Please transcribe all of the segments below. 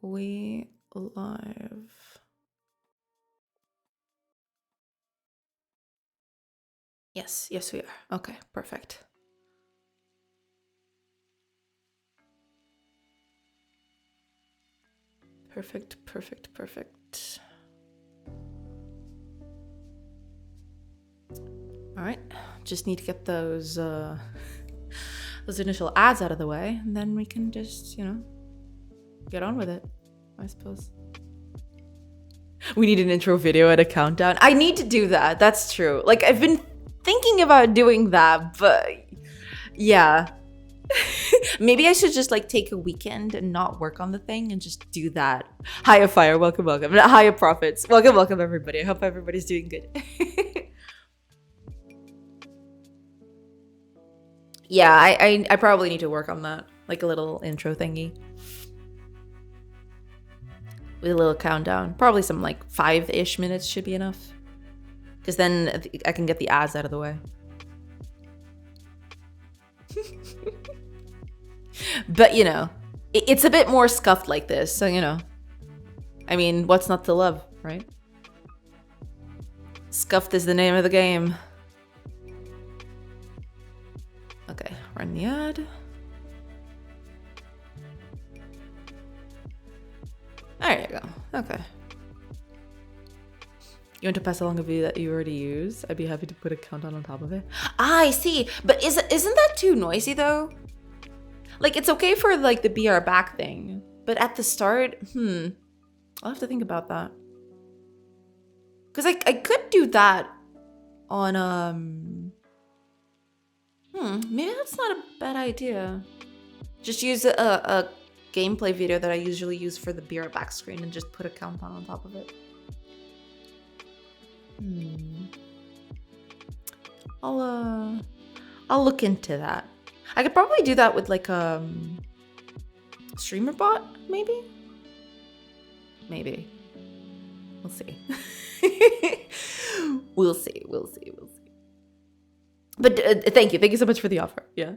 we live? Yes, we are. Okay, perfect. Perfect. All right, just need to get those initial ads out of the way, and then we can just, get on with it, I suppose. We need an intro video and a countdown. I need to do that. That's true. Like, I've been thinking about doing that, but yeah. Maybe I should just like take a weekend and not work on the thing and just do that. Hiya Fire, welcome. Hiya Profits, welcome everybody. I hope everybody's doing good. Yeah, I probably need to work on that, like a little intro thingy with a little countdown. Probably some like 5-ish minutes should be enough, because then I can get the ads out of the way. But it's a bit more scuffed like this, so I mean, what's not to love, right? Scuffed is the name of the game. Okay, run the ad. There you go. Okay. You want to pass along a video that you already use? I'd be happy to put a countdown on top of it. I see. But isn't that too noisy though? Like, it's okay for like the BR back thing, but at the start, I'll have to think about that. Cause I could do that on maybe that's not a bad idea. Just use a gameplay video that I usually use for the BR back screen and just put a countdown on top of it. I'll look into that. I could probably do that with like streamer bot, maybe. We'll see. We'll see. But thank you so much for the offer. Yeah.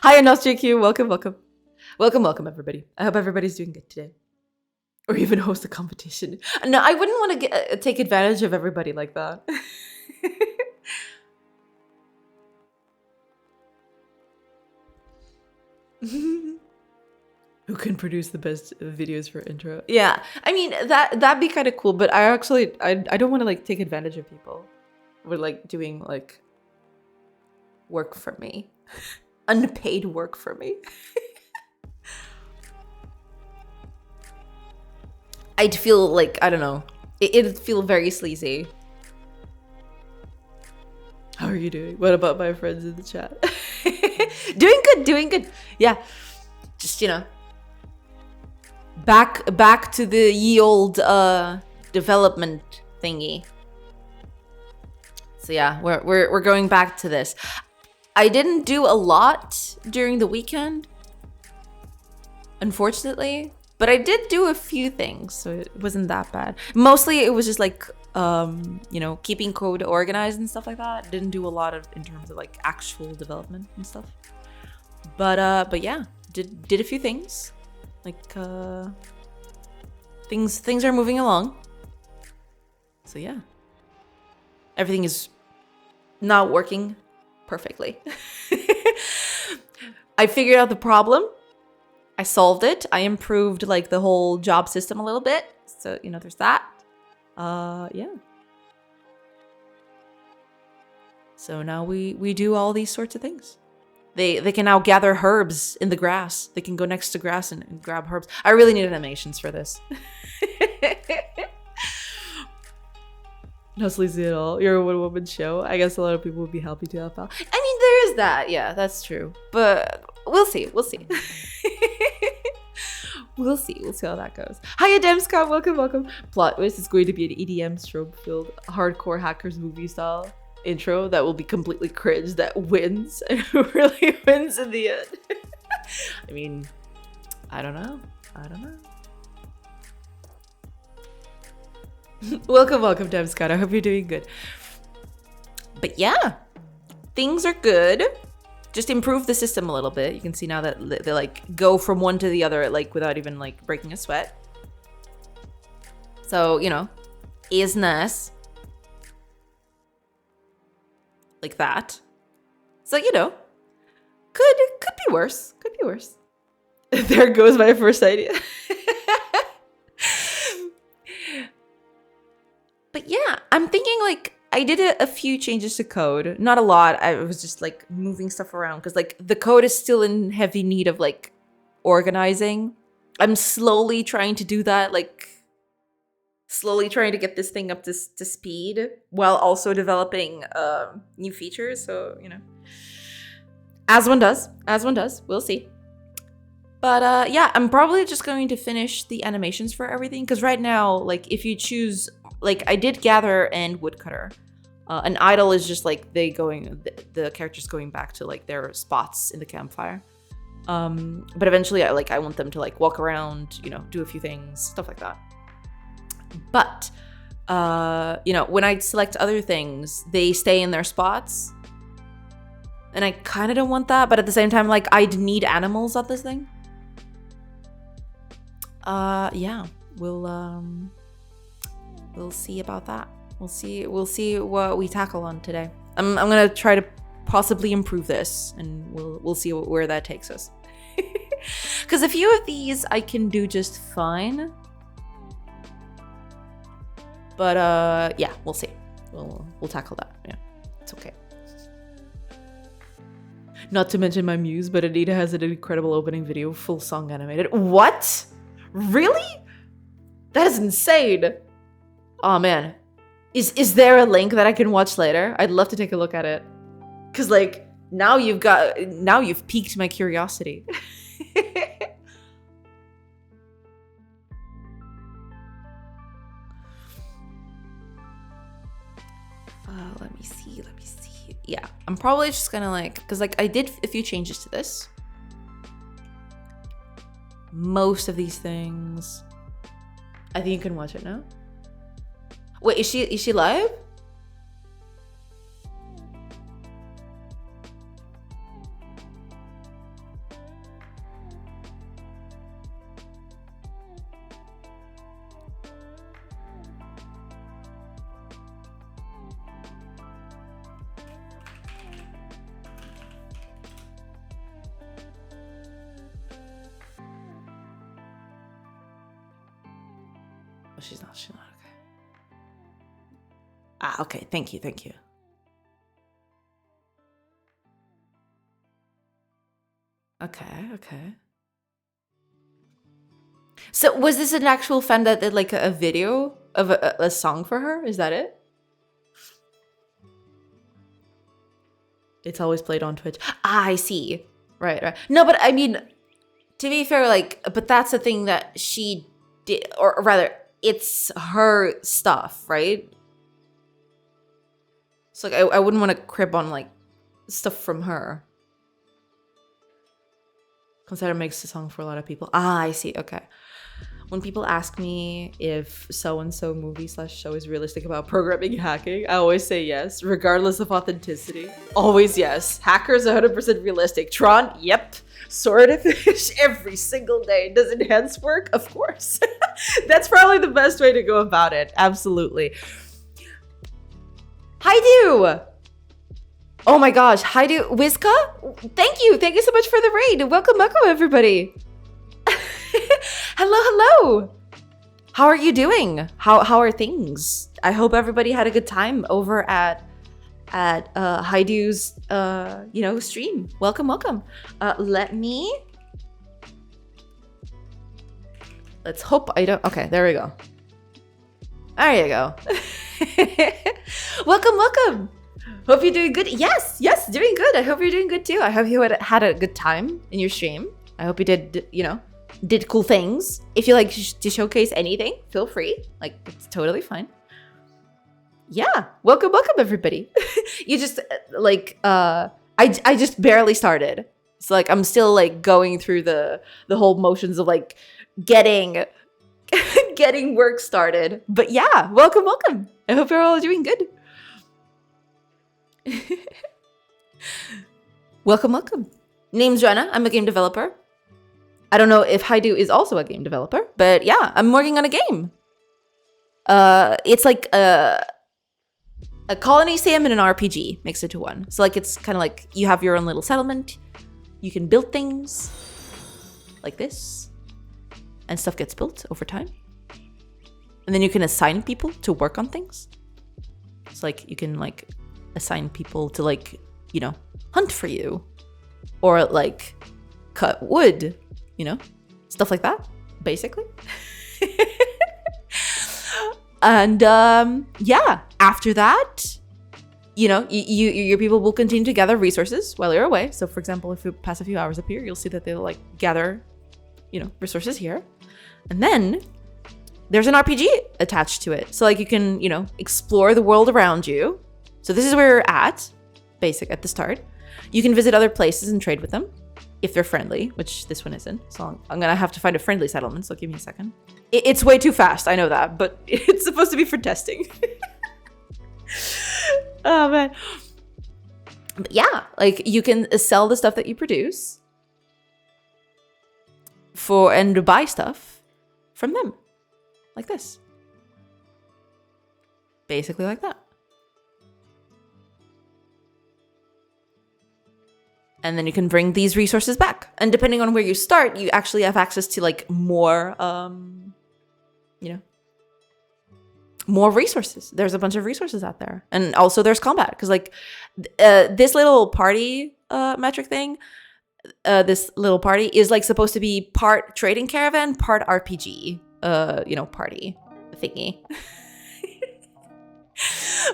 Hi, Nostria Q. Welcome, everybody. I hope everybody's doing good today. Or even host a competition. No, I wouldn't want to take advantage of everybody like that. Who can produce the best videos for intro? Yeah, I mean that'd be kind of cool, but I don't want to like take advantage of people. We're like doing like work for me, unpaid work for me. I'd feel like, I don't know, it'd feel very sleazy. How are you doing? What about my friends in the chat? Doing good. Yeah, just back to the ye old development thingy. So yeah, we're going back to this. I didn't do a lot during the weekend, unfortunately, but I did do a few things, so it wasn't that bad. Mostly it was just like keeping code organized and stuff like that. Didn't do a lot in terms of like actual development and stuff. But yeah, did a few things. Like things are moving along. So yeah. Everything is not working perfectly. I figured out the problem. I solved it. I improved like the whole job system a little bit. So, there's that. Yeah. So now we do all these sorts of things. They can now gather herbs in the grass. They can go next to grass and grab herbs. I really need animations for this. No sleazy at all. You're a one-woman show. I guess a lot of people would be happy to help out. I mean, there is that. Yeah, that's true. But we'll see. We'll see how that goes. Hiya, Demscott. Welcome. Plot twist is going to be an EDM strobe-filled hardcore hackers movie style intro that will be completely cringe that wins and really wins in the end. I mean, I don't know. Welcome, Demscott. I hope you're doing good. But yeah, things are good. Just improve the system a little bit. You can see now that they like go from one to the other like without even like breaking a sweat. So, you know, is nice. Like that. So, you know, could be worse. Could be worse. There goes my first idea. But yeah, I'm thinking like I did a few changes to code. Not a lot. I was just like moving stuff around because like the code is still in heavy need of like organizing. I'm slowly trying to do that, like slowly trying to get this thing up to speed while also developing new features. So, you know, as one does, we'll see. But yeah, I'm probably just going to finish the animations for everything because right now, like if you choose, like I did gather and woodcutter. An idle is just like the characters going back to like their spots in the campfire. But eventually I want them to like walk around, you know, do a few things, stuff like that. But you know, when I select other things, they stay in their spots. And I kind of don't want that, but at the same time, like I'd need animals on this thing. Yeah, we'll see about that. We'll see what we tackle on today. I'm gonna try to possibly improve this, and we'll see where that takes us. Because a few of these I can do just fine. But yeah, we'll see. We'll tackle that. Yeah, it's okay. Not to mention my muse, but Anita has an incredible opening video, full song animated. What? Really? That is insane. Oh man. Is there a link that I can watch later? I'd love to take a look at it. Cause like now you've piqued my curiosity. Let me see. Yeah, I'm probably just gonna like, cause like I did a few changes to this. Most of these things, I think you can watch it now. Wait, is she live? Oh, she's not okay. Ah, okay, thank you. Okay. So was this an actual fan that did like a video of a song for her? Is that it? It's always played on Twitch. Ah, I see. Right. No, but I mean, to be fair, like, but that's the thing that she did, or rather, it's her stuff, right? So like, I wouldn't want to crib on like stuff from her. Consider makes the song for a lot of people. Ah, I see. Okay. When people ask me if so-and-so movie/show is realistic about programming and hacking, I always say yes, regardless of authenticity. Always yes. Hackers 100% realistic. Tron, yep. Sword of Fish every single day. Does enhance work? Of course. That's probably the best way to go about it. Absolutely. Haidu! Oh my gosh, Haidu, Wizka? Thank you so much for the raid. Welcome, everybody. Hello. How are you doing? How are things? I hope everybody had a good time over at Haidu's stream. Welcome. Let's hope I don't. Okay, there we go. There you go. Welcome. Hope you're doing good. Yes, doing good. I hope you're doing good too. I hope you had a good time in your stream. I hope you did cool things. If you like to showcase anything, feel free. Like, it's totally fine. Yeah, welcome everybody. You just I just barely started. So like I'm still like going through the whole motions of like getting work started. But yeah, welcome. I hope you're all doing good. Welcome. Name's Jenna. I'm a game developer. I don't know if Haidu is also a game developer, but yeah, I'm working on a game. It's like a colony sim and an RPG mixed into one. So like it's kind of like you have your own little settlement. You can build things like this, and stuff gets built over time. And then you can assign people to work on things. It's like you can like assign people to like, you know, hunt for you or like cut wood, you know, stuff like that, basically. And yeah, after that, you know, your people will continue to gather resources while you're away. So for example, if you pass a few hours up here, you'll see that they'll like gather, you know, resources here. And then there's an RPG attached to it. So like you can, you know, explore the world around you. So this is where you're at, at the start. You can visit other places and trade with them if they're friendly, which this one isn't. So I'm gonna have to find a friendly settlement, so give me a second. It's way too fast, I know that, but it's supposed to be for testing. Oh man. But yeah, like you can sell the stuff that you produce and buy stuff from them. Like this. Basically like that. And then you can bring these resources back. And depending on where you start, you actually have access to like more, you know, more resources. There's a bunch of resources out there. And also there's combat. Because like this little party metric thing, this little party is like supposed to be part trading caravan, part RPG, you know, party thingy.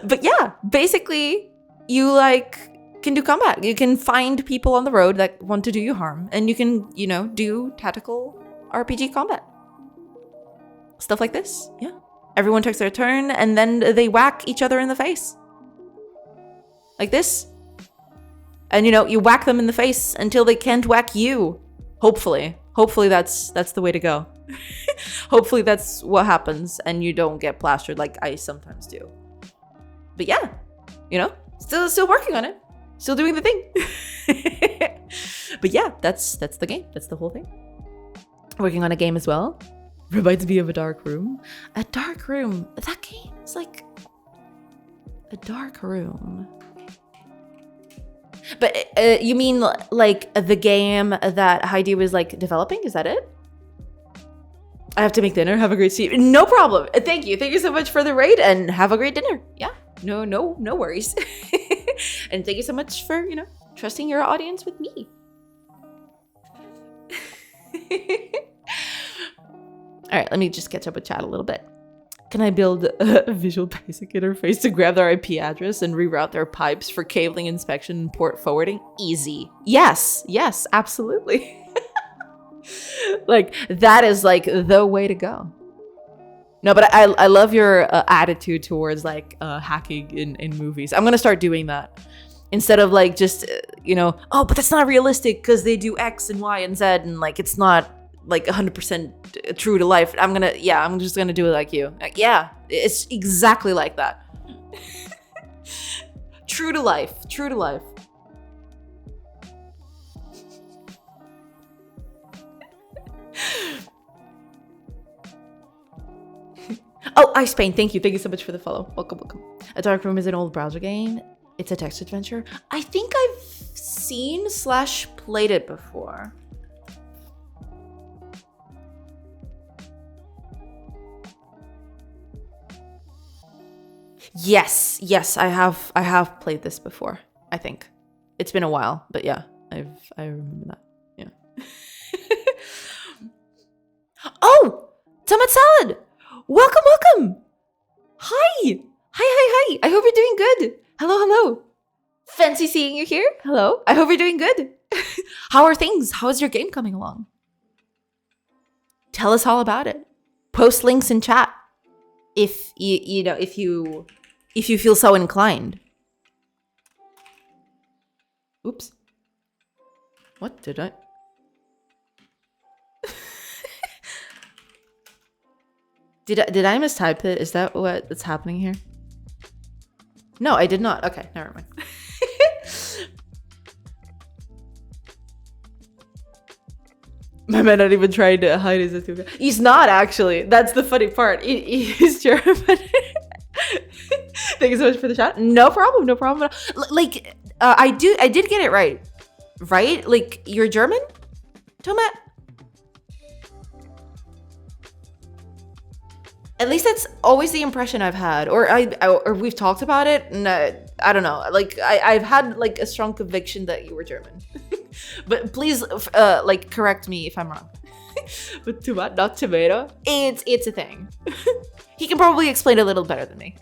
But yeah, basically you like can do combat. You can find people on the road that want to do you harm, and you can, you know, do tactical RPG combat. Stuff like this. Yeah. Everyone takes their turn and then they whack each other in the face. Like this. And you know, you whack them in the face until they can't whack you. Hopefully. Hopefully that's the way to go. Hopefully that's what happens and you don't get plastered like I sometimes do. But yeah, you know, still working on it. Still doing the thing. But yeah, that's the game. That's the whole thing. Working on a game as well. Reminds me of a dark room. A dark room. That game is like a dark room. But you mean like the game that Heidi was like developing? Is that it? I have to make dinner. Have a great sleep. No problem. Thank you. Thank you so much for the raid and have a great dinner. Yeah. No worries. And thank you so much for, you know, trusting your audience with me. All right, let me just catch up with chat a little bit. Can I build a Visual Basic interface to grab their IP address and reroute their pipes for cabling inspection and port forwarding? Easy. Yes, absolutely. Like, that is like the way to go. No, but I love your attitude towards like hacking in movies. I'm gonna start doing that instead of like just you know, oh, but that's not realistic because they do X and Y and Z and like it's not like 100% true to life. I'm just gonna do it like you. Like, yeah, it's exactly like that. True to life. Oh, Ice Pain, thank you so much for the follow. Welcome. A Dark Room is an old browser game. It's a text adventure. I think I've seen / played it before. Yes, I have played this before. I think it's been a while, but yeah, I remember that. Yeah. Oh, Tomat Salad. Welcome. Hi. I hope you're doing good. Hello. Fancy seeing you here. Hello. I hope you're doing good. How are things? How is your game coming along? Tell us all about it. Post links in chat if if you feel so inclined. Oops. What did I? Did I mistype it? Is that what's happening here? No, I did not. Okay, never mind. My man not even trying to hide his tattoo. He's not actually. That's the funny part. He's German. Thank you so much for the chat. No problem. No problem. Like, I did get it right. Right? Like, you're German, Tomat? At least that's always the impression I've had, or or we've talked about it, and I don't know. Like I've had like a strong conviction that you were German, but please like correct me if I'm wrong. But tomato, not tomato. It's a thing. He can probably explain it a little better than me.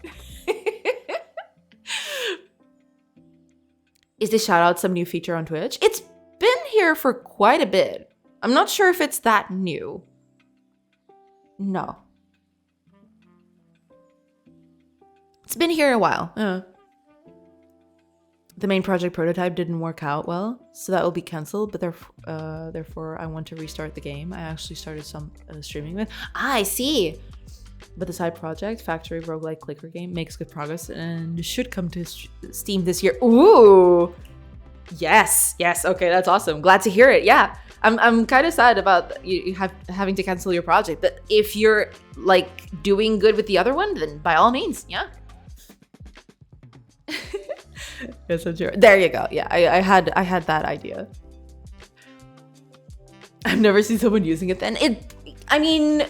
Is the shout out some new feature on Twitch? It's been here for quite a bit. I'm not sure if it's that new. No. It's been here a while. The main project prototype didn't work out well, so that will be cancelled, but therefore I want to restart the game. I actually started some streaming with. I see! But the side project, Factory Roguelike Clicker game, makes good progress and should come to Steam this year. Ooh! Yes, okay, that's awesome. Glad to hear it, yeah. I'm kind of sad about you having to cancel your project, but if you're like doing good with the other one, then by all means, yeah. Yes, I'm sure. There you go. Yeah, I had that idea. I've never seen someone using it then. I mean,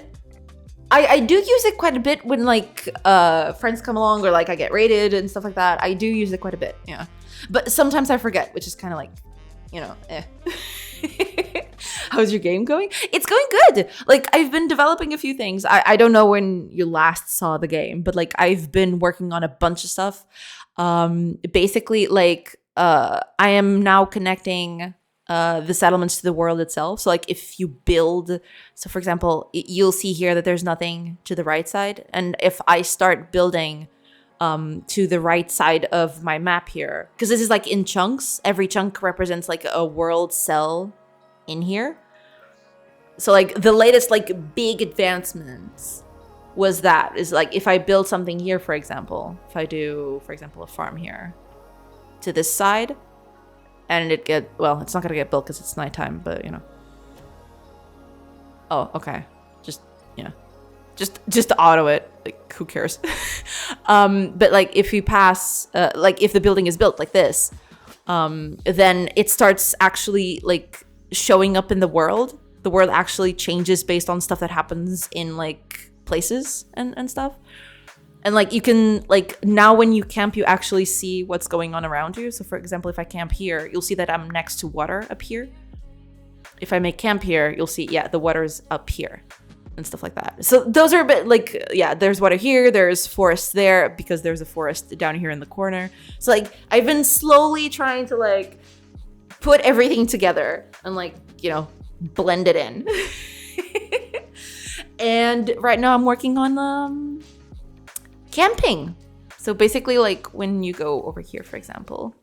I do use it quite a bit when like friends come along or like I get raided and stuff like that. I do use it quite a bit, yeah. But sometimes I forget, which is kind of like, you know, eh. How's your game going? It's going good. Like I've been developing a few things. I don't know when you last saw the game, but like I've been working on a bunch of stuff. Basically like I am now connecting the settlements to the world itself. So like if you build, so for example, you'll see here that there's nothing to the right side. And if I start building to the right side of my map here, because this is like in chunks, every chunk represents like a world cell in here. So like the latest like big advancements was that is like if I build something here, for example, if I do, for example, a farm here to this side, and it get, well, it's not gonna get built because it's nighttime, but you know. Oh, okay. Just, you know, just auto it. Like, who cares? But like if you pass, like if the building is built like this, then it starts actually like showing up in the world. The world actually changes based on stuff that happens in like places and stuff. And like you can like now when you camp, you actually see what's going on around you. So for example, if I camp here, you'll see that I'm next to water up here. If I make camp here, you'll see, yeah, the water's up here and stuff like that. So those are a bit like, yeah, there's water here, there's forest there because there's a forest down here in the corner. So like I've been slowly trying to like put everything together and like, you know, blend it in. And right now I'm working on camping. So basically like when you go over here, for example,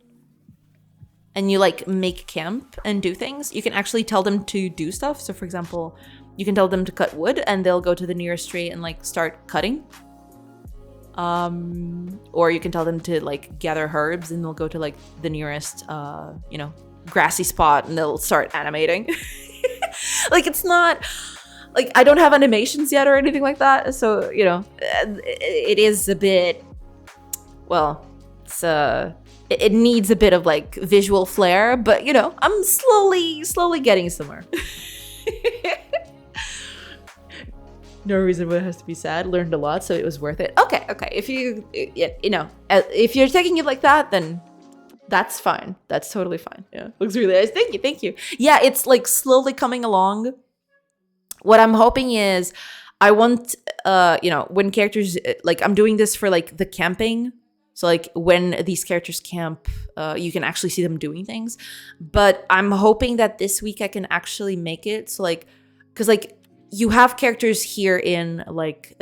and you like make camp and do things, you can actually tell them to do stuff. So for example, you can tell them to cut wood and they'll go to the nearest tree and like start cutting. Or you can tell them to like gather herbs and they'll go to like the nearest, you know, grassy spot and they'll start animating. Like it's not like I don't have animations yet or anything like that. So, you know, it is a bit, well, it's it needs a bit of like visual flair, but you know, I'm slowly getting somewhere. No reason why it has to be sad. Learned a lot, so it was worth it. Okay. If you know, if you're taking it like that, then that's fine. That's totally fine. Yeah, looks really nice. Thank you. Yeah, it's like slowly coming along. What I'm hoping is, I want, you know, when characters like I'm doing this for like the camping. So like when these characters camp, you can actually see them doing things. But I'm hoping that this week I can actually make it so like, because like you have characters here in like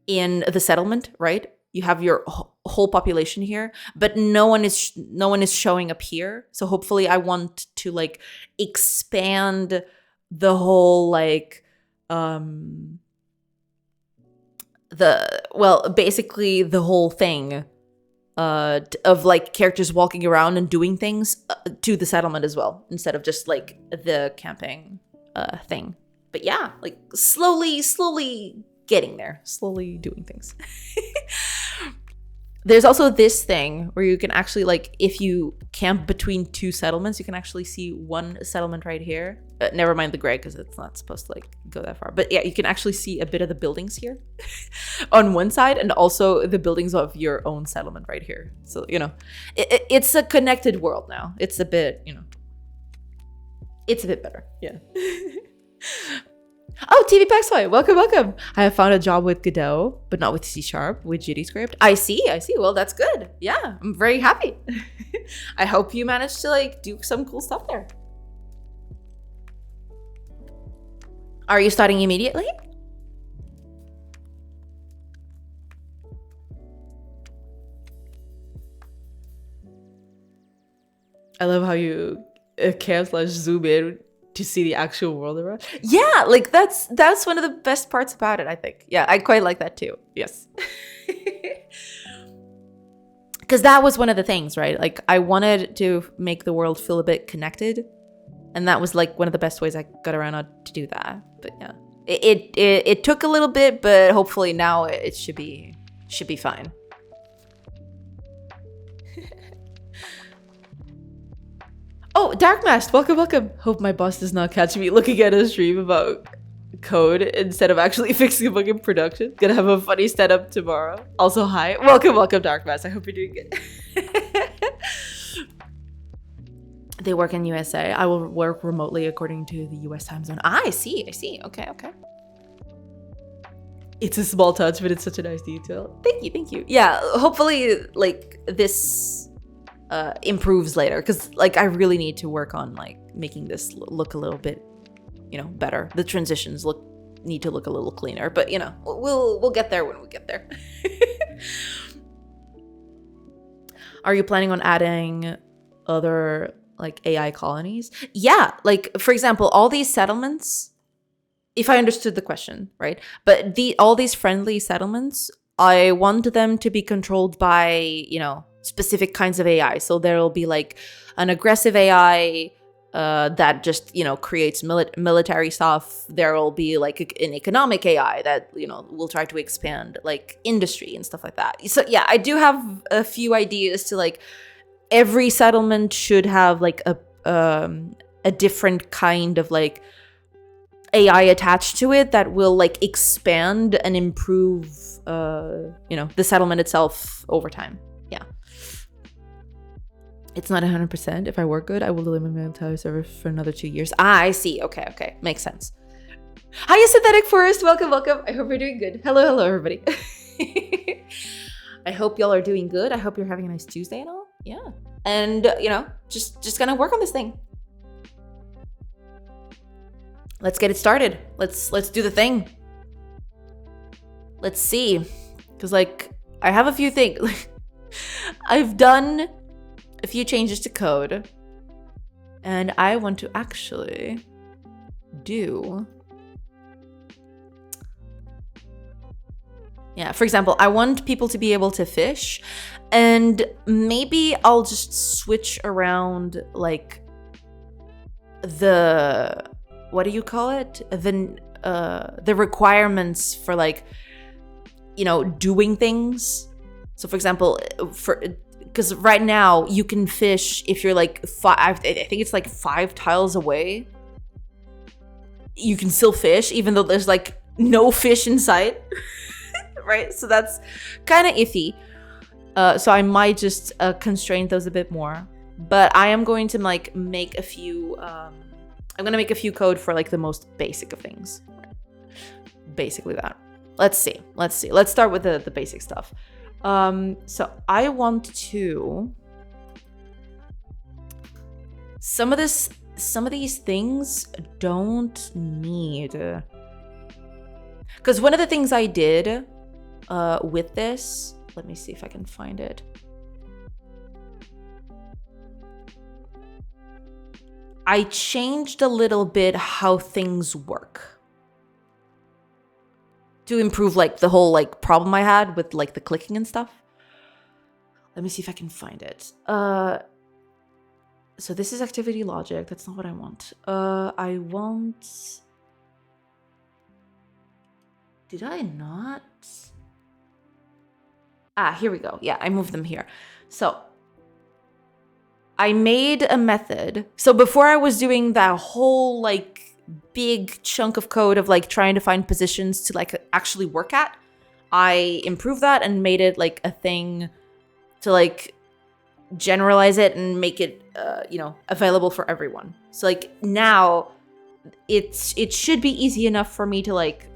in the settlement, right? You have your whole population here, but no one is showing up here. So hopefully I want to like expand the whole like basically the whole thing of like characters walking around and doing things to the settlement as well, instead of just like the camping thing. But yeah, like slowly getting there, slowly doing things. There's also this thing where you can actually, like, if you camp between two settlements, you can actually see one settlement right here. Never mind the gray, because it's not supposed to like go that far. But yeah, you can actually see a bit of the buildings here on one side, and also the buildings of your own settlement right here. So, you know, it's a connected world now. It's a bit, you know, it's a bit better. Yeah. Oh, TV Paxway, welcome. I have found a job with Godot, but not with C#, with GDScript. I see. Well, that's good. Yeah, I'm very happy. I hope you managed to like do some cool stuff there. Are you starting immediately? I love how you cam/zoom in to see the actual world around. Yeah, like that's one of the best parts about it, I think. Yeah, I quite like that too. Yes. Because that was one of the things, right? Like I wanted to make the world feel a bit connected, and that was like one of the best ways I got around to do that. But yeah, it took a little bit, but hopefully now it should be fine. Oh, Darkmast, welcome. Hope my boss does not catch me looking at a stream about code instead of actually fixing a bug in production. Gonna have a funny setup tomorrow. Also, hi. Welcome, Darkmast. I hope you're doing good. They work in USA. I will work remotely according to the US time zone. I see. Okay. It's a small touch, but it's such a nice detail. Thank you. Yeah, hopefully, like, this improves later, because like I really need to work on like making this look a little bit, you know, better. The transitions need to look a little cleaner, but you know, we'll get there when we get there. Are you planning on adding other like AI colonies? Yeah, like for example, all these settlements, if I understood the question right, but all these friendly settlements, I want them to be controlled by, you know, specific kinds of AI. So there'll be like an aggressive AI that just, you know, creates military stuff. There will be like an economic AI that, you know, will try to expand like industry and stuff like that. So yeah, I do have a few ideas to like every settlement should have like a different kind of like AI attached to it that will like expand and improve you know, the settlement itself over time. Yeah. It's not 100%. If I work good, I will limit my entire server for another 2 years. Ah, I see. Okay. Makes sense. Hi, Synthetic Forest. Welcome. I hope you're doing good. Hello, everybody. I hope y'all are doing good. I hope you're having a nice Tuesday and all. Yeah. And, you know, just gonna work on this thing. Let's get it started. Let's do the thing. Let's see. Because, like, I have a few things. I've done a few changes to code, and I want to actually do, yeah, for example, I want people to be able to fish, and maybe I'll just switch around like the, what do you call it, the requirements for like, you know, doing things. So for example, because right now you can fish if you're like I think it's like 5 tiles away. You can still fish even though there's like no fish in sight. Right? So that's kind of iffy. So I might just constrain those a bit more. But I am going to like make a few I'm gonna make a few code for like the most basic of things. Basically that. Let's see. Let's start with the basic stuff. So I want to, some of these things don't need, because one of the things I did with this, let me see if I can find it. I changed a little bit how things work to improve like the whole like problem I had with like the clicking and stuff. Let me see if I can find it. So this is activity logic. That's not what I want. I want... Did I not? Ah, here we go. Yeah, I moved them here. So I made a method. So before I was doing that whole like big chunk of code of like trying to find positions to like actually work at, I improved that and made it like a thing to like generalize it and make it, available for everyone. So like now it should be easy enough for me to like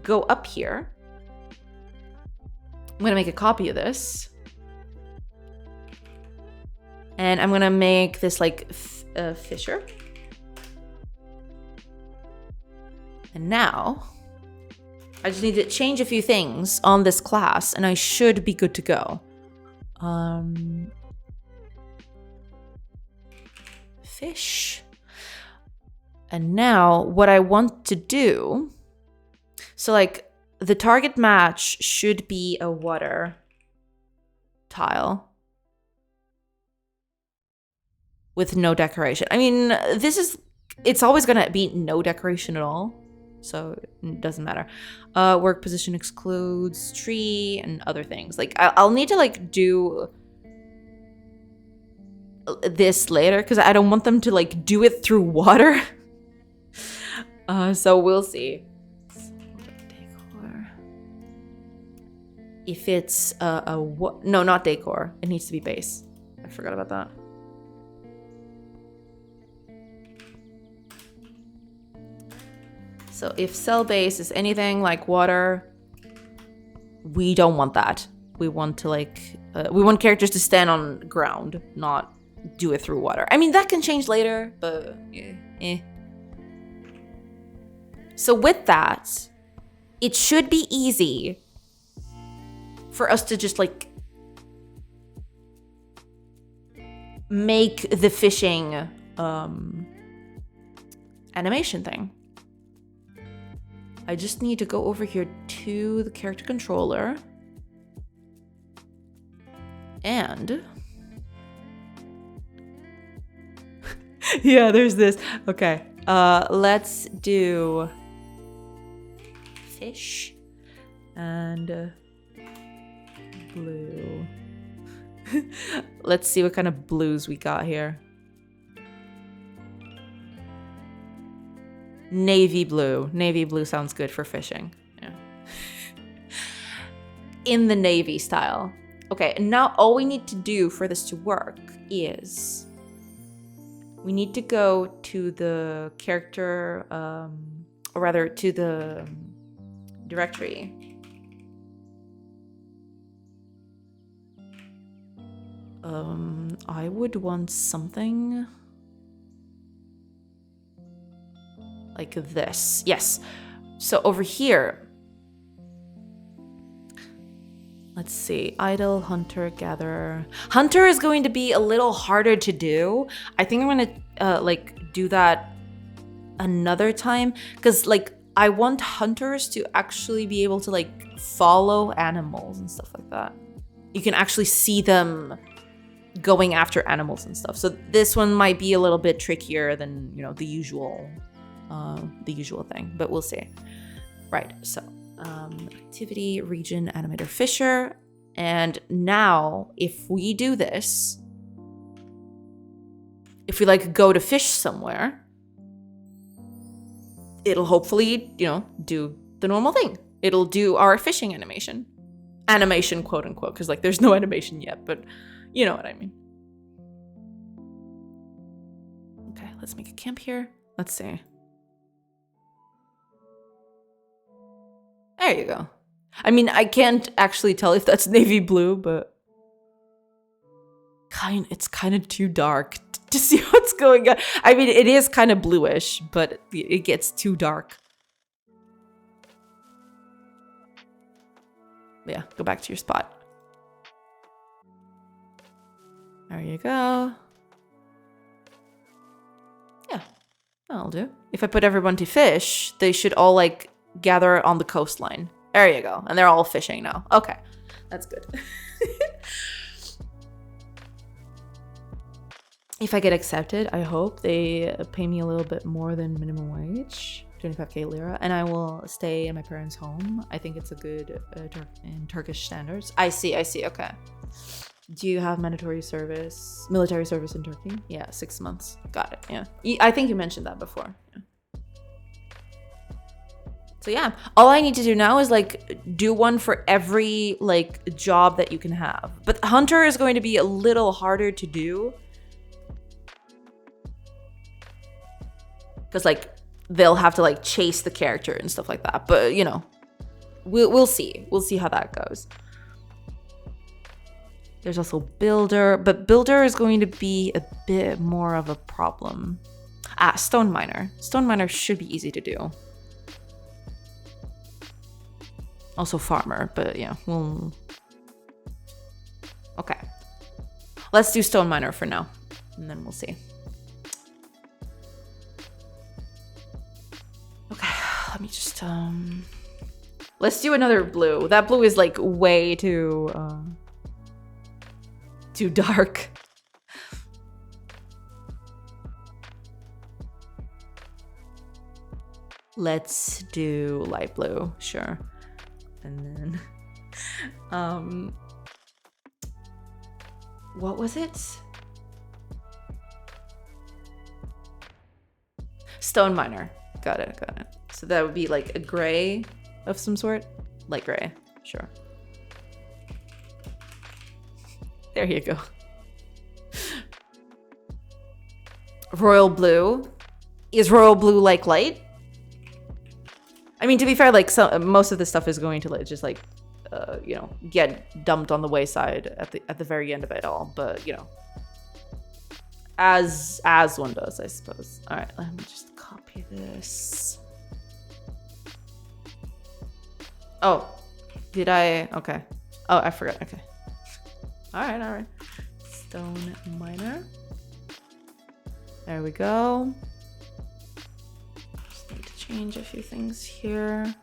go up here. I'm gonna make a copy of this. And I'm gonna make this like Fisher. And now I just need to change a few things on this class and I should be good to go. Fish. And now what I want to do, so like the target match should be a water tile with no decoration. I mean, it's always gonna be no decoration at all, so it doesn't matter. Work position excludes tree and other things. Like I'll need to like do this later because I don't want them to like do it through water. So we'll see. Decor. If it's no, not decor. It needs to be base. I forgot about that. So if cell base is anything like water, we don't want that. We want to like, we want characters to stand on ground, not do it through water. I mean, that can change later, but eh. So with that, it should be easy for us to just like make the fishing animation thing. I just need to go over here to the character controller and yeah, there's this. Okay, let's do fish and blue. Let's see what kind of blues we got here. Navy blue. Navy blue sounds good for fishing. Yeah. In the navy style. Okay, and now all we need to do for this to work is we need to go to the character, or rather to the directory. I would want something like this. Yes. So over here, let's see. Idle, hunter, gatherer. Hunter is going to be a little harder to do. I think I'm gonna like do that another time because like I want hunters to actually be able to like follow animals and stuff like that. You can actually see them going after animals and stuff. So this one might be a little bit trickier than, you know, the usual thing, but we'll see. Right, so activity, region, animator, Fisher. And now if we do this, if we like go to fish somewhere, it'll hopefully, you know, do the normal thing. It'll do our fishing animation. Animation, quote unquote, because like there's no animation yet, but you know what I mean. Okay, let's make a camp here. Let's see. There you go. I mean, I can't actually tell if that's navy blue, but it's kind of too dark to see what's going on. I mean, it is kind of bluish, but it gets too dark. Yeah, go back to your spot. There you go. Yeah, that'll do. If I put everyone to fish, they should all like gather on the coastline. There you go. And they're all fishing now. Okay, that's good. If I get accepted, I hope they pay me a little bit more than minimum wage, 25k lira, and I will stay in my parents' home. I think it's a good in Turkish standards. I see, okay. Do you have military service in Turkey? Yeah, 6 months. Got it, yeah. I think you mentioned that before. Yeah. So yeah, all I need to do now is like do one for every like job that you can have. But Hunter is going to be a little harder to do. Because like they'll have to like chase the character and stuff like that. But you know, we'll see. We'll see how that goes. There's also Builder, but Builder is going to be a bit more of a problem. Stone Miner. Stone Miner should be easy to do. Also Farmer, but yeah, we'll... Okay. Let's do Stone Miner for now, and then we'll see. Okay, let me just, let's do another blue. That blue is like way too dark. Let's do light blue, sure. And then, what was it? Stone Miner. Got it. So that would be like a gray of some sort? Light gray, sure. There you go. Royal blue. Is royal blue like light? I mean, to be fair, like most of this stuff is going to like, just like, you know, get dumped on the wayside at the very end of it all. But you know, as one does, I suppose. All right, let me just copy this. Oh, did I? Okay. Oh, I forgot. Okay. All right. Stone Miner. There we go. Just need to change a few things here.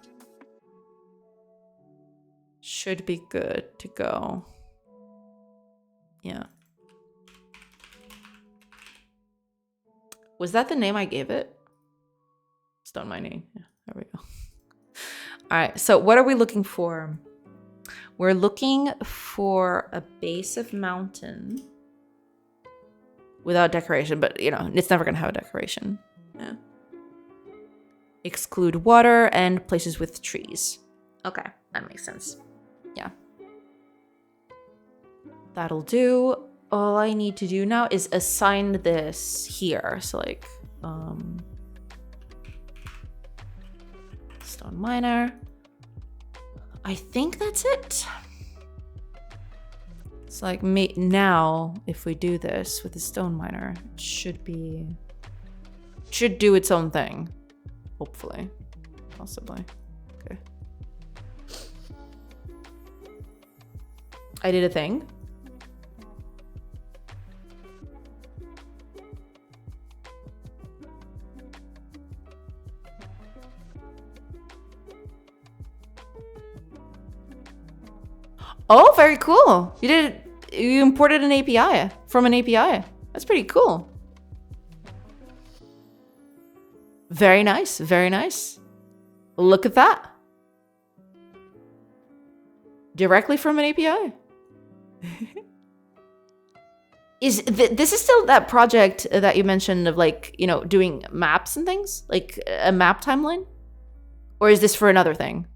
Should be good to go. Yeah. Was that the name I gave it? Stone mining. Yeah, there we go. All right, so what are we looking for? We're looking for a base of mountain without decoration, but you know, it's never gonna have a decoration. Yeah. Exclude water and places with trees. Okay, that makes sense. Yeah. That'll do. All I need to do now is assign this here. So like, Stone Miner. I think that's it. It's like now, if we do this with the Stone Miner, it should do its own thing. Hopefully. Possibly. Okay. I did a thing. Oh, very cool. You imported an API from an API. That's pretty cool. Very nice. Very nice. Look at that. Directly from an API. This is still that project that you mentioned of like, you know, doing maps and things? Like a map timeline? Or is this for another thing?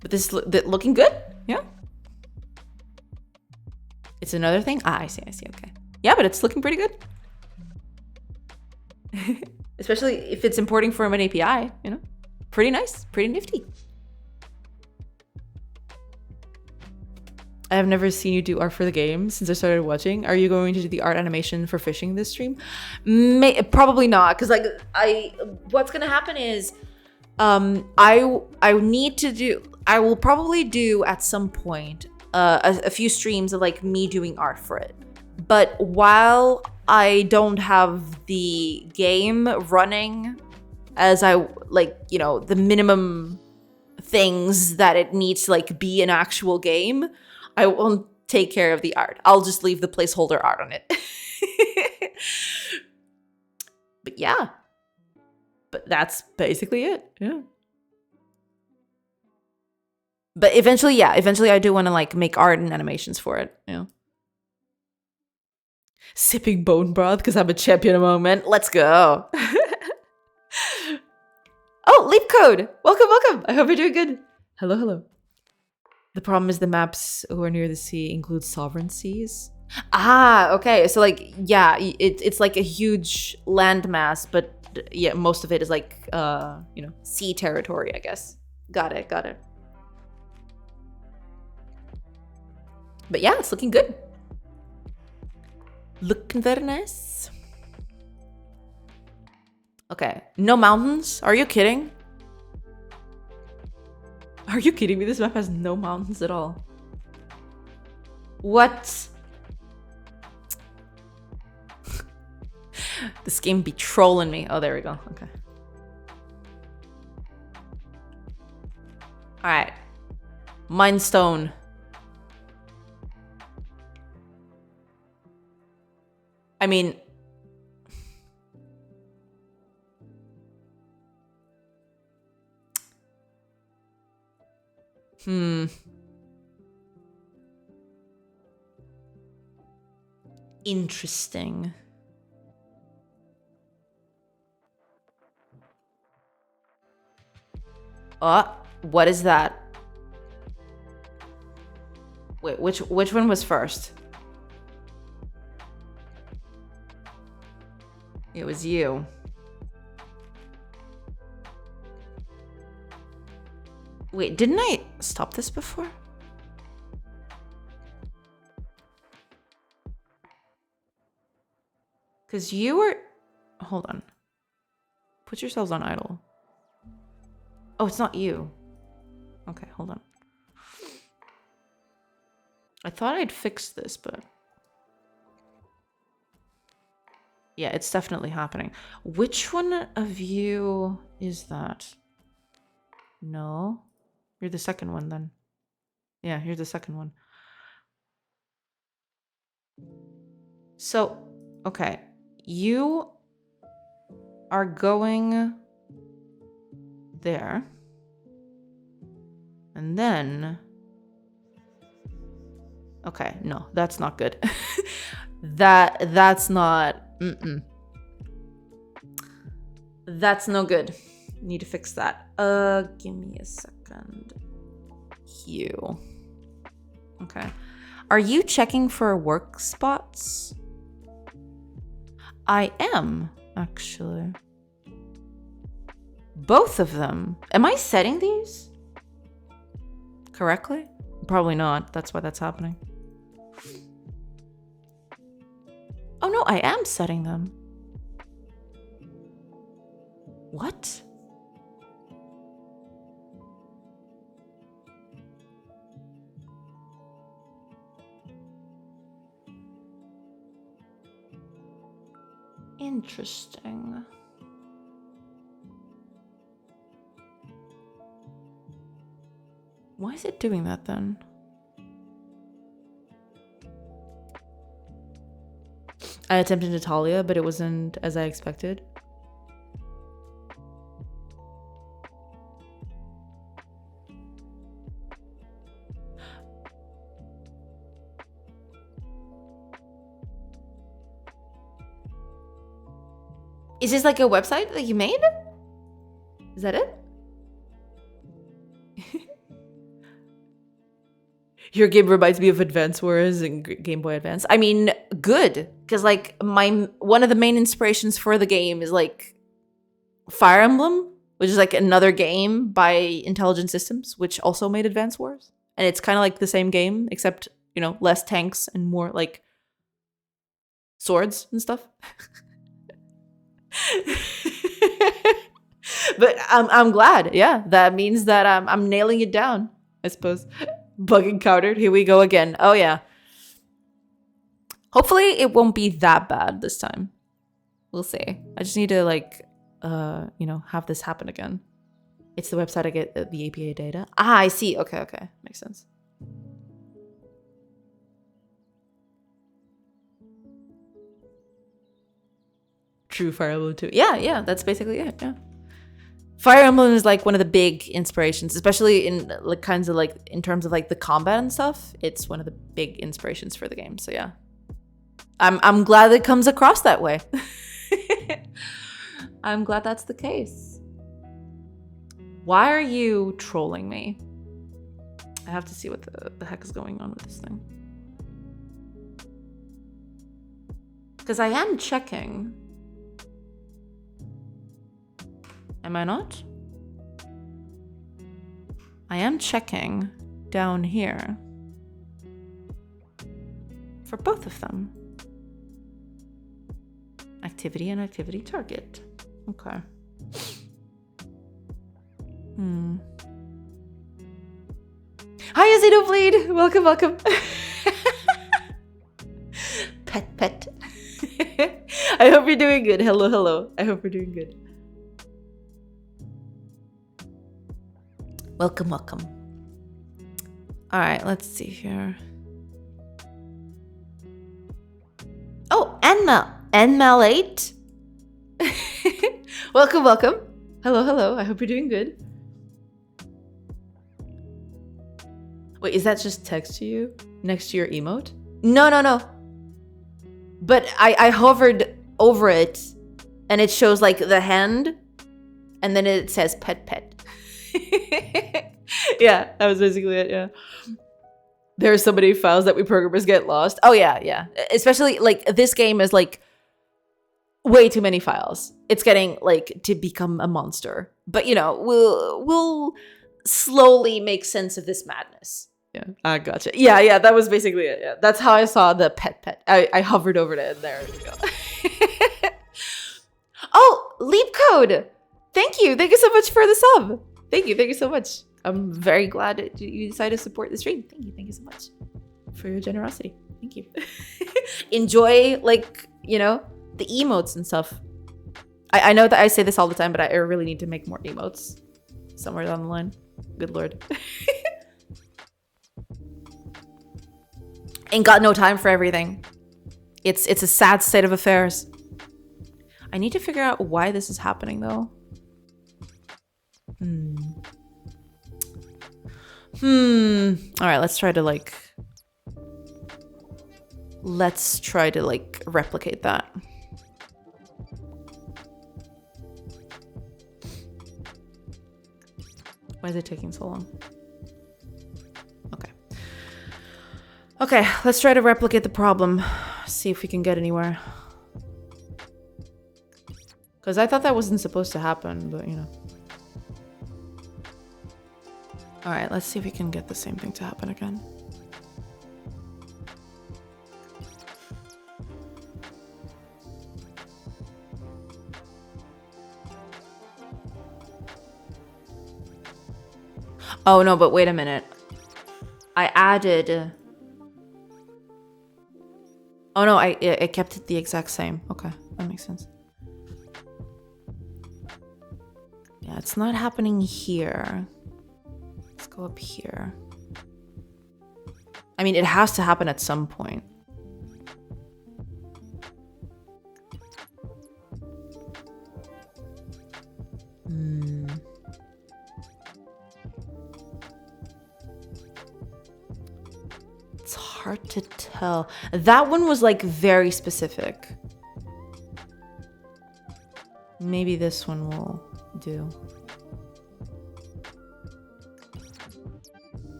But this looking good? Yeah. It's another thing? Ah, I see, okay. Yeah, but it's looking pretty good. Especially if it's importing from an API, you know? Pretty nice, pretty nifty. I have never seen you do art for the game since I started watching. Are you going to do the art animation for fishing this stream? Probably not, because like what's gonna happen is I will probably do at some point a few streams of like me doing art for it. But while I don't have the game running as I like, you know, the minimum things that it needs to like be an actual game, I won't take care of the art. I'll just leave the placeholder art on it. But yeah. But that's basically it. Yeah. But eventually I do want to like make art and animations for it, you know. Sipping bone broth because I'm a champion moment. Let's go. Oh, Leap Code. Welcome. I hope you're doing good. Hello. The problem is the maps who are near the sea include sovereign seas. Ah, okay. So like, yeah, it's like a huge landmass, but yeah, most of it is like, you know, sea territory, I guess. Got it. But yeah, it's looking good. Looking very nice. Okay, no mountains? Are you kidding? Are you kidding me? This map has no mountains at all. What? This game be trolling me. Oh, there we go. Okay. All right. Mindstone. I mean, interesting. Oh, what is that? Wait, which one was first? It was you. Wait, didn't I stop this before? Because you were... Hold on. Put yourselves on idle. Oh, it's not you. Okay, hold on. I thought I'd fixed this, but... Yeah, it's definitely happening. Which one of you is that? No. You're the second one then. Yeah, you're the second one. So, okay. You are going there. And then... Okay, no, that's not good. That's not... That's no good. Need to fix that. Give me a second. You. Okay. Are you checking for work spots? I am, actually. Both of them. Am I setting these correctly? Probably not. That's why that's happening. Oh no, I am setting them. What? Interesting. Why is it doing that then? I attempted Natalia, but it wasn't as I expected. Is this like a website that you made? Is that it? Your game reminds me of Advance Wars and Game Boy Advance. I mean, good, because like one of the main inspirations for the game is like Fire Emblem, which is like another game by Intelligent Systems, which also made Advance Wars, and it's kind of like the same game except, you know, less tanks and more like swords and stuff. But I'm glad. Yeah, that means that I'm nailing it down, I suppose. Bug encountered. Here we go again. Oh yeah. Hopefully it won't be that bad this time. We'll see. I just need to like you know, have this happen again. It's the website I get the API data. Ah, I see. Okay, okay. Makes sense. True, Fire Emblem 2. Yeah, yeah, that's basically it. Yeah. Fire Emblem is like one of the big inspirations, especially in like kinds of like in terms of like the combat and stuff. It's one of the big inspirations for the game. So yeah, I'm glad it comes across that way. I'm glad that's the case. Why are you trolling me? I have to see what the heck is going on with this thing. Because I am checking. Am I not? I am checking down here for both of them. Activity and activity target. Okay. Hi, Xenobleed! Welcome, welcome. Pet. I hope you're doing good. Hello, hello. I hope you're doing good. Welcome, welcome. All right, let's see here. Oh, Nmel8. Welcome, welcome. Hello, hello. I hope you're doing good. Wait, is that just text to you next to your emote? No, no, no. But I hovered over it and it shows like the hand and then it says pet. Yeah, that was basically it. Yeah. There are so many files that we programmers get lost. Oh yeah, yeah. Especially like this game is like way too many files. It's getting like to become a monster. But you know, we'll slowly make sense of this madness. Yeah, I gotcha. Yeah, yeah, that was basically it. Yeah, that's how I saw the pet. I hovered over it and there we go. Oh, Leap Code. Thank you so much for the sub. Thank you so much. I'm very glad that you decided to support the stream. Thank you so much for your generosity. Thank you. Enjoy, like, you know, the emotes and stuff. I know that I say this all the time, but I really need to make more emotes somewhere down the line. Good lord. Ain't got no time for everything. It's a sad state of affairs. I need to figure out why this is happening though. All right, let's try to replicate that. Why is it taking so long? Okay, let's try to replicate the problem. See if we can get anywhere. Because I thought that wasn't supposed to happen, but you know. All right, let's see if we can get the same thing to happen again. Oh no, but wait a minute. I added... Oh no, I kept it the exact same. Okay, that makes sense. Yeah, it's not happening here. Let's go up here. I mean, it has to happen at some point. It's hard to tell. That one was like very specific. Maybe this one will do.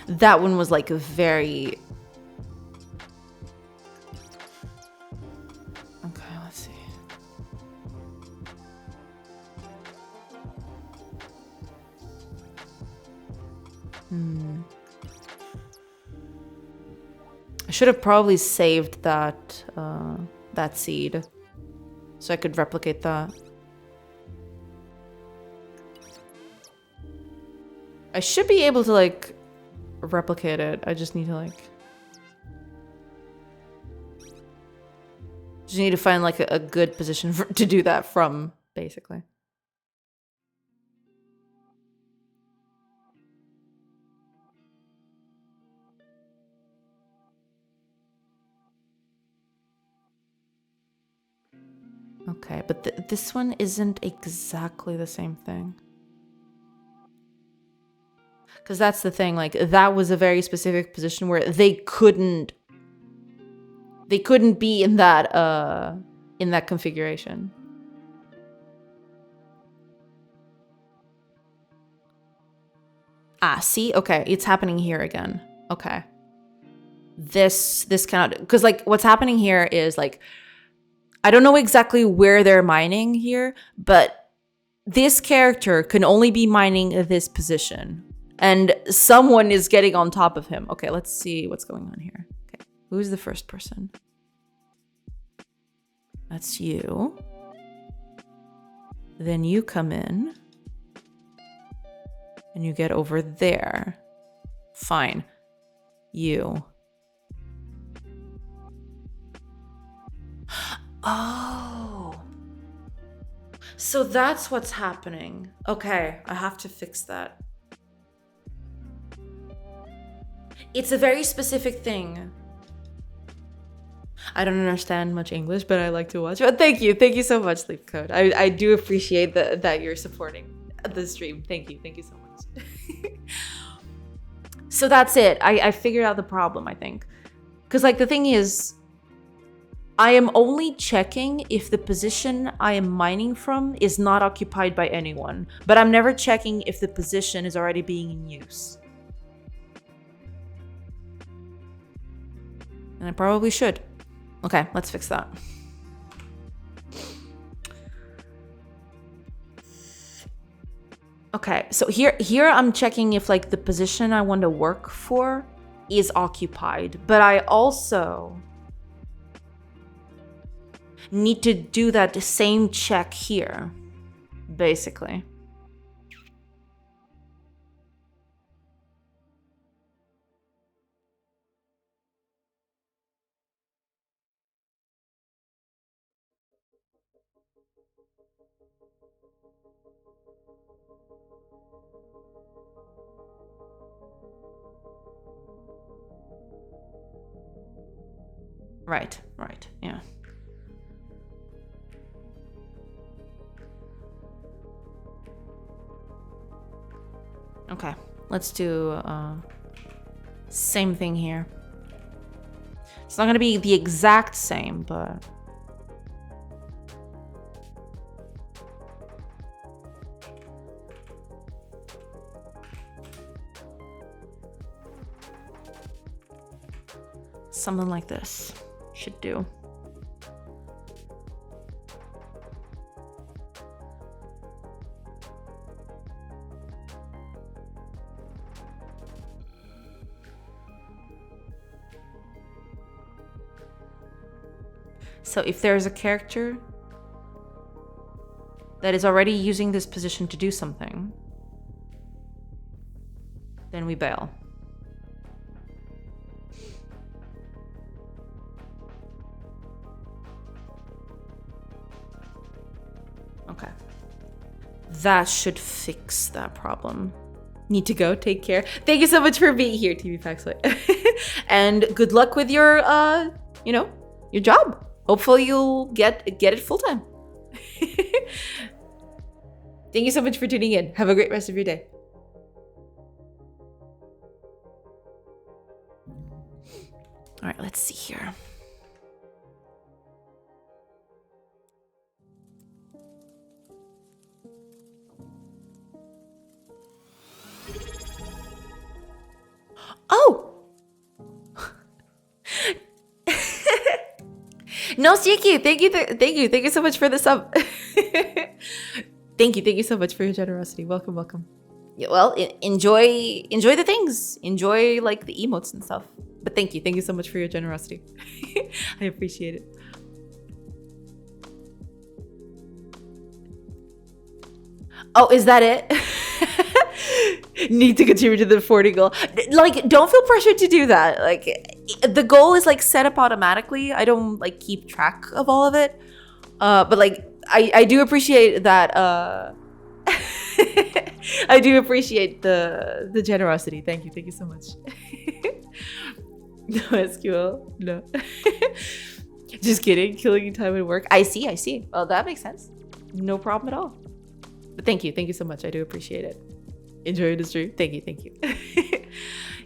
That one was like a very... Okay, let's see. I should have probably saved that that seed so I could replicate that. I should be able to like replicate it. I just need to like... Just need to find like a good position to do that from, basically. Okay, but this one isn't exactly the same thing. Because that's the thing, like, that was a very specific position where they couldn't be in that configuration. Ah, see? Okay, it's happening here again. Okay. This cannot, because like what's happening here is like, I don't know exactly where they're mining here, but this character can only be mining this position. And someone is getting on top of him. Okay, let's see what's going on here. Okay, who's the first person? That's you. Then you come in. And you get over there. Fine. You. Oh. So that's what's happening. Okay, I have to fix that. It's a very specific thing. I don't understand much English, but I like to watch. But thank you so much, Sleep Code. I do appreciate that you're supporting the stream. Thank you so much. So that's it. I figured out the problem, I think. Because like the thing is, I am only checking if the position I am mining from is not occupied by anyone. But I'm never checking if the position is already being in use. And I probably should. Okay, let's fix that. Okay, so here I'm checking if like the position I want to work for is occupied, but I also need to do that same check here, basically. Right, yeah. Okay, let's do same thing here. It's not gonna be the exact same, but something like this should do. So if there's a character that is already using this position to do something, then we bail. Okay. That should fix that problem. Need to go. Take care. Thank you so much for being here, TV Paxway. And good luck with your, your job. Hopefully you'll get it full time. Thank you so much for tuning in. Have a great rest of your day. All right, let's see here. Oh! No, Siki, thank you so much for the sub. Thank you so much for your generosity. Welcome. Yeah, well, enjoy the things. Enjoy like the emotes and stuff. But thank you so much for your generosity. I appreciate it. Oh, is that it? Need to contribute to the 40 goal. Like, don't feel pressured to do that. Like, the goal is like set up automatically. I don't like keep track of all of it. But like I do appreciate that I do appreciate the generosity. Thank you so much. No SQL. No. Just kidding. Killing time at work. I see. Well, that makes sense. No problem at all. But thank you so much. I do appreciate it. Enjoy the stream. Thank you.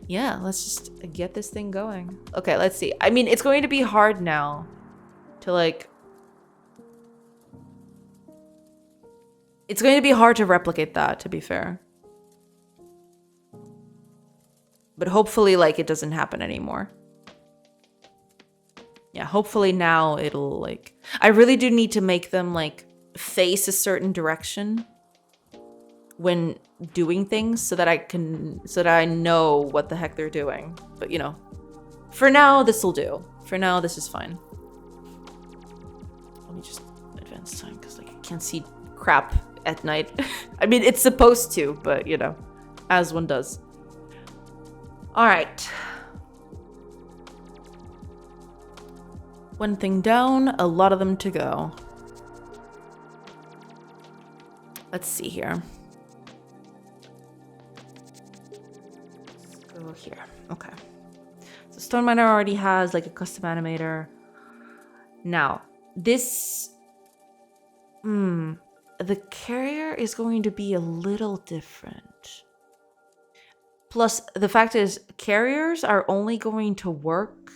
Yeah, let's just get this thing going. Okay, let's see. I mean, it's going to be hard now to like... It's going to be hard to replicate that, to be fair. But hopefully, like, it doesn't happen anymore. Yeah, hopefully now it'll, like... I really do need to make them, like, face a certain direction when doing things so that I know what the heck they're doing. But, you know, for now, this will do. For now, this is fine. Let me just advance time, because, like, I can't see crap at night. I mean, it's supposed to, but, you know, as one does. All right. One thing down, a lot of them to go. Let's see here. Let's go here. Okay. So Stone Miner already has like a custom animator. Now, this... the carrier is going to be a little different. Plus, the fact is, carriers are only going to work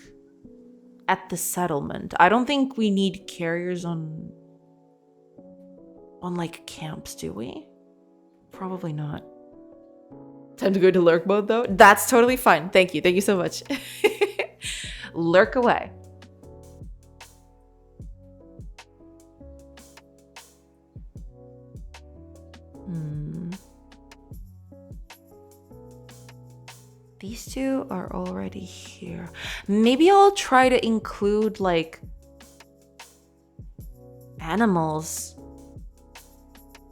at the settlement. I don't think we need carriers on like camps, do we? Probably not. Time to go to lurk mode though. That's totally fine. Thank you so much. Lurk away. These two are already here. Maybe I'll try to include like animals.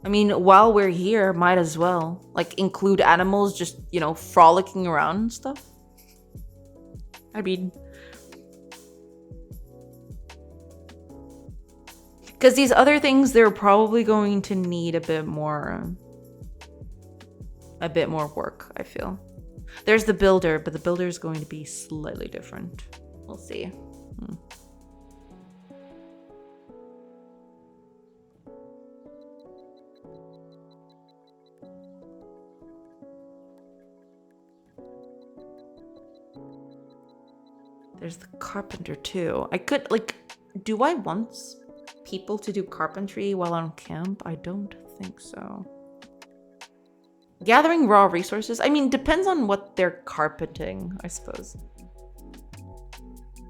I mean, while we're here, might as well like include animals just, you know, frolicking around and stuff. I mean, because these other things, they're probably going to need a bit more work, I feel. There's the builder, but the builder is going to be slightly different. We'll see. There's the carpenter too. I could, like, do I want people to do carpentry while on camp? I don't think so. Gathering raw resources? I mean, depends on what they're carpenting, I suppose.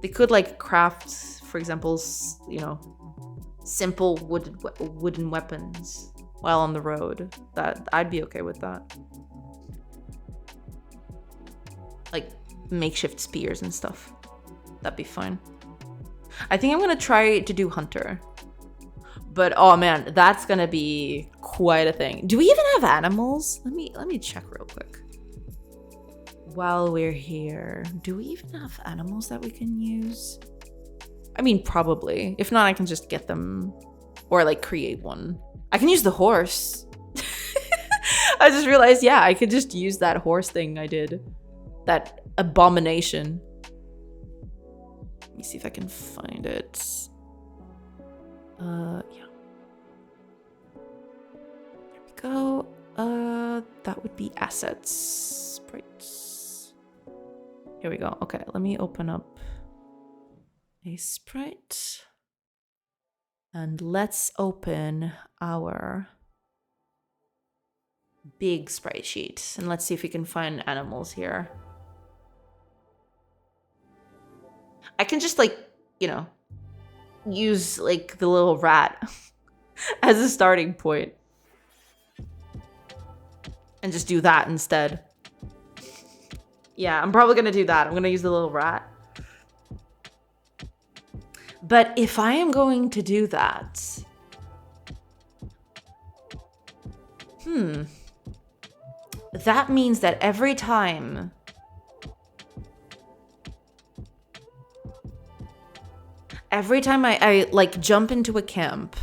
They could, like, craft, for example, you know, simple wooden weapons while on the road. That I'd be okay with that. Like, makeshift spears and stuff. That'd be fine. I think I'm gonna try to do hunter. But oh man, that's gonna be quite a thing. Do we even have animals? Let me check real quick. While we're here, do we even have animals that we can use? I mean, probably. If not, I can just get them or like create one. I can use the horse. I just realized, yeah, I could just use that horse thing I did. That abomination. Let me see if I can find it. Yeah. There we go. That would be assets. Sprites. Here we go. Okay, let me open up a sprite. And let's open our big sprite sheet. And let's see if we can find animals here. I can just like, you know, use like the little rat as a starting point and just do that instead. Yeah, I'm probably gonna do that. I'm gonna use the little rat. But if I am going to do that, that means that every time every time I like jump into a camp,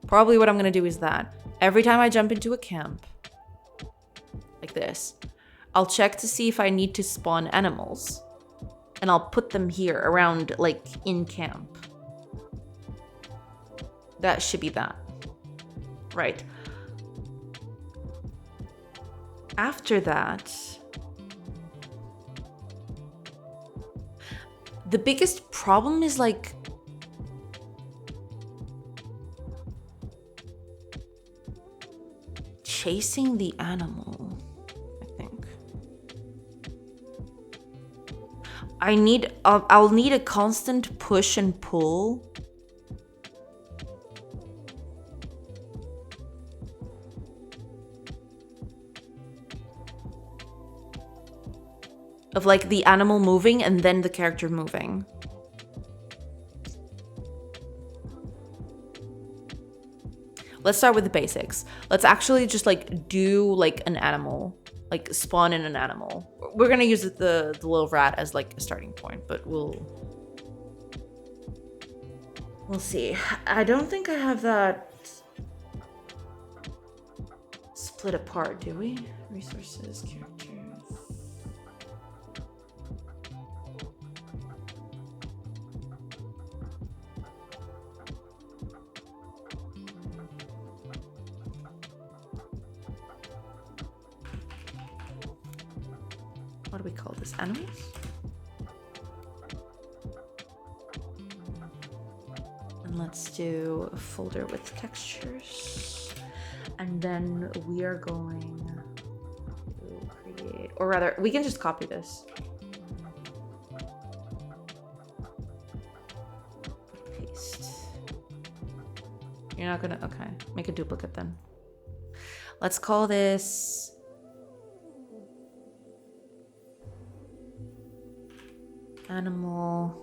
probably what I'm gonna do is that. Every time I jump into a camp, like this, I'll check to see if I need to spawn animals. And I'll put them here around, like, in camp. That should be that. Right. After that, the biggest problem is, like, chasing the animal, I think. I'll need a constant push and pull. Of like the animal moving and then the character moving. Let's start with the basics. Let's actually just like do like an animal, like spawn in an animal. We're gonna use the little rat as like a starting point, but we'll see. I don't think I have that split apart, do we? Resources, characters. What do we call this? Animals? And let's do a folder with textures. And then we are going to create, or rather, we can just copy this. Paste. You're not gonna, okay. Make a duplicate then. Let's call this animal.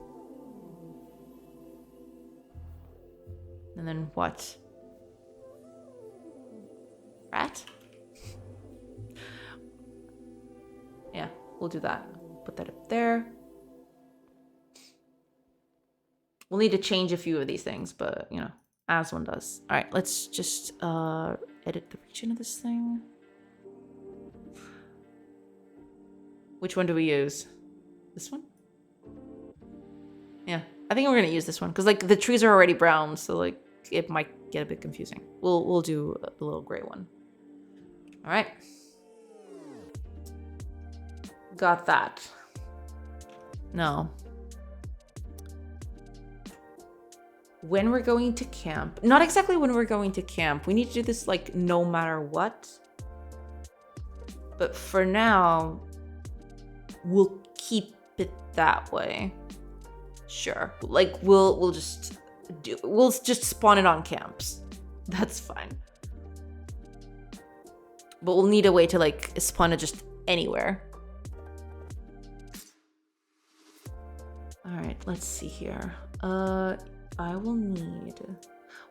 And then what? Rat? Yeah, we'll do that. Put that up there. We'll need to change a few of these things, but you know, as one does. All right, let's just edit the region of this thing. Which one do we use? This one? Yeah, I think we're gonna use this one because like the trees are already brown, so like it might get a bit confusing. We'll do the little gray one. All right. Got that. No. When we're going to camp, not exactly when we're going to camp. We need to do this like no matter what. But for now, we'll keep it that way. Sure. Like we'll just spawn it on camps. That's fine. But we'll need a way to like spawn it just anywhere. All right, let's see here. I will need,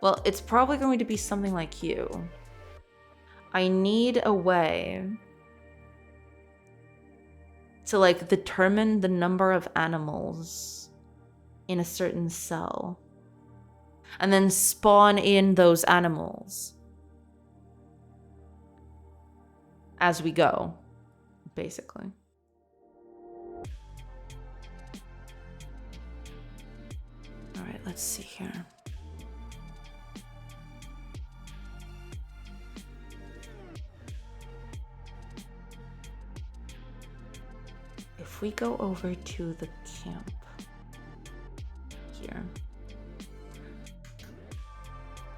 well, it's probably going to be something like you. I need a way to like determine the number of animals in a certain cell and then spawn in those animals as we go, basically. All right, let's see here. If we go over to the camp here,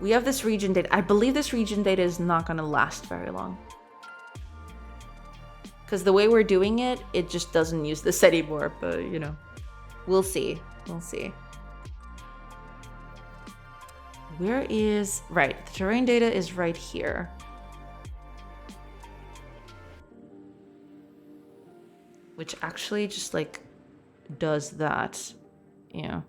we have this region data. I believe this region data is not going to last very long. Because the way we're doing it, it just doesn't use this anymore, but you know, we'll see. We'll see. Where is, right, the terrain data is right here. Which actually just like does that, yeah.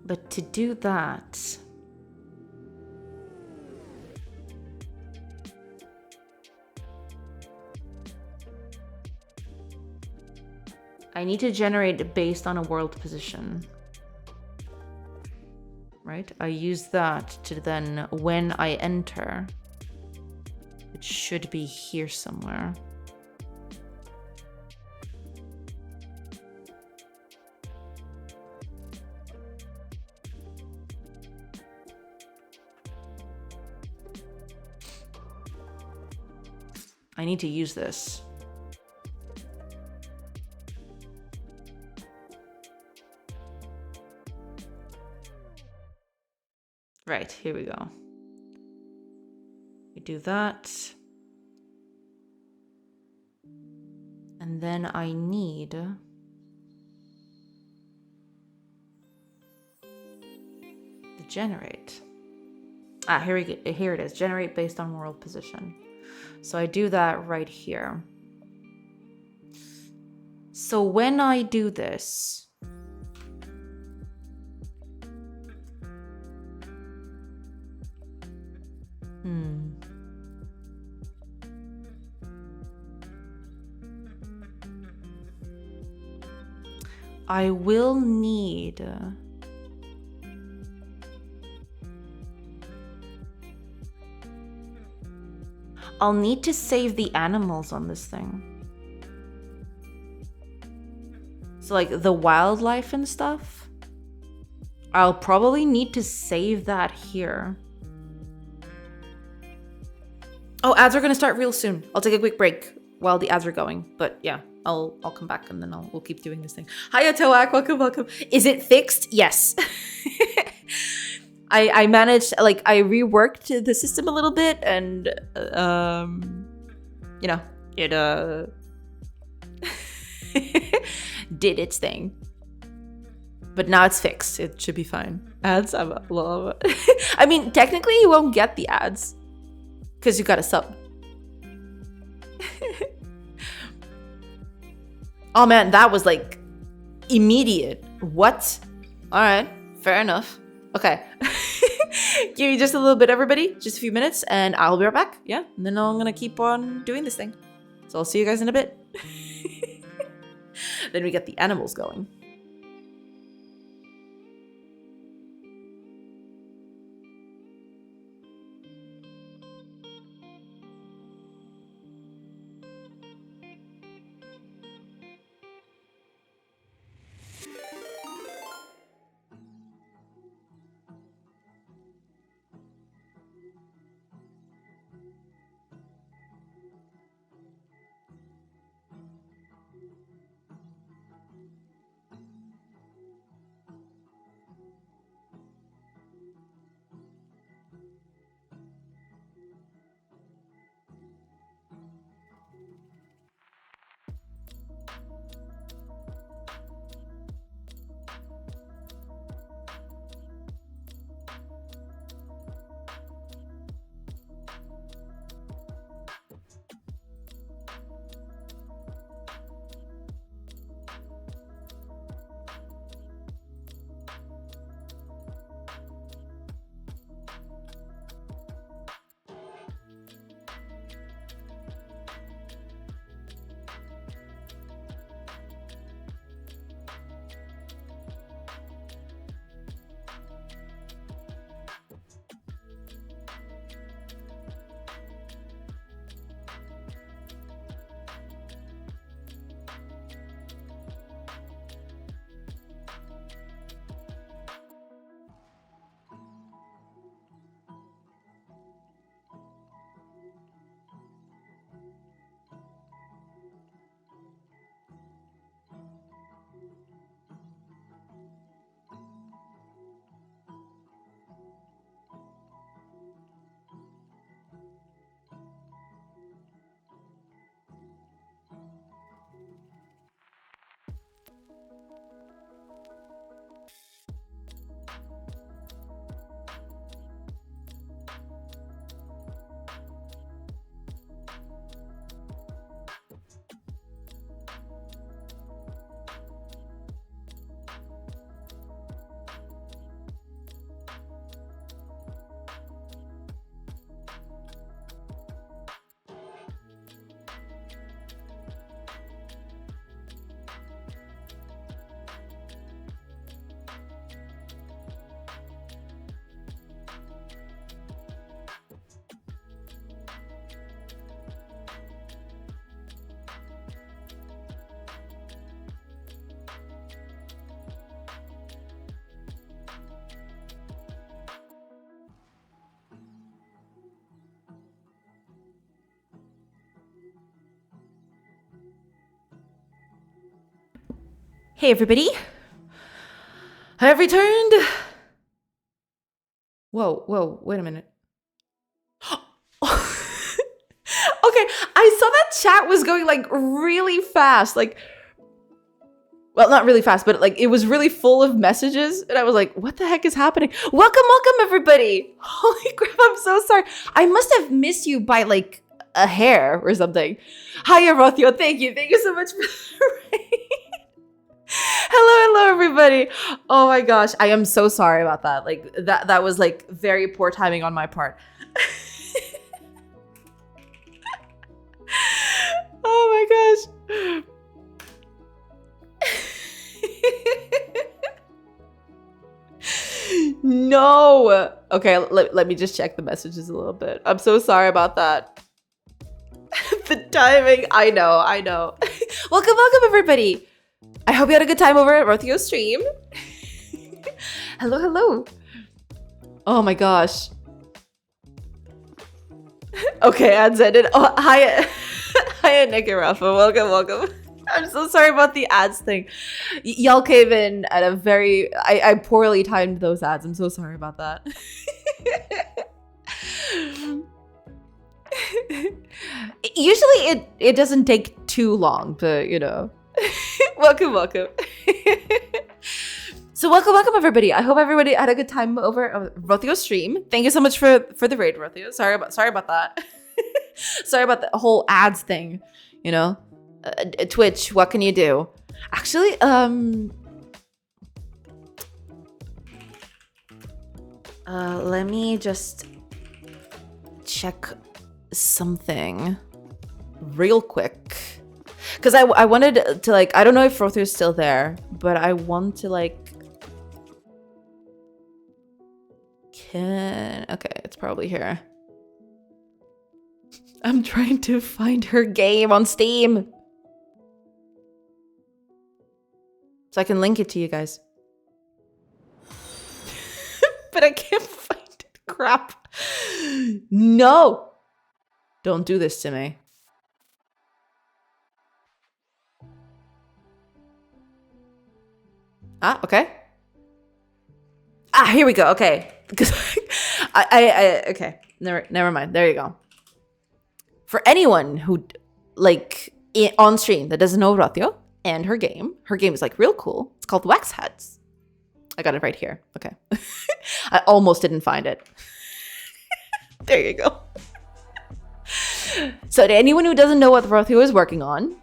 But to do that, I need to generate based on a world position. Right? I use that to then, when I enter, it should be here somewhere. I need to use this. Right, here we go. We do that. And then I need to generate. Here it is. Generate based on world position. So I do that right here. So when I do this, I will need I'll need to save the animals on this thing. So like the wildlife and stuff, I'll probably need to save that here. Oh, ads are gonna start real soon. I'll take a quick break while the ads are going. But yeah, I'll come back and then we'll keep doing this thing. Hiya Toak, welcome. Is it fixed? Yes. I managed, like, I reworked the system a little bit and you know, it did its thing. But now it's fixed. It should be fine. Ads, I love it. I mean, technically you won't get the ads because you got a sub. Oh man, that was like immediate. What? All right, fair enough. Okay. Give me just a little bit, everybody. Just a few minutes and I'll be right back. Yeah, and then I'm gonna keep on doing this thing. So I'll see you guys in a bit. Then we get the animals going. Hey everybody. I have returned. Whoa, wait a minute. Okay, I saw that chat was going like really fast. Like, well, not really fast, but like it was really full of messages. And I was like, what the heck is happening? Welcome everybody. Holy crap, I'm so sorry. I must have missed you by like a hair or something. Hiya, Rothio. Thank you so much for hello everybody. Oh my gosh, I am so sorry about that. Like that was like very poor timing on my part. Oh my gosh. No. Okay, let me just check the messages a little bit. I'm so sorry about that. The timing. I know. Welcome everybody. I hope you had a good time over at Rothio's stream. Hello. Oh my gosh. Okay, ads ended. Oh, hi, Nick and Rafa. Welcome. I'm so sorry about the ads thing. Y'all came in at a very... I poorly timed those ads. I'm so sorry about that. Usually it doesn't take too long, but you know. Welcome. So welcome everybody. I hope everybody had a good time over Rothio's stream. Thank you so much for the raid, Rothio. Sorry about that. Sorry about the whole ads thing, you know. Twitch, what can you do? Actually, let me just check something real quick. Because I wanted to, like, I don't know if Rothio's still there, but I want to, like... Okay, it's probably here. I'm trying to find her game on Steam. So I can link it to you guys. But I can't find it. Crap. No! Don't do this to me. Okay. Here we go. Okay. Because okay. Never mind. There you go. For anyone who, like, on stream that doesn't know Rothio and her game is, like, real cool. It's called Wax Heads. I got it right here. Okay. I almost didn't find it. There you go. So to anyone who doesn't know what Rothio is working on,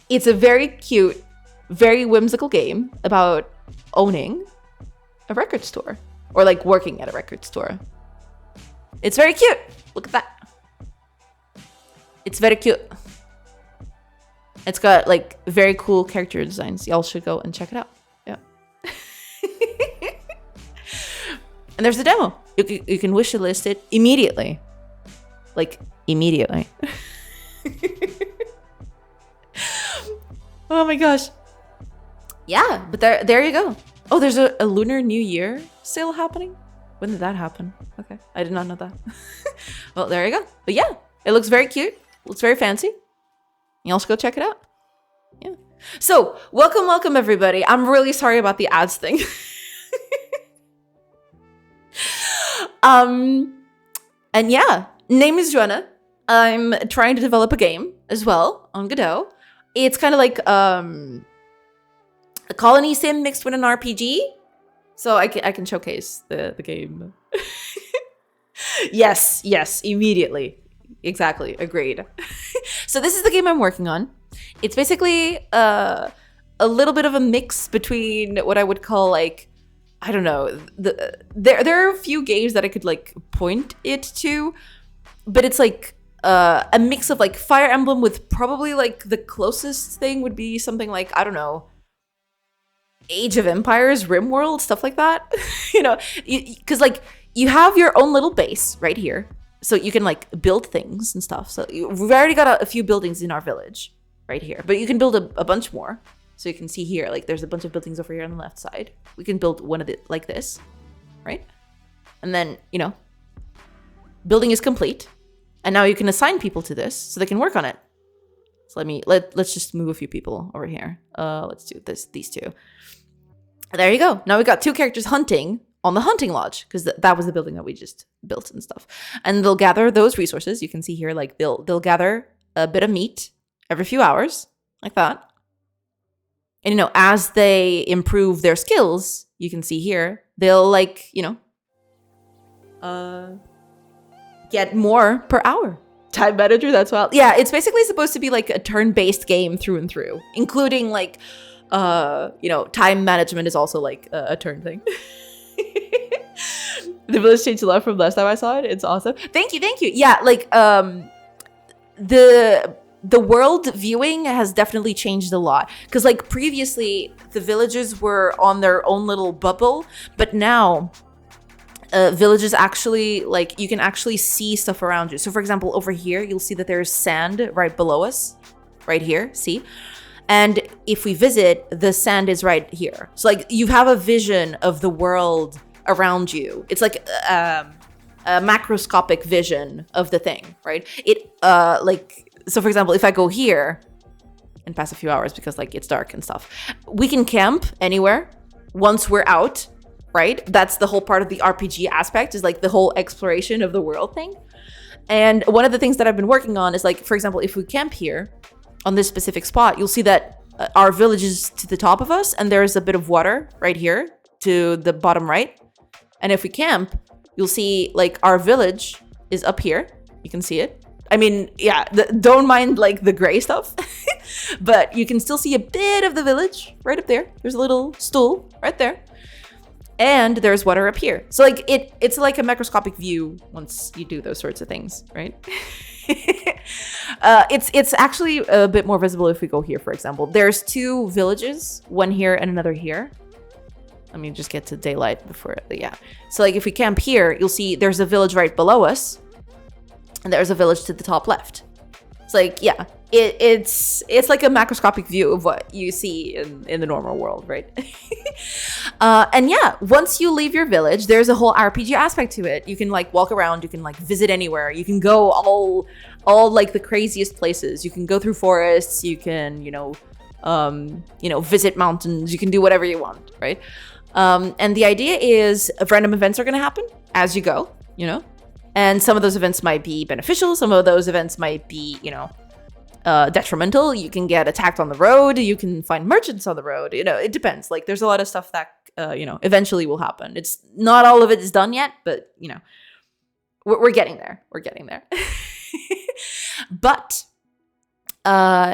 it's a very cute, very whimsical game about owning a record store. Or, like, working at a record store. It's very cute. Look at that. It's very cute. It's got, like, very cool character designs. Y'all should go and check it out. Yeah. And there's the demo. You can wish list it immediately. Like, immediately. Oh my gosh. Yeah, but there you go. Oh, there's a Lunar New Year sale happening? When did that happen? Okay, I did not know that. Well, there you go. But yeah, it looks very cute. Looks very fancy. You also go check it out. Yeah. So, welcome everybody. I'm really sorry about the ads thing. And yeah, name is Joanna. I'm trying to develop a game as well on Godot. It's kind of like a colony sim mixed with an RPG. So I can showcase the game. Yes, immediately. Exactly, agreed. So this is the game I'm working on. It's basically a little bit of a mix between what I would call, like, I don't know. There are a few games that I could, like, point it to, but it's like a mix of, like, Fire Emblem with probably, like, the closest thing would be something like, I don't know, Age of Empires, RimWorld, stuff like that. You know, because, like, you have your own little base right here. So you can, like, build things and stuff. So we've already got a few buildings in our village right here. But you can build a bunch more. So you can see here, like, there's a bunch of buildings over here on the left side. We can build one of it like this, right? And then, you know, building is complete. And now you can assign people to this so they can work on it. So let's just move a few people over here. Let's do these two. There you go. Now we got 2 characters hunting on the hunting lodge, because that was the building that we just built and stuff. And they'll gather those resources. You can see here, like they'll gather a bit of meat every few hours, like that. And, you know, as they improve their skills, you can see here, they'll, like, you know, get more per hour. Time manager, that's wild. Yeah, it's basically supposed to be like a turn-based game through and through, including, like, you know, time management is also like a turn thing. The village changed a lot from last time I saw it. It's awesome. Thank you. Yeah, like, the world viewing has definitely changed a lot, because like previously the villages were on their own little bubble, but now villages actually, like, you can actually see stuff around you. So for example, over here you'll see that there's sand right below us, right here, see? And if we visit, the sand is right here. So like you have a vision of the world around you. It's like a macroscopic vision of the thing, right? It like, so for example, if I go here and pass a few hours because like it's dark and stuff, we can camp anywhere once we're out, right? That's the whole part of the RPG aspect, is like the whole exploration of the world thing. And one of the things that I've been working on is, like, for example, if we camp here on this specific spot, you'll see that our village is to the top of us, and there's a bit of water right here to the bottom right. And if we camp, you'll see like our village is up here. You can see it. I mean, yeah, don't mind like the gray stuff, but you can still see a bit of the village right up there. There's a little stool right there. And there's water up here. So like it's like a macroscopic view once you do those sorts of things, right? It's actually a bit more visible if we go here, for example. There's 2 villages, one here and another here. Let me just get to daylight before, yeah. So like if we camp here, you'll see there's a village right below us, and there's a village to the top left. It's like, yeah, it's like a macroscopic view of what you see in the normal world, right? And yeah, once you leave your village, there's a whole RPG aspect to it. You can like walk around, you can like visit anywhere, you can go all like the craziest places. You can go through forests, you can, you know, visit mountains, you can do whatever you want, right? And the idea is random events are going to happen as you go, you know, and some of those events might be beneficial. Some of those events might be, you know, detrimental. You can get attacked on the road. You can find merchants on the road. You know, it depends. Like there's a lot of stuff that, you know, eventually will happen. It's not all of it is done yet, but you know, we're getting there. We're getting there. But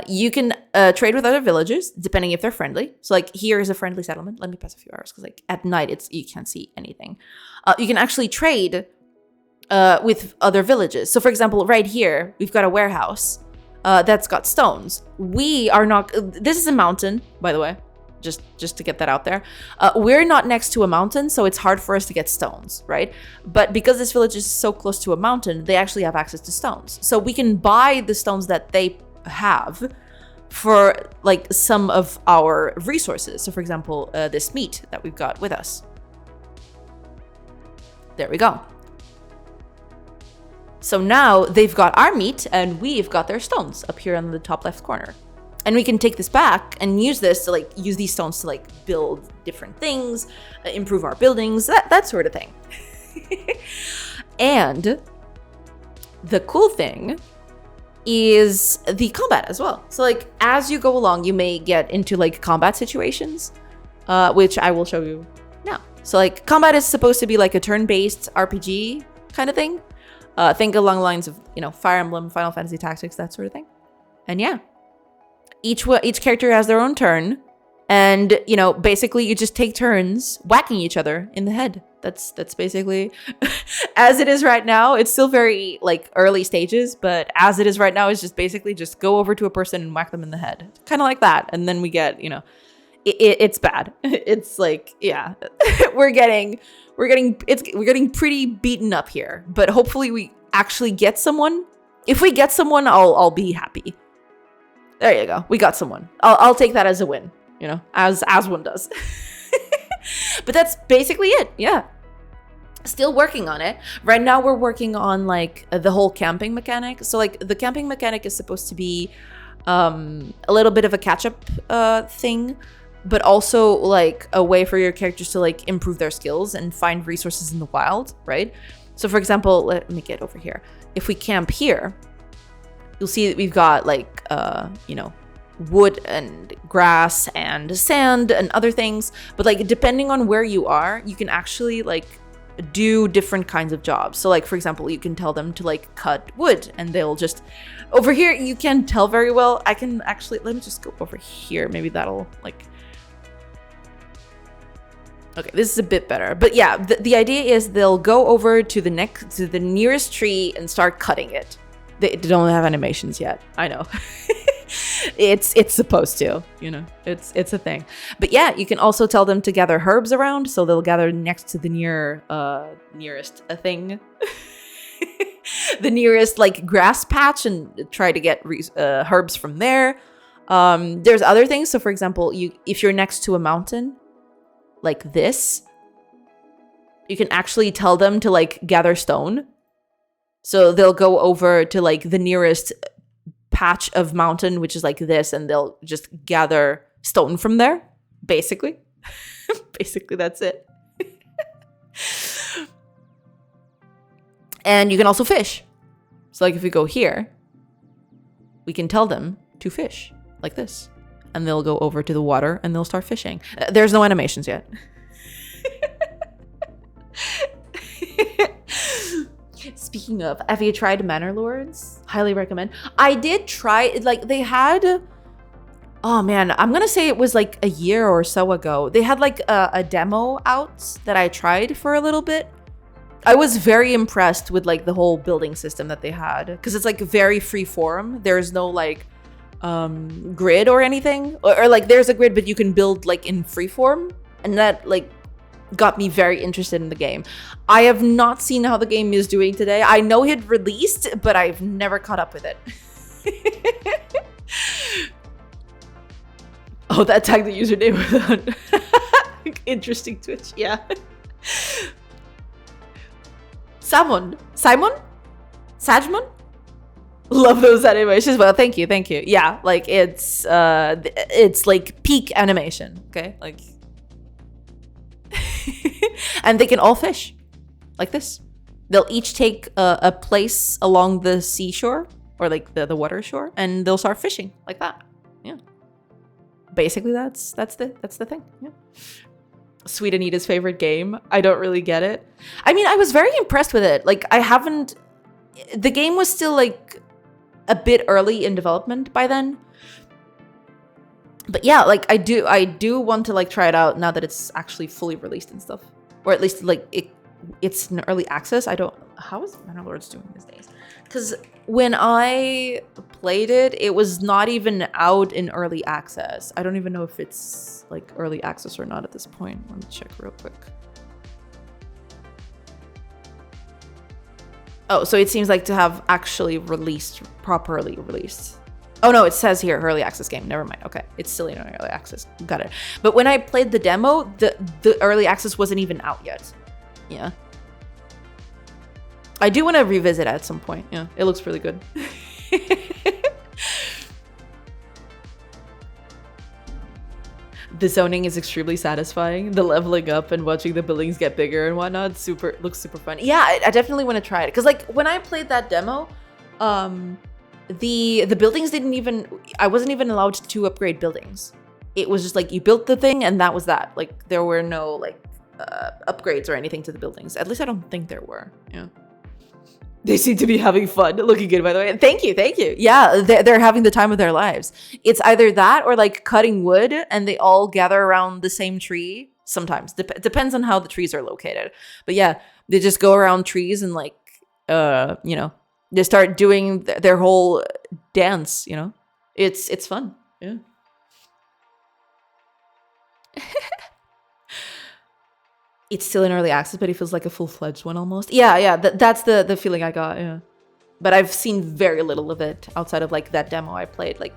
you can trade with other villagers depending if they're friendly. So like here is a friendly settlement. Let me pass a few hours because like at night you can't see anything. You can actually trade with other villages. So for example, right here we've got a warehouse that's got stones. We are not. This is a mountain, by the way. Just to get that out there. We're not next to a mountain, so it's hard for us to get stones, right? But because this village is so close to a mountain, they actually have access to stones. So we can buy the stones that they have for like some of our resources. So for example, this meat that we've got with us. There we go. So now they've got our meat and we've got their stones up here on the top left corner. And we can take this back and use this to like use these stones to like build different things, improve our buildings, that sort of thing. And the cool thing is the combat as well. So like as you go along, you may get into like combat situations, which I will show you now. So like combat is supposed to be like a turn-based RPG kind of thing. Think along the lines of, you know, Fire Emblem, Final Fantasy Tactics, that sort of thing. And yeah. Each character has their own turn, and you know, basically you just take turns whacking each other in the head. That's basically as it is right now. It's still very like early stages, but as it is right now is just basically just go over to a person and whack them in the head, kind of like that. And then we get, you know, it's bad. It's like, yeah, we're getting pretty beaten up here. But hopefully we actually get someone. If we get someone, I'll be happy. There you go. We got someone. I'll take that as a win, you know, as one does. But that's basically it. Yeah. Still working on it. Right now we're working on like the whole camping mechanic. So like the camping mechanic is supposed to be a little bit of a catch-up thing, but also like a way for your characters to like improve their skills and find resources in the wild, right? So for example, let me get over here. If we camp here, you'll see that we've got like, you know, wood and grass and sand and other things. But like, depending on where you are, you can actually like do different kinds of jobs. So like, for example, you can tell them to like cut wood and they'll just, over here, you can't tell very well. I can actually, let me just go over here. Maybe that'll like, okay, this is a bit better. But yeah, the idea is they'll go over to the nearest tree and start cutting it. They don't have animations yet. I know. It's supposed to, you know, it's a thing. But yeah, you can also tell them to gather herbs around, so they'll gather next to the nearest thing. The nearest like grass patch and try to get herbs from there. There's other things. So for example, if you're next to a mountain like this, you can actually tell them to like gather stone. So they'll go over to like the nearest patch of mountain, which is like this, and they'll just gather stone from there, basically. Basically, that's it. And you can also fish. So like if we go here, we can tell them to fish like this. And they'll go over to the water and they'll start fishing. There's no animations yet. Speaking of, have you tried Manor Lords? Highly recommend. I did try it. Like they had, oh man, I'm gonna say it was like a year or so ago. They had like a demo out that I tried for a little bit. I was very impressed with like the whole building system that they had, because it's like very free form. There's no like grid or anything, or like there's a grid, but you can build like in free form, and that like got me very interested in the game. I have not seen how the game is doing today. I know it released, but I've never caught up with it. Oh, that tagged the username without. Interesting Twitch, yeah. Simon? Sajmon? Love those animations. Well, thank you. Yeah, like it's like peak animation, okay? Like and they can all fish like this. They'll each take a place along the seashore or like the water shore, and they'll start fishing like that. Yeah. Basically, that's the thing. Yeah. Sweet Anita's favorite game. I don't really get it. I mean, I was very impressed with it. Like the game was still like a bit early in development by then. But yeah, like I do want to like try it out now that it's actually fully released and stuff. Or at least like it's in early access. How is Manor Lords doing these days? Because when I played it, it was not even out in early access. I don't even know if it's like early access or not at this point. Let me check real quick. Oh, so it seems like to have actually properly released. Oh no, it says here early access game. Never mind. Okay, it's still in early access. Got it. But when I played the demo, the early access wasn't even out yet. Yeah. I do want to revisit at some point. Yeah, it looks really good. The zoning is extremely satisfying. The leveling up and watching the buildings get bigger and whatnot, looks super fun. Yeah, I definitely want to try it. Because like when I played that demo, the buildings I wasn't even allowed to upgrade buildings. It was just like you built the thing and that was that. Like there were no like upgrades or anything to the buildings. At least I don't think there were. Yeah. They seem to be having fun. Looking good, by the way. Thank you. Yeah, they're having the time of their lives. It's either that or like cutting wood and they all gather around the same tree. Sometimes. Depends on how the trees are located. But yeah, they just go around trees and like, you know, they start doing their whole dance, you know? It's fun. Yeah. It's still in early access, but it feels like a full-fledged one almost. Yeah, that's the feeling I got, yeah. But I've seen very little of it outside of like that demo I played like,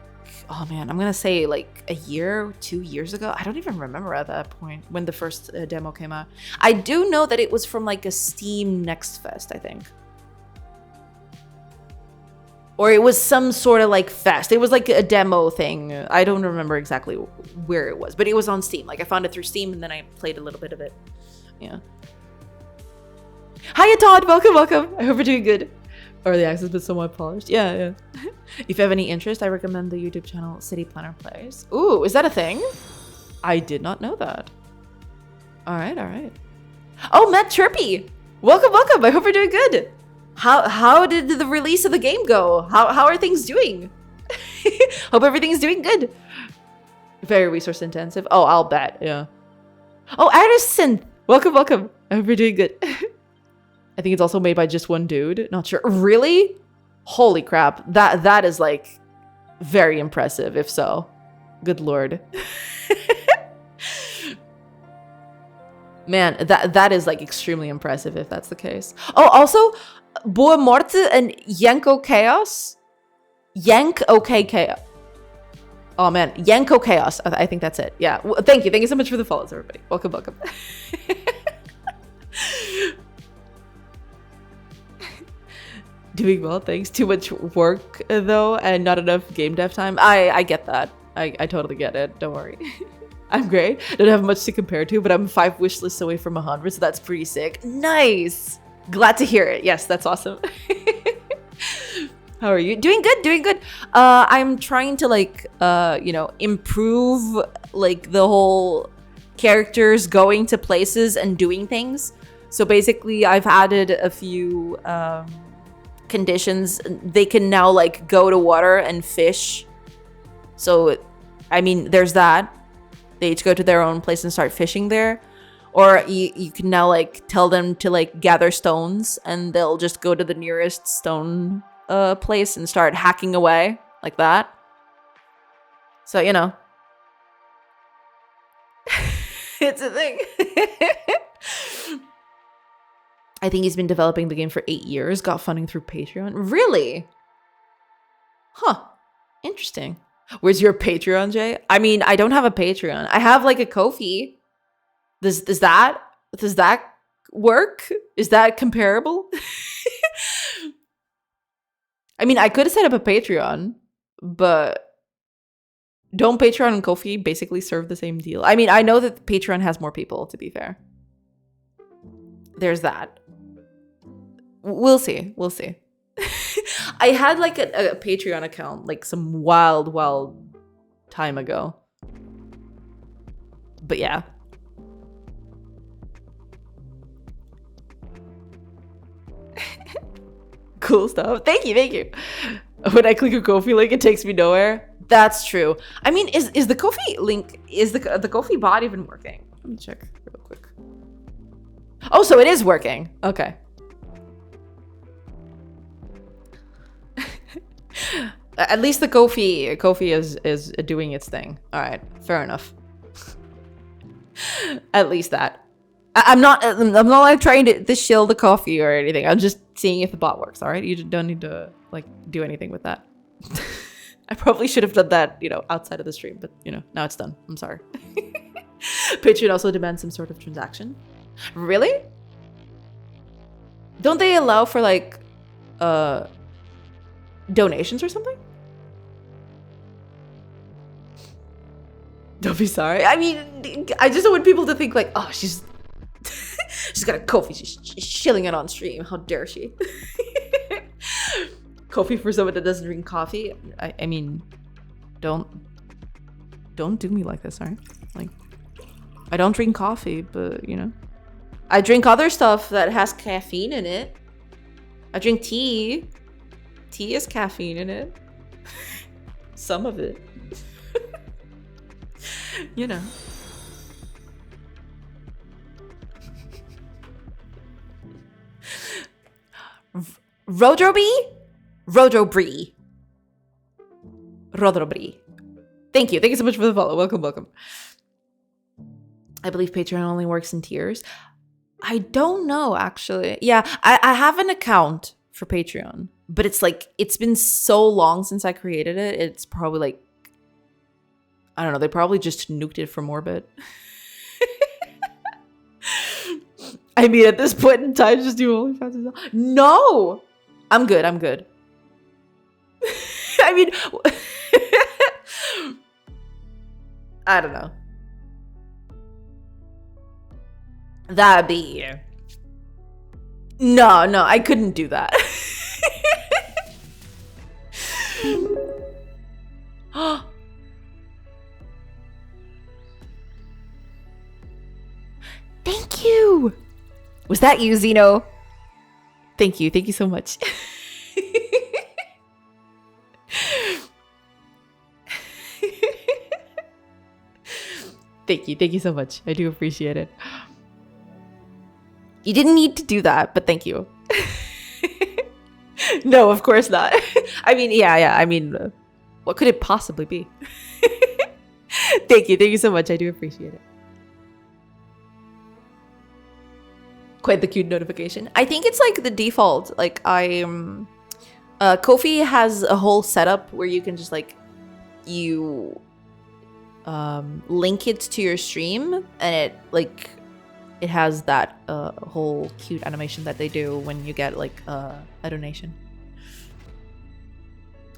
oh man, I'm gonna say like a year, 2 years ago. I don't even remember at that point when the first demo came out. I do know that it was from like a Steam Next Fest, I think. Or it was some sort of like fest. It was like a demo thing. I don't remember exactly where it was, but it was on Steam. Like I found it through Steam and then I played a little bit of it. Yeah. Hiya Todd, welcome, welcome. I hope you're doing good. Early access but somewhat polished. Yeah. If you have any interest, I recommend the YouTube channel City Planner Plays. Ooh, is that a thing? I did not know that. All right. Oh, Matt Chirpy. Welcome, welcome. I hope you're doing good. How did the release of the game go? How are things doing? Hope everything's doing good. Very resource intensive. Oh, I'll bet. Yeah. Oh, Addison. Welcome, welcome. I hope you're doing good. I think it's also made by just one dude. Not sure. Really? Holy crap. That is like very impressive, if so. Good lord. Man, that is like extremely impressive if that's the case. Oh, also, Boa Morte and Yanko Chaos. Chaos. Oh man, Yanko Chaos. I think that's it. Yeah. Well, thank you so much for the follows, everybody. Welcome. Doing well, thanks. Too much work though, and not enough game dev time. I get that. I totally get it. Don't worry. I'm great. Don't have much to compare to, but I'm 5 wish lists away from 100, so that's pretty sick. Nice. Glad to hear it. Yes, that's awesome. How are you? Doing good. I'm trying to like, improve like the whole characters going to places and doing things. So basically, I've added a few conditions. They can now like go to water and fish. So, I mean, there's that. They each go to their own place and start fishing there. Or you can now like tell them to like gather stones and they'll just go to the nearest stone place and start hacking away like that. So, you know. It's a thing. I think he's been developing the game for 8 years. Got funding through Patreon. Really? Huh. Interesting. Where's your Patreon, Jay? I mean, I don't have a Patreon. I have like a Ko-fi. Does that work? Is that comparable? I mean, I could set up a Patreon, but don't Patreon and Ko-fi basically serve the same deal? I mean, I know that Patreon has more people, to be fair. There's that. We'll see. I had like a Patreon account like some wild time ago. But yeah. Cool stuff. Thank you. When I click a Ko-fi link, it takes me nowhere. That's true. I mean, is the Ko-fi link, is the Ko-fi bot even working? Let me check real quick. Oh, so it is working. Okay. At least the Ko-fi is doing its thing. All right, fair enough. At least that. I'm not like trying to shill the Ko-fi or anything. I'm just seeing if the bot works. All right, you don't need to like do anything with that. I probably should have done that, outside of the stream, but now it's done. I'm sorry. Patreon also demands some sort of transaction. Really? Don't they allow for like donations or something? Don't be sorry. I mean, I just don't want people to think like, oh, she's got a Ko-fi, she's shilling it on stream. How dare she? Ko-fi for someone that doesn't drink coffee. I mean, don't do me like this, alright? Like, I don't drink coffee, but I drink other stuff that has caffeine in it. I drink tea. Tea has caffeine in it. Some of it. Rodrobri. Thank you so much for the follow. Welcome. I believe Patreon only works in tiers. I don't know, actually. Yeah, I have an account for Patreon, but it's been so long since I created it. It's probably like, I don't know, they probably just nuked it from orbit. I mean, at this point in time, just do OnlyFans. No! I'm good. mean, I don't know. That'd be... No, I couldn't do that. Thank you. Was that you, Zeno? Thank you so much. Thank you so much. I do appreciate it. You didn't need to do that, but thank you. No, of course not. I mean, yeah. I mean, what could it possibly be? Thank you so much. I do appreciate it. Quite the cute notification. I think it's like the default. Like Ko-fi has a whole setup where you can just like link it to your stream, and it has that whole cute animation that they do when you get like a donation.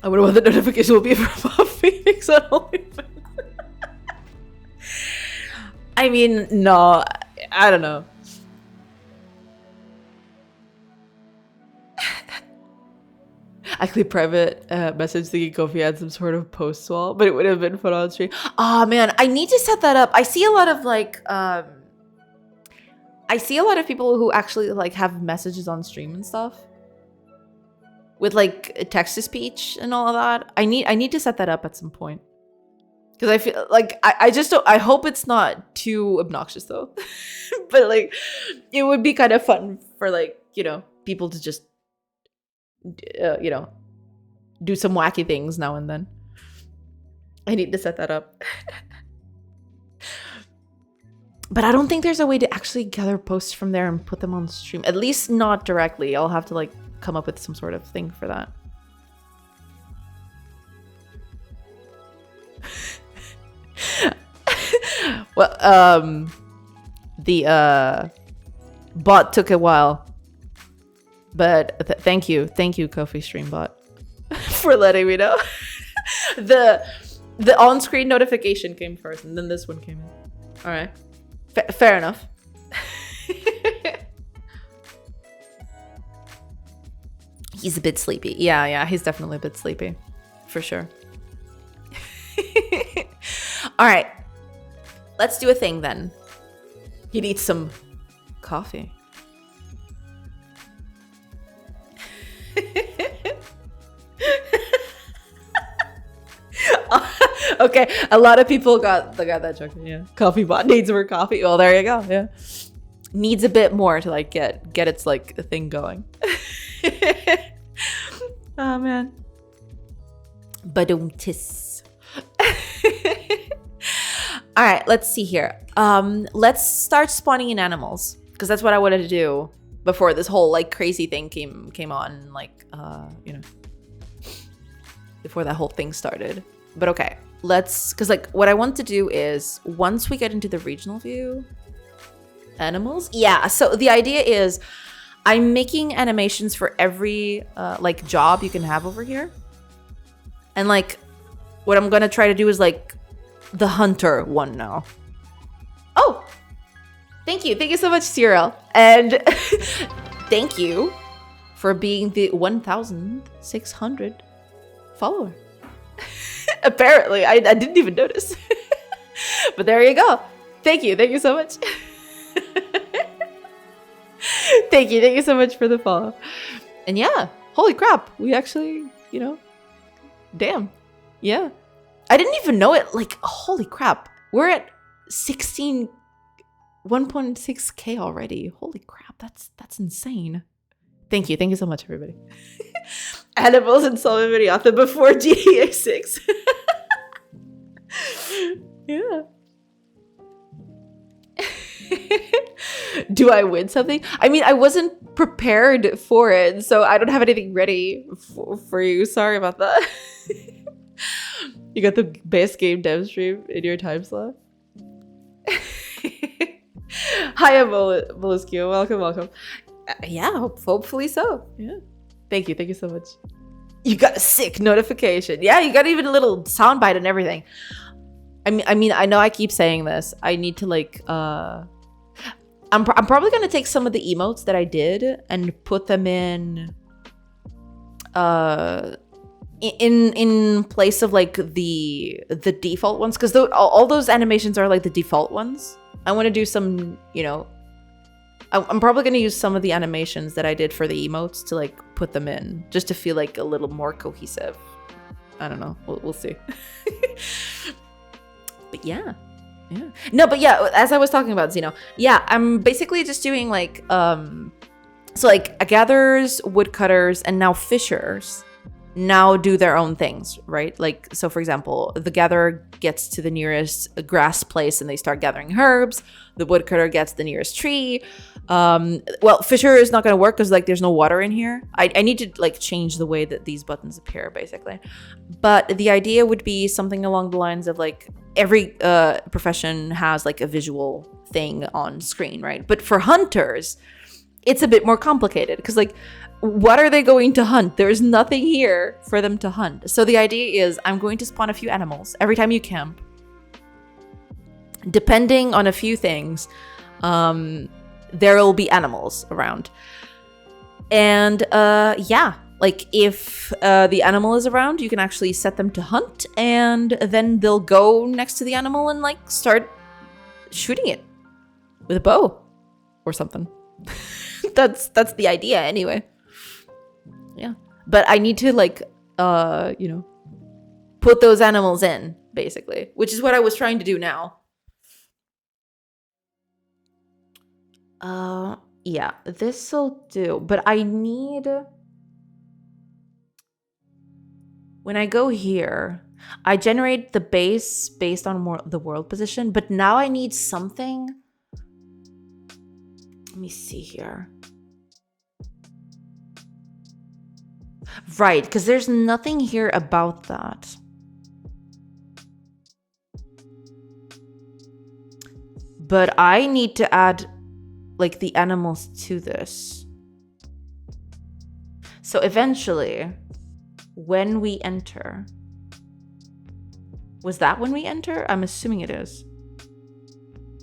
I wonder what the notification will be for Bob Phoenix on OnlyFans. I mean, no, I don't know. I clicked private message thinking Ko-fi had some sort of post wall, but it would have been put on stream. Oh man, I need to set that up. I see a lot of like people who actually like have messages on stream and stuff with like text to speech and all of that. I need to set that up at some point, because I feel like I just don't. I hope it's not too obnoxious though. But like, it would be kind of fun for like, you know, people to just you know, do some wacky things now and then. I need to set that up. But I don't think there's a way to actually gather posts from there and put them on stream. At least not directly. I'll have to like come up with some sort of thing for that. Well, the bot took a while. But thank you, Ko-fi Streambot, for letting me know. The on-screen notification came first, and then this one came in. All right, fair enough. He's a bit sleepy. Yeah, he's definitely a bit sleepy, for sure. All right, let's do a thing then. He needs some coffee. Okay, a lot of people got that joke. Yeah, coffee bot needs more coffee. Well, there you go. Yeah, needs a bit more to like get its like thing going. Oh man, badumtis. All right, let's see here. Let's start spawning in animals, because that's what I wanted to do before this whole like crazy thing came on, like you know, before that whole thing started. But okay, because like what I want to do is, once we get into the regional view, animals. Yeah, so the idea is I'm making animations for every like job you can have over here. And like what I'm gonna try to do is like the hunter one now. Oh, thank you so much, Cyril. And thank you for being the 1,600 follower. Apparently, I didn't even notice. But there you go. Thank you so much. Thank you so much for the follow. And yeah, holy crap, we actually, you know, damn, yeah. I didn't even know it, like, holy crap. We're at 1.6k already. Holy crap, that's insane. Thank you so much, everybody. Animals and Solving Miniata before GTA 6. Yeah. Do I win something? I mean, I wasn't prepared for it, so I don't have anything ready for you. Sorry about that. You got the best game dev stream in your time slot. Hi, Molluskio. Welcome. Yeah, hopefully so. Yeah. Thank you so much. You got a sick notification. Yeah, you got even a little soundbite and everything. I know I keep saying this. I need to like I'm probably gonna take some of the emotes that I did and put them in in place of like the default ones, because all those animations are like the default ones. I want to do some, you know, I'm probably gonna use some of the animations that I did for the emotes to like put them in, just to feel like a little more cohesive. I don't know. We'll see. But yeah. No, but yeah, as I was talking about Xeno, yeah, I'm basically just doing like so like gatherers, woodcutters, and now fishers now do their own things, right? Like, so for example, the gatherer gets to the nearest grass place and they start gathering herbs. The woodcutter gets the nearest tree. Well, fisher is not going to work because like there's no water in here. I need to like change the way that these buttons appear basically. But the idea would be something along the lines of like every profession has like a visual thing on screen, right? But for hunters, it's a bit more complicated because like, what are they going to hunt? There's nothing here for them to hunt. So the idea is I'm going to spawn a few animals every time you camp. Depending on a few things, there will be animals around. And yeah, like if the animal is around, you can actually set them to hunt, and then they'll go next to the animal and like start shooting it with a bow or something. That's the idea anyway. Yeah, but I need to like you know, put those animals in basically, which is what I was trying to do now. Yeah, this'll do, but I need, when I go here, I generate the base based on the world position, but now I need something. Let me see here. Right, because there's nothing here about that. But I need to add like the animals to this. So eventually, when we enter, was that when we enter? I'm assuming it is.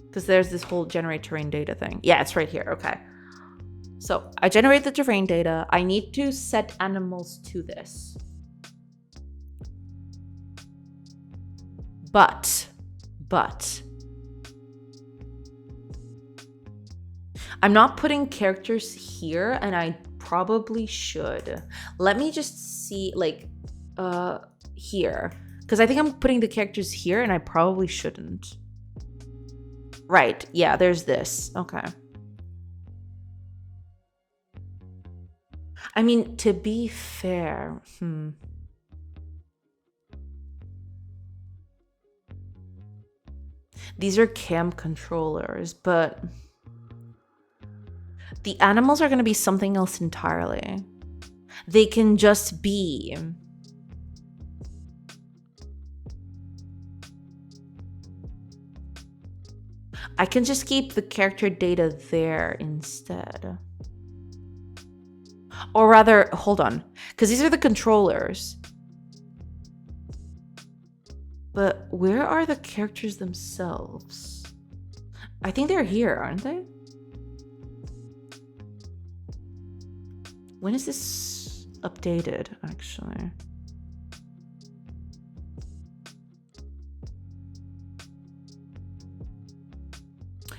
Because there's this whole generate terrain data thing. Yeah, it's right here. Okay. So I generate the terrain data. I need to set animals to this. But I'm not putting characters here, and I probably should. Let me just see, like, here. Because I think I'm putting the characters here, and I probably shouldn't. Right, yeah, there's this. Okay. I mean, to be fair, these are camp controllers, but the animals are going to be something else entirely. They can just be. I can just keep the character data there instead. Or rather, hold on, because these are the controllers. But where are the characters themselves? I think they're here, aren't they? When is this updated, actually?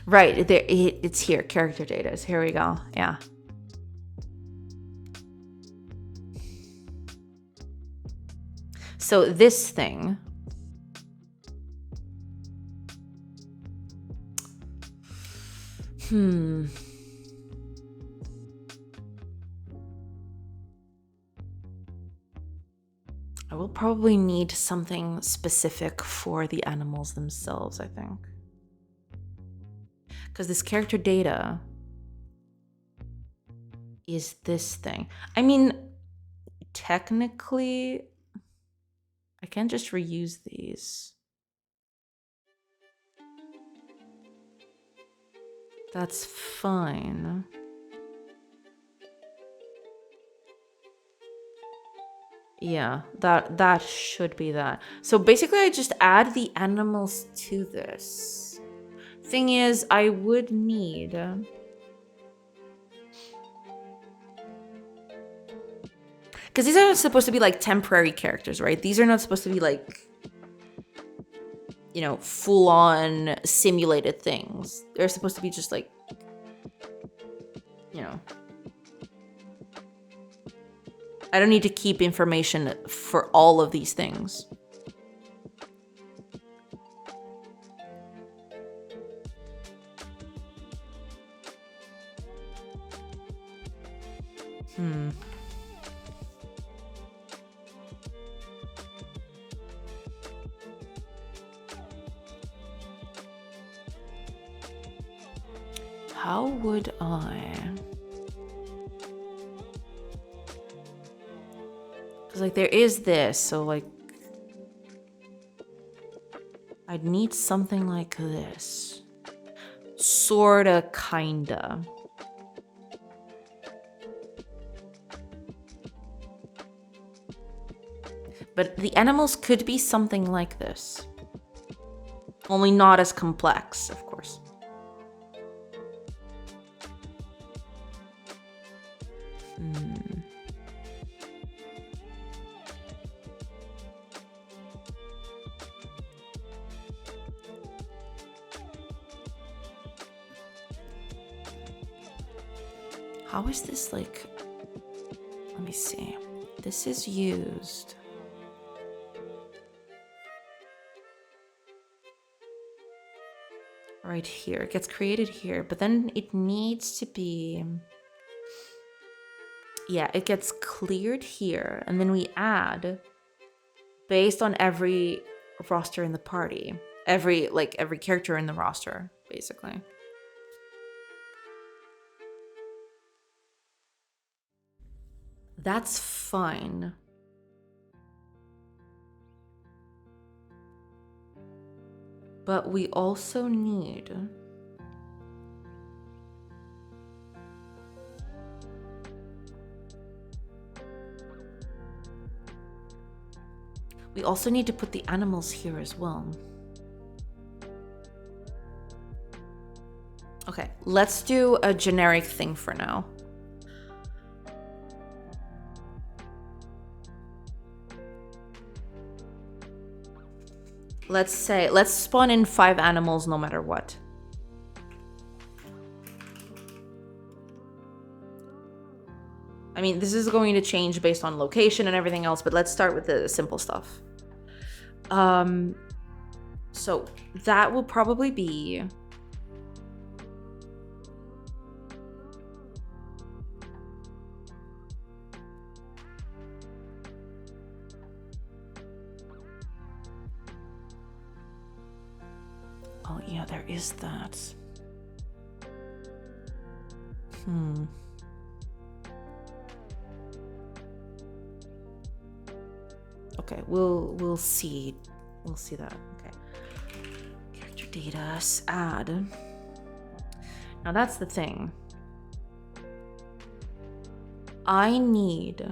Right, it's here, character data. Here we go, yeah. So this thing, I will probably need something specific for the animals themselves, I think. Because this character data is this thing. I mean, technically, I can't just reuse these. That's fine. Yeah, that should be that. So basically I just add the animals to this. Thing is, I would need because these are supposed to be like temporary characters, right? These are not supposed to be like, you know, full-on simulated things. They're supposed to be just like, you know, I don't need to keep information for all of these things. How would I? Because like there is this, so like I'd need something like this. Sorta, kinda. But the animals could be something like this. Only not as complex, of course. How is this like? Let me see. This is used. Right here. It gets created here, but then it needs to be. Yeah, it gets cleared here, and then we add based on every roster in the party. Every character in the roster, basically. That's fine. But we also need to put the animals here as well. Okay, let's do a generic thing for now. Let's spawn in 5 animals no matter what. I mean, this is going to change based on location and everything else, but let's start with the simple stuff. So that will probably be oh yeah, there is that. Okay, we'll see. We'll see that. Okay. Character data, add. Now that's the thing. I need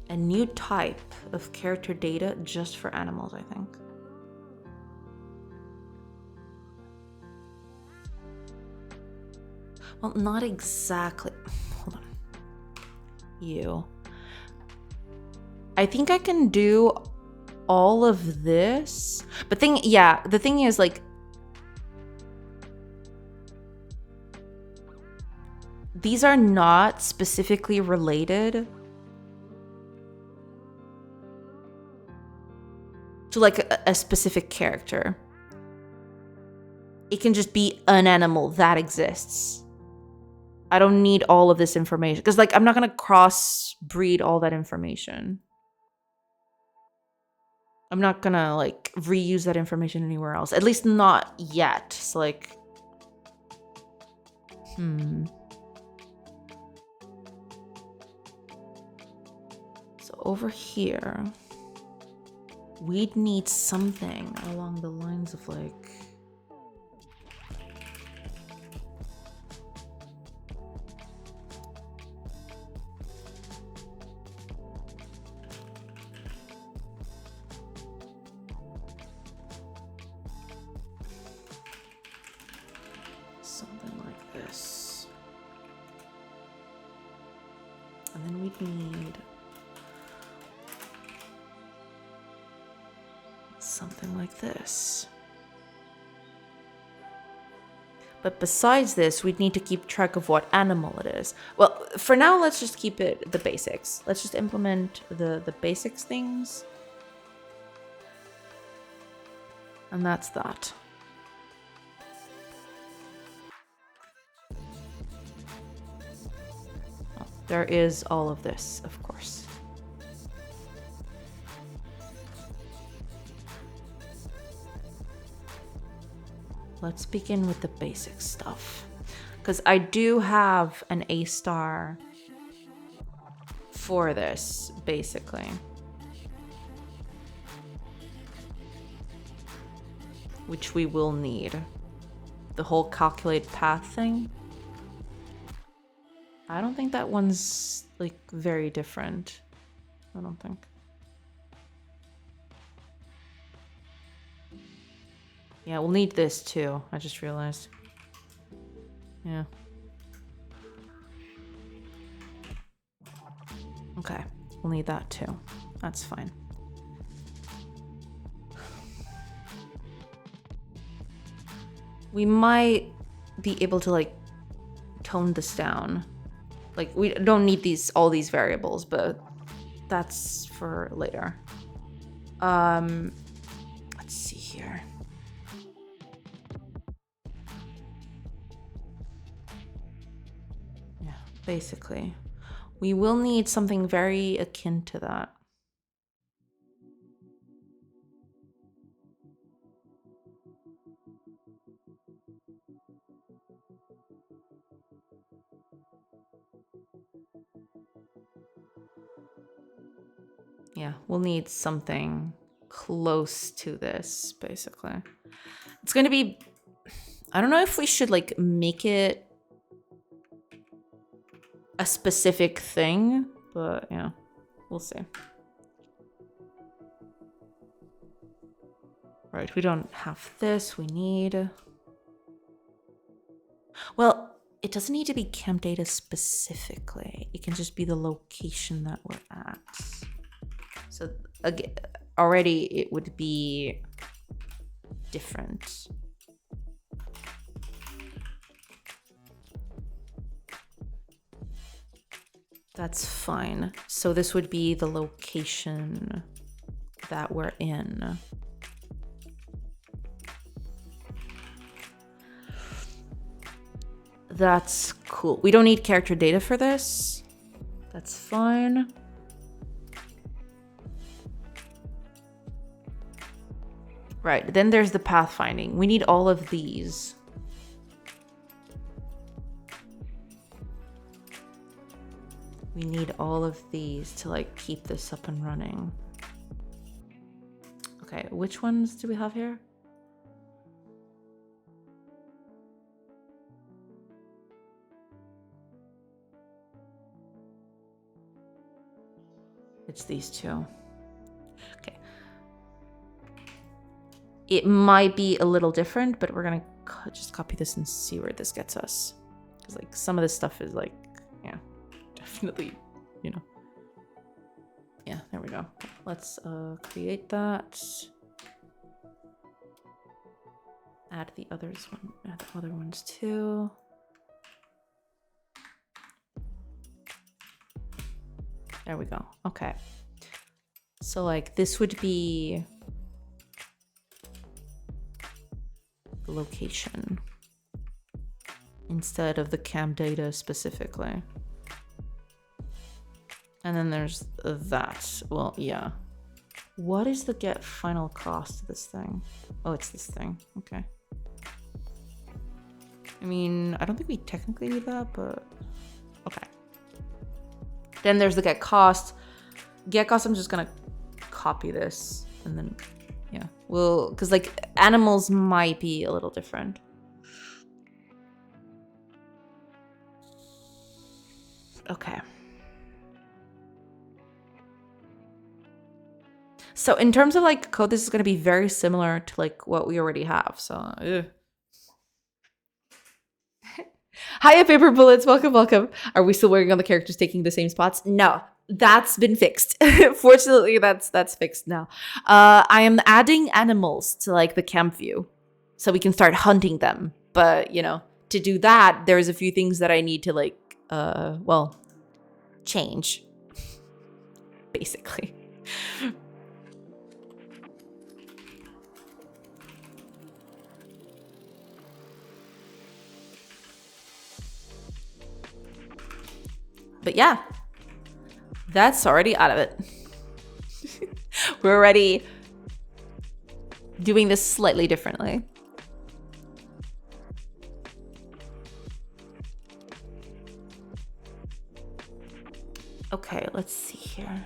a new type of character data just for animals, I think. Well, not exactly. Hold on. You. I think I can do all of this. But the thing is, like, these are not specifically related to like a specific character. It can just be an animal that exists. I don't need all of this information because like I'm not gonna crossbreed all that information. I'm not gonna like reuse that information anywhere else. At least not yet. So like So over here, we'd need something along the lines of like we'd need something like this. But besides this, we'd need to keep track of what animal it is. Well, for now, let's just keep it the basics. Let's just implement the basics things. And that's that. Oh, there is all of this, of course. Let's begin with the basic stuff. Because I do have an A star for this, basically. Which we will need. The whole calculate path thing. I don't think that one's like very different. I don't think. Yeah, we'll need this too. I just realized. Yeah. Okay, we'll need that too. That's fine. We might be able to like tone this down. Like we don't need all these variables, but that's for later. Let's see here. Yeah, basically. We will need something very akin to that. Yeah, we'll need something close to this, basically. It's going to be... I don't know if we should, like, make it a specific thing, but, yeah, we'll see. Right, we don't have this. We need... Well, it doesn't need to be camp data specifically. It can just be the location that we're at. So again, already it would be different. That's fine. So this would be the location that we're in. That's cool. We don't need character data for this. That's fine. Right, then there's the pathfinding. We need all of these. We need all of these to like keep this up and running. Okay, which ones do we have here? It's these two. Okay. It might be a little different, but we're gonna just copy this and see where this gets us. Because like some of this stuff is like, yeah, definitely, you know. Yeah, there we go. Let's create that. Add the others one, add the other ones too. There we go. Okay. So like this would be the location instead of the camp data specifically. And then there's that. Well, yeah. What is the get final cost of this thing? Oh, it's this thing. Okay. I mean, I don't think we technically need that, but okay. Then there's the get cost. Get cost, I'm just gonna copy this and then, yeah. Well, because like animals might be a little different. Okay. So in terms of like code, this is gonna be very similar to like what we already have. So, Hiya, Paper Bullets. Welcome, welcome. Are we still working on the characters taking the same spots? No, that's been fixed. Fortunately, that's fixed now. I am adding animals to like the camp view so we can start hunting them. But, you know, to do that, there's a few things that I need to like, well, change, basically. But yeah, that's already out of it. We're already doing this slightly differently. Okay, let's see here.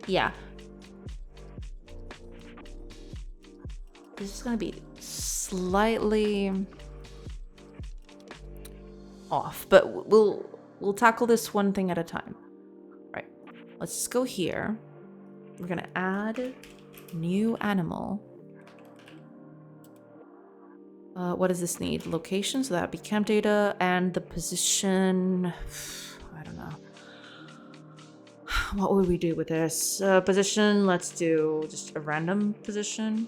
Yeah. This is gonna be slightly off, but we'll tackle this one thing at a time. Right. Let's just go here. We're gonna add new animal. What does this need? Location, so that'd be camp data, and the position. I don't know. What would we do with this? Position, let's do just a random position.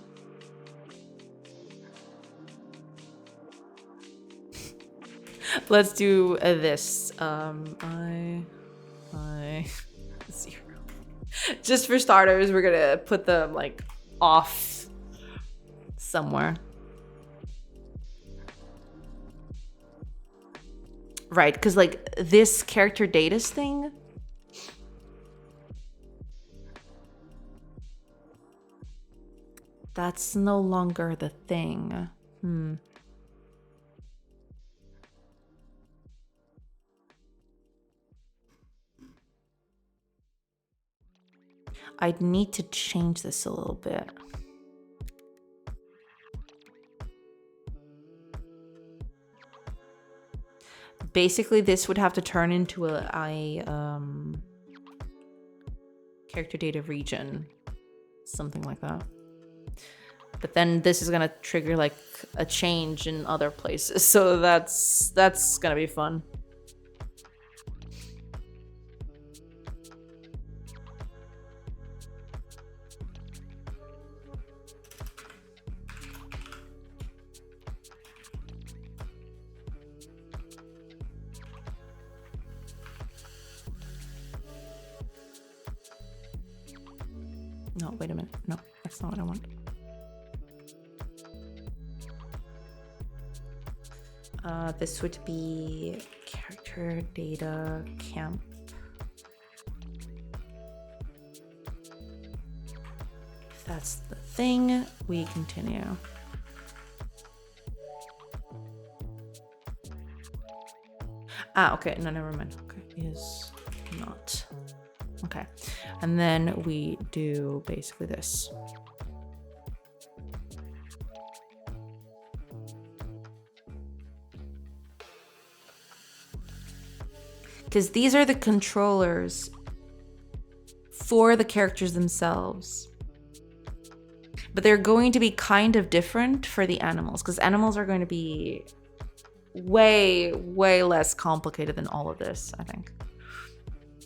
Let's do this. I 0. Just for starters, we're gonna put them like off somewhere. Right, because like this character datas thing. That's no longer the thing. I'd need to change this a little bit. Basically, this would have to turn into a character data region, something like that. But then this is gonna trigger like a change in other places, so that's gonna be fun. No, wait a minute. No, that's not what I want. This would be character data camp. If that's the thing, we continue. Okay. No, never mind. Okay, is not. Okay. And then we do basically this. Because these are the controllers for the characters themselves. But they're going to be kind of different for the animals, because animals are going to be way, way less complicated than all of this, I think.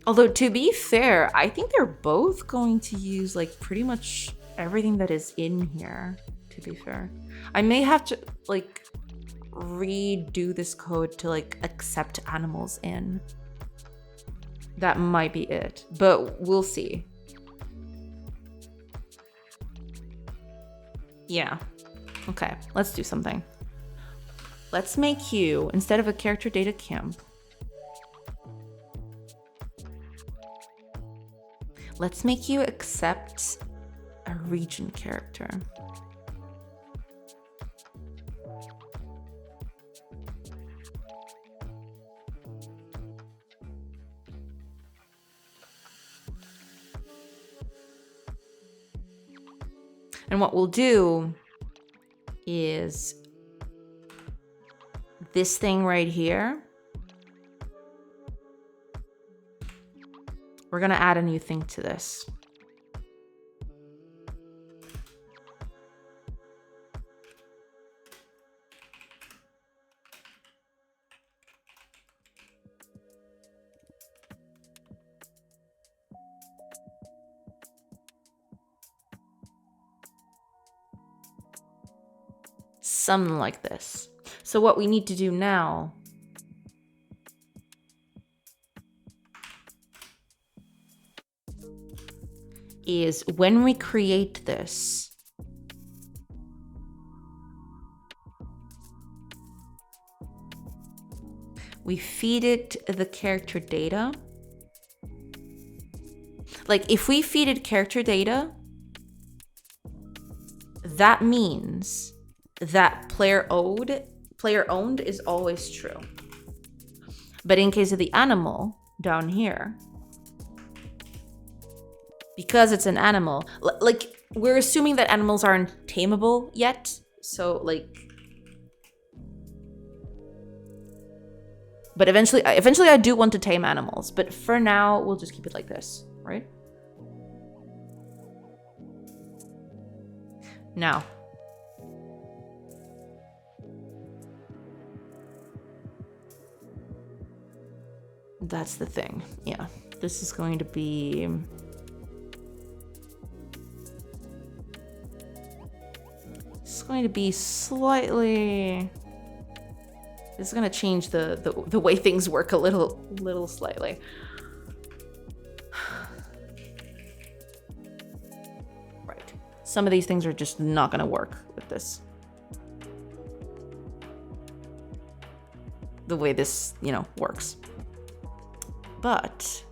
Although, to be fair, I think they're both going to use like pretty much everything that is in here, to be fair. I may have to like redo this code to like accept animals in. That might be it, but we'll see. Yeah. Okay, let's do something. Let's make you, instead of a character data camp, let's make you accept a region character. And what we'll do is this thing right here. We're gonna add a new thing to this. Something like this. So what we need to do now is when we create this, we feed it the character data. Like if we feed it character data, that means that player owned is always true. But in case of the animal down here, because it's an animal, like we're assuming that animals aren't tameable yet. So like, but eventually I do want to tame animals, but for now we'll just keep it like this, right? Now, that's the thing. Yeah, this is going to be slightly. This is going to change the way things work a little slightly. Right. Some of these things are just not going to work with this. The way this, works. But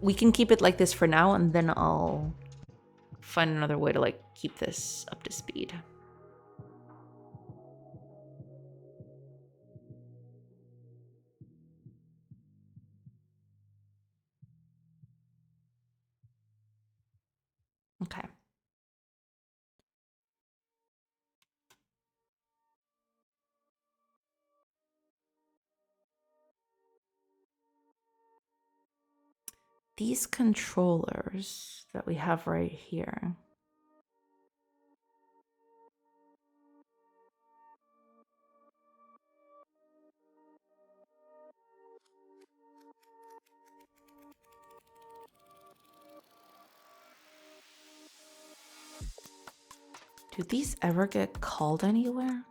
we can keep it like this for now, and then I'll find another way to like keep this up to speed. Okay. These controllers that we have right here. Do these ever get called anywhere?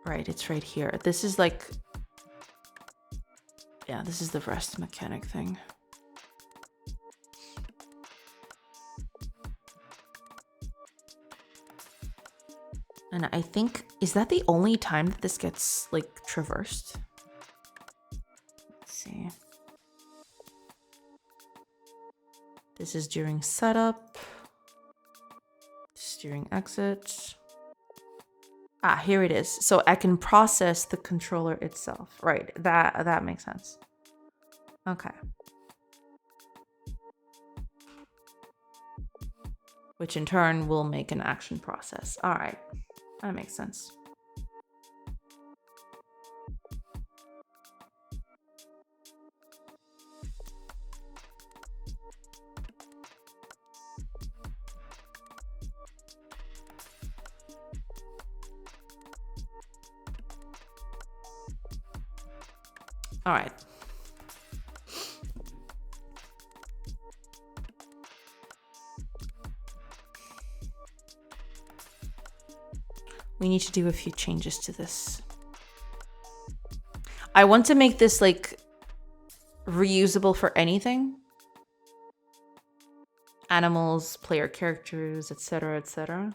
Right, it's right here. This is like, yeah, this is the rest mechanic thing. And I think, is that the only time that this gets like traversed? Let's see. This is during setup. This is during exit. Ah, here it is. So I can process the controller itself. Right, that makes sense. Okay. Which in turn will make an action process. All right, that makes sense. All right. We need to do a few changes to this. I want to make this like reusable for anything. Animals, player characters, etc., etc.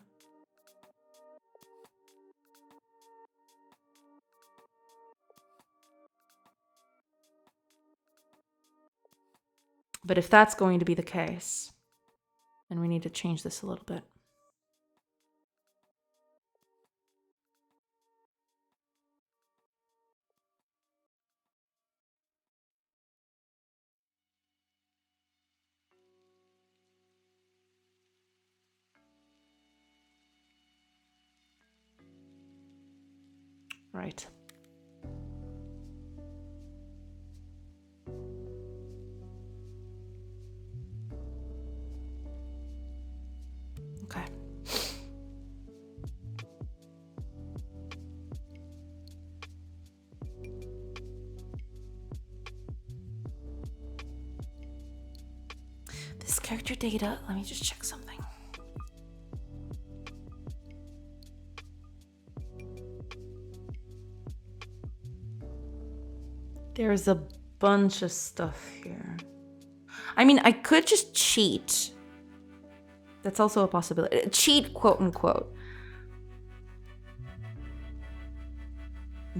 But if that's going to be the case, then we need to change this a little bit. Right. Okay. character data. Let me just check something. There's a bunch of stuff here. I mean, I could just cheat. That's also a possibility. Cheat, quote unquote.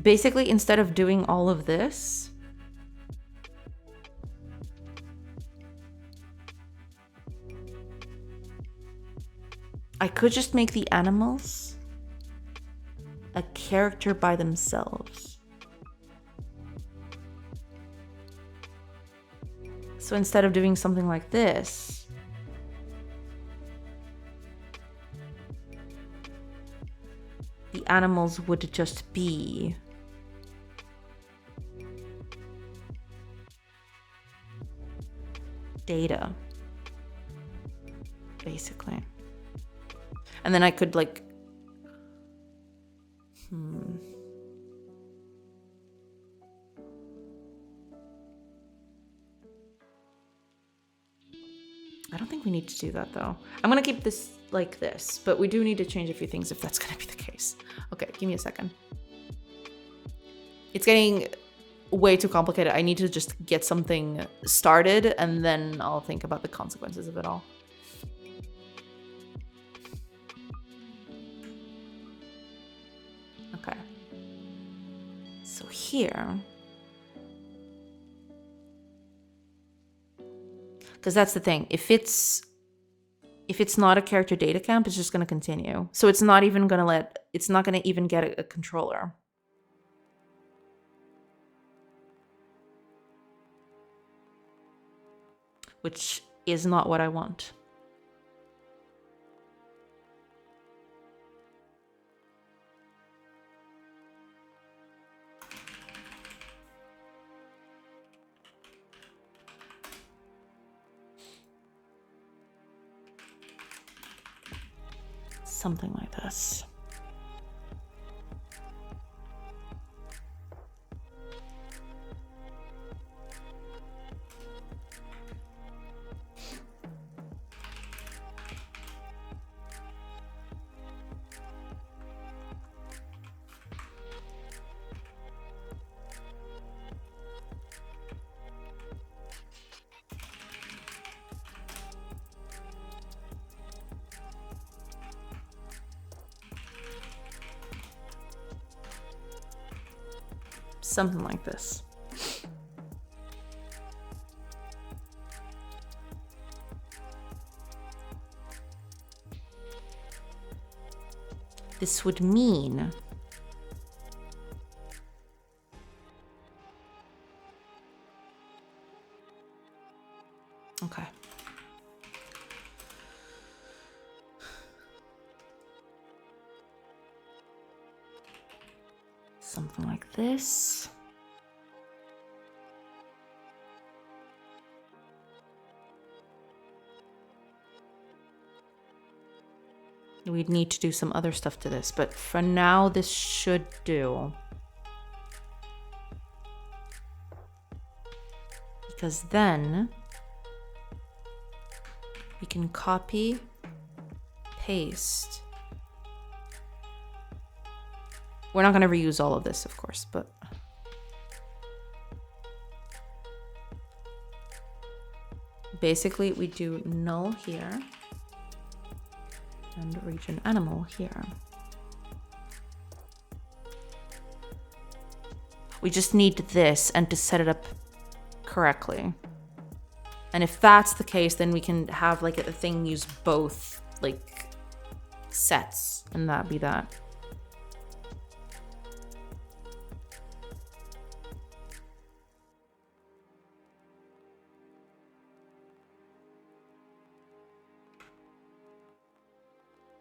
Basically, instead of doing all of this, I could just make the animals a character by themselves. So instead of doing something like this, the animals would just be data, basically. And then I could like, I don't think we need to do that though. I'm gonna keep this like this, but we do need to change a few things if that's gonna be the case. Okay, give me a second. It's getting way too complicated. I need to just get something started and then I'll think about the consequences of it all. Okay. So here, because that's the thing. If it's not a character data camp, it's just going to continue. So it's not even going to it's not going to even get a controller. Which is not what I want. Something like this. Something like this. This would mean okay. Something like this. We'd need to do some other stuff to this, but for now, this should do. Because then we can copy, paste. We're not going to reuse all of this, of course, but basically we do null here and region animal here. We just need this and to set it up correctly. And if that's the case, then we can have like a thing use both like sets and that be that.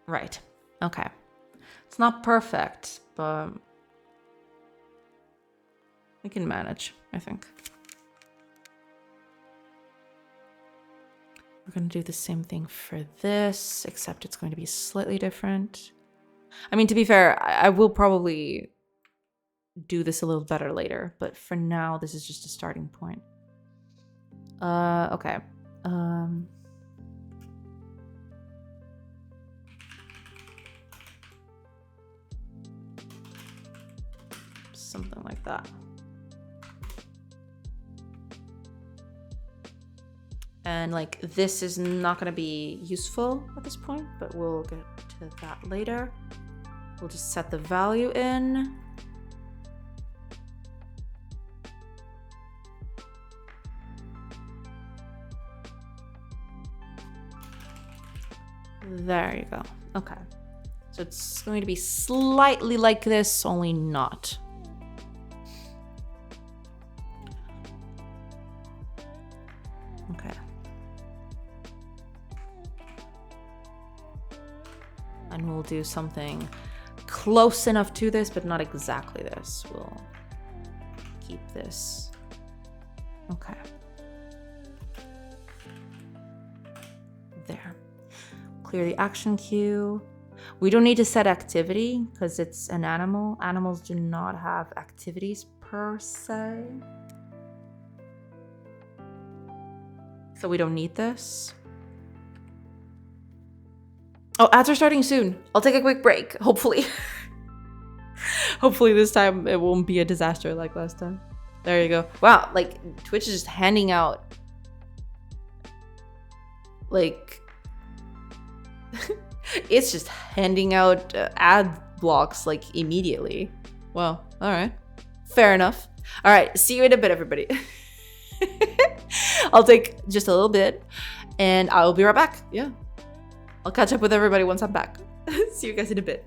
Right. Okay. It's not perfect, but we can manage, I think. We're going to do the same thing for this, except it's going to be slightly different. I mean, to be fair, I will probably do this a little better later, but for now, this is just a starting point. Okay. something like that. And like this is not going to be useful at this point, but we'll get to that later. We'll just set the value in. There you go. Okay. So it's going to be slightly like this, only not. Okay. And we'll do something close enough to this, but not exactly this. We'll keep this. Okay. There. Clear the action queue. We don't need to set activity because it's an animal. Animals do not have activities per se. So we don't need this. Oh, ads are starting soon. I'll take a quick break, hopefully. Hopefully this time it won't be a disaster like last time. There you go. Wow, like Twitch is just handing out like it's just handing out ad blocks like immediately. Well, all right. Fair enough. All right, see you in a bit, everybody. I'll take just a little bit and I'll be right back. Yeah. I'll catch up with everybody once I'm back. See you guys in a bit.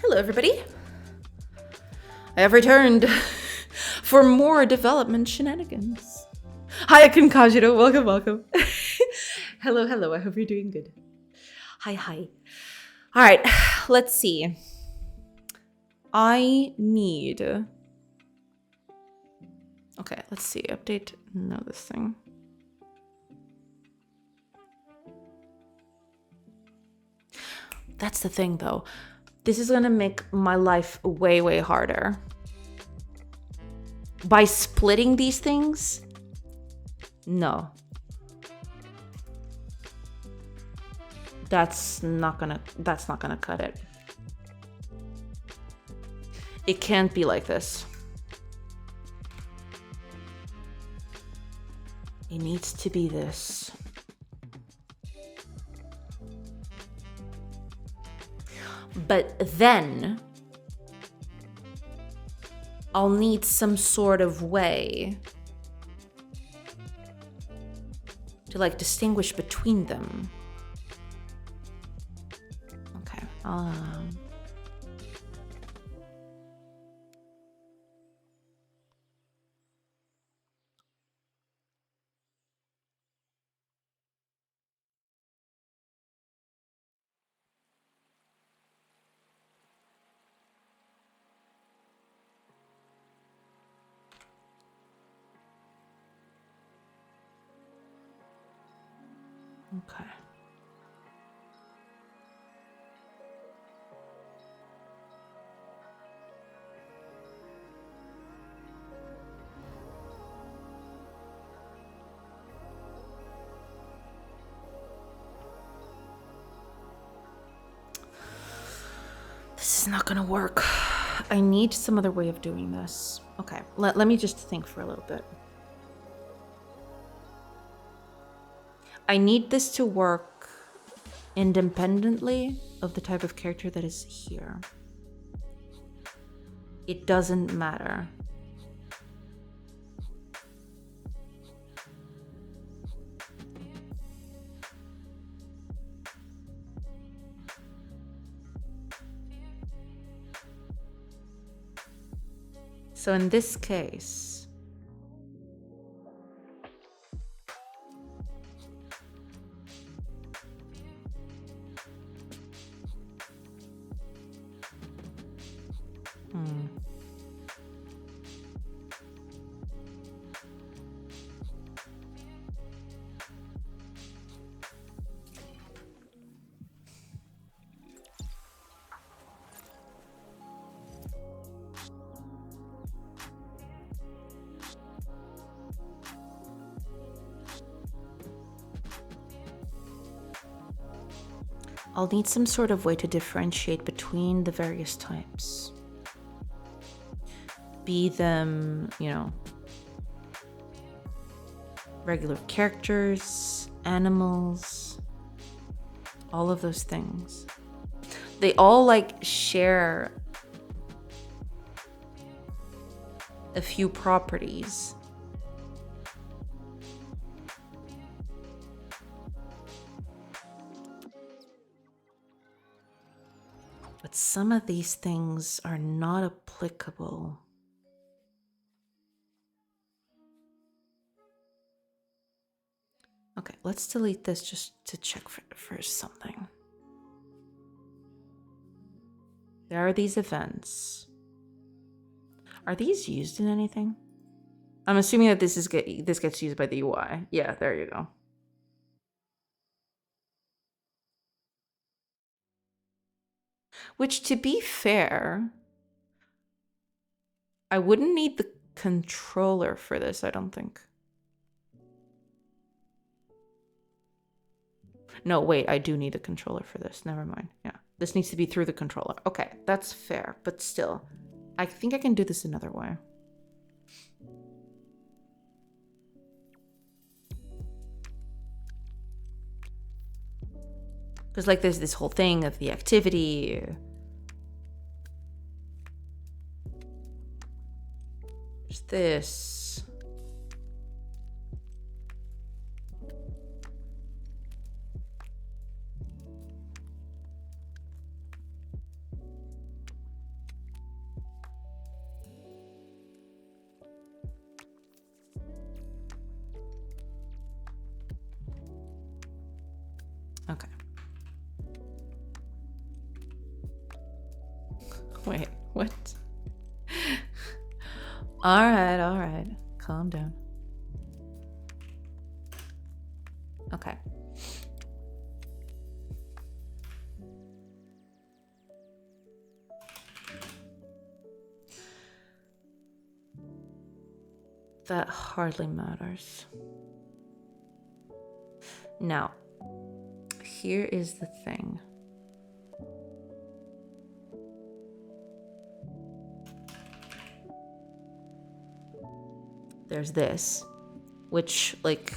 Hello, everybody. I have returned for more development shenanigans. Hi, Akin Kajiro. Welcome, welcome. Hello, hello. I hope you're doing good. Hi, hi. All right, let's see. I need... Okay, let's see. Update. No, this thing. That's the thing, though. This is gonna make my life way, way harder. By splitting these things? No. That's not gonna cut it. It can't be like this. It needs to be this. But then I'll need some sort of way to like distinguish between them. Okay. Okay. This is not gonna work. I need some other way of doing this. Okay, let me just think for a little bit. I need this to work independently of the type of character that is here. It doesn't matter. So in this case, I'll need some sort of way to differentiate between the various types. Be them, you know, regular characters, animals, all of those things. They all like share a few properties. But some of these things are not applicable. Okay, let's delete this just to check for something. There are these events. Are these used in anything? I'm assuming that this gets used by the UI. Yeah, there you go. Which, to be fair, I wouldn't need the controller for this, I don't think. No, wait, I do need a controller for this. Never mind. Yeah, this needs to be through the controller. Okay, that's fair, but still, I think I can do this another way. Because like there's this whole thing of the activity. There's this. Okay. Wait, what? All right. Calm down. Okay. That hardly matters. Now, here is the thing. There's this, which, like,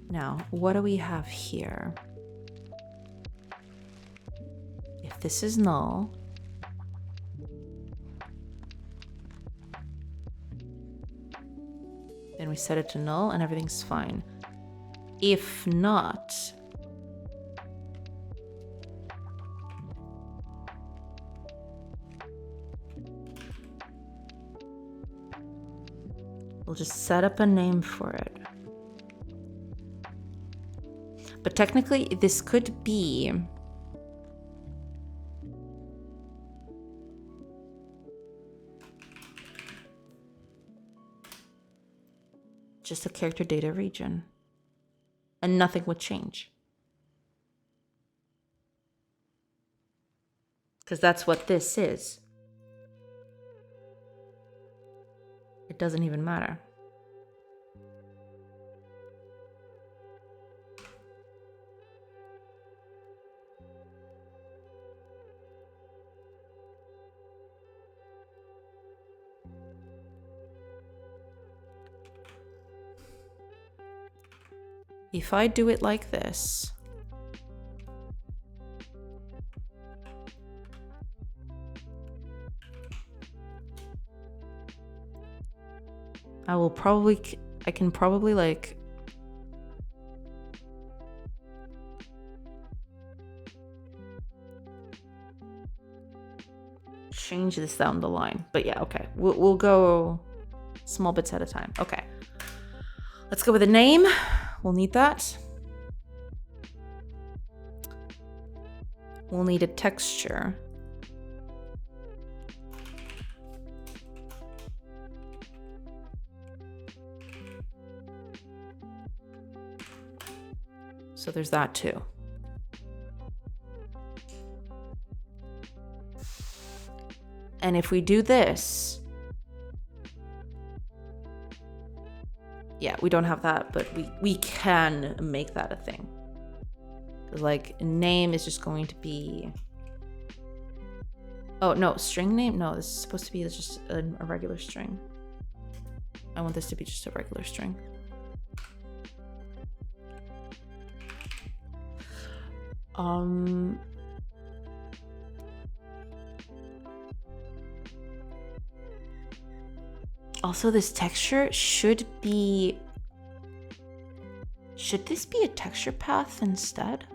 now, what do we have here? If this is null, then we set it to null and everything's fine. If not, we'll just set up a name for it. But technically, this could be just a character data region, and nothing would change. Because that's what this is. It doesn't even matter. If I do it like this, I can probably like change this down the line. But yeah, okay. We'll go small bits at a time. Okay. Let's go with a name. We'll need that. We'll need a texture. So there's that too. And if we do this, yeah, we don't have that, but we can make that a thing. Like, name is just going to be, oh no, string name? No, this is supposed to be just a regular string. I want this to be just a regular string. Also, this texture should this be a texture path instead?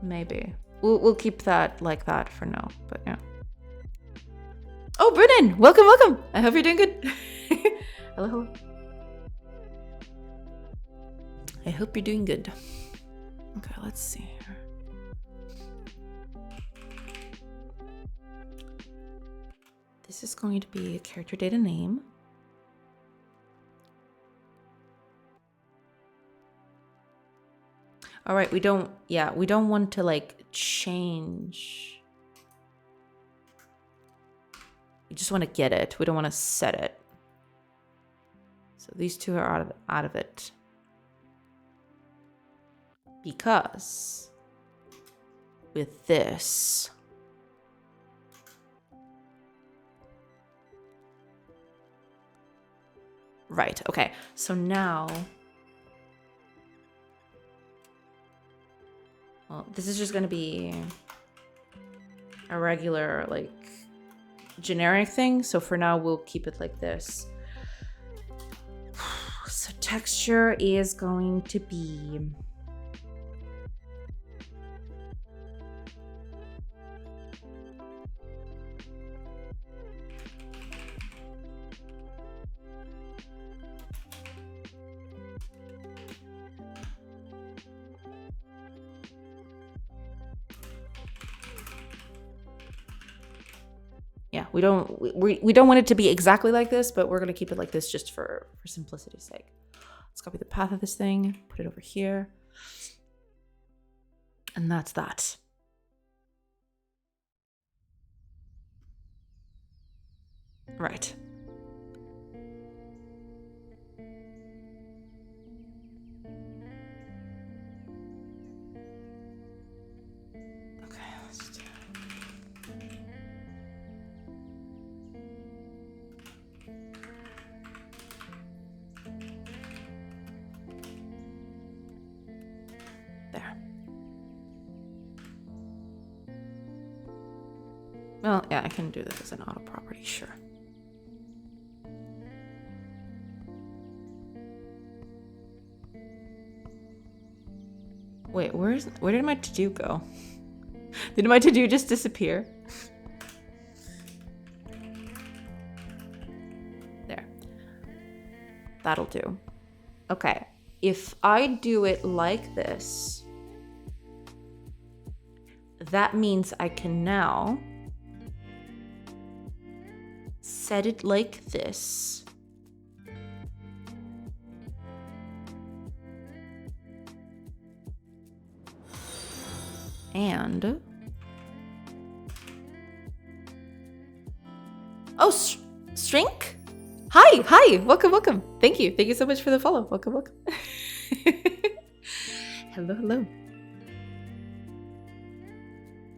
Maybe. We'll keep that like that for now, but yeah. Oh, Brennan! Welcome! I hope you're doing good. Hello. I hope you're doing good. Okay, let's see here. This is going to be a character data name. All right, we don't want to like change. We just want to get it. We don't want to set it. So these two are out of it. Because with this, right, okay, so now, well, this is just going to be a regular, like, generic thing. So for now, we'll keep it like this. So texture is going to be Yeah, we don't want it to be exactly like this, but we're gonna keep it like this just for simplicity's sake. Let's copy the path of this thing, put it over here. And that's that. Right. Okay, let's do there. Well, yeah, I can do this as an auto property, sure. Wait, where did my to-do go? Did my to-do just disappear? There. That'll do. Okay. If I do it like this, that means I can now set it like this. And oh, Strink? Hi, welcome. Thank you so much for the follow. Welcome. Hello.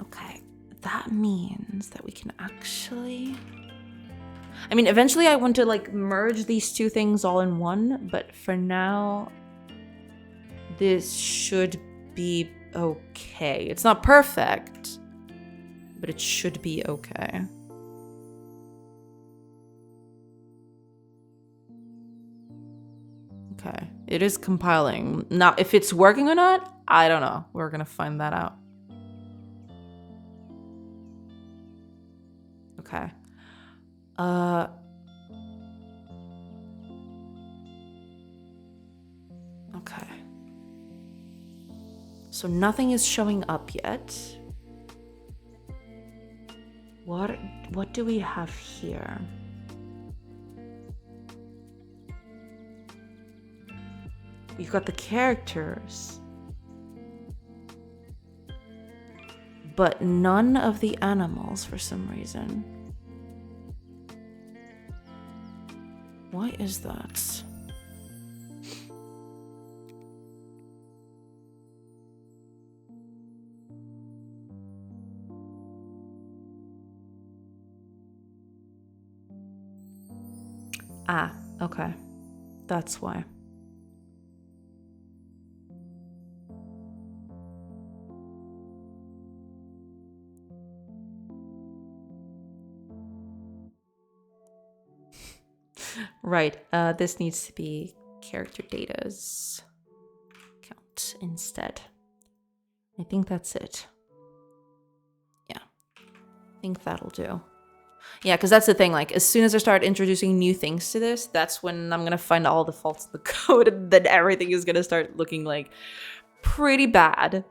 Okay, that means that we can actually, I mean, eventually I want to like merge these two things all in one, but for now, this should be okay. It's not perfect, but it should be okay. Okay, it is compiling. Now, if it's working or not, I don't know. We're gonna find that out. Okay. Okay. So nothing is showing up yet. What do we have here? You've got the characters, but none of the animals for some reason. Why is that? Ah, okay. That's why. Right, this needs to be character data's count instead. I think that's it. Yeah, I think that'll do. Yeah, because that's the thing, like, as soon as I start introducing new things to this, that's when I'm gonna find all the faults in the code, and then everything is gonna start looking, like, pretty bad.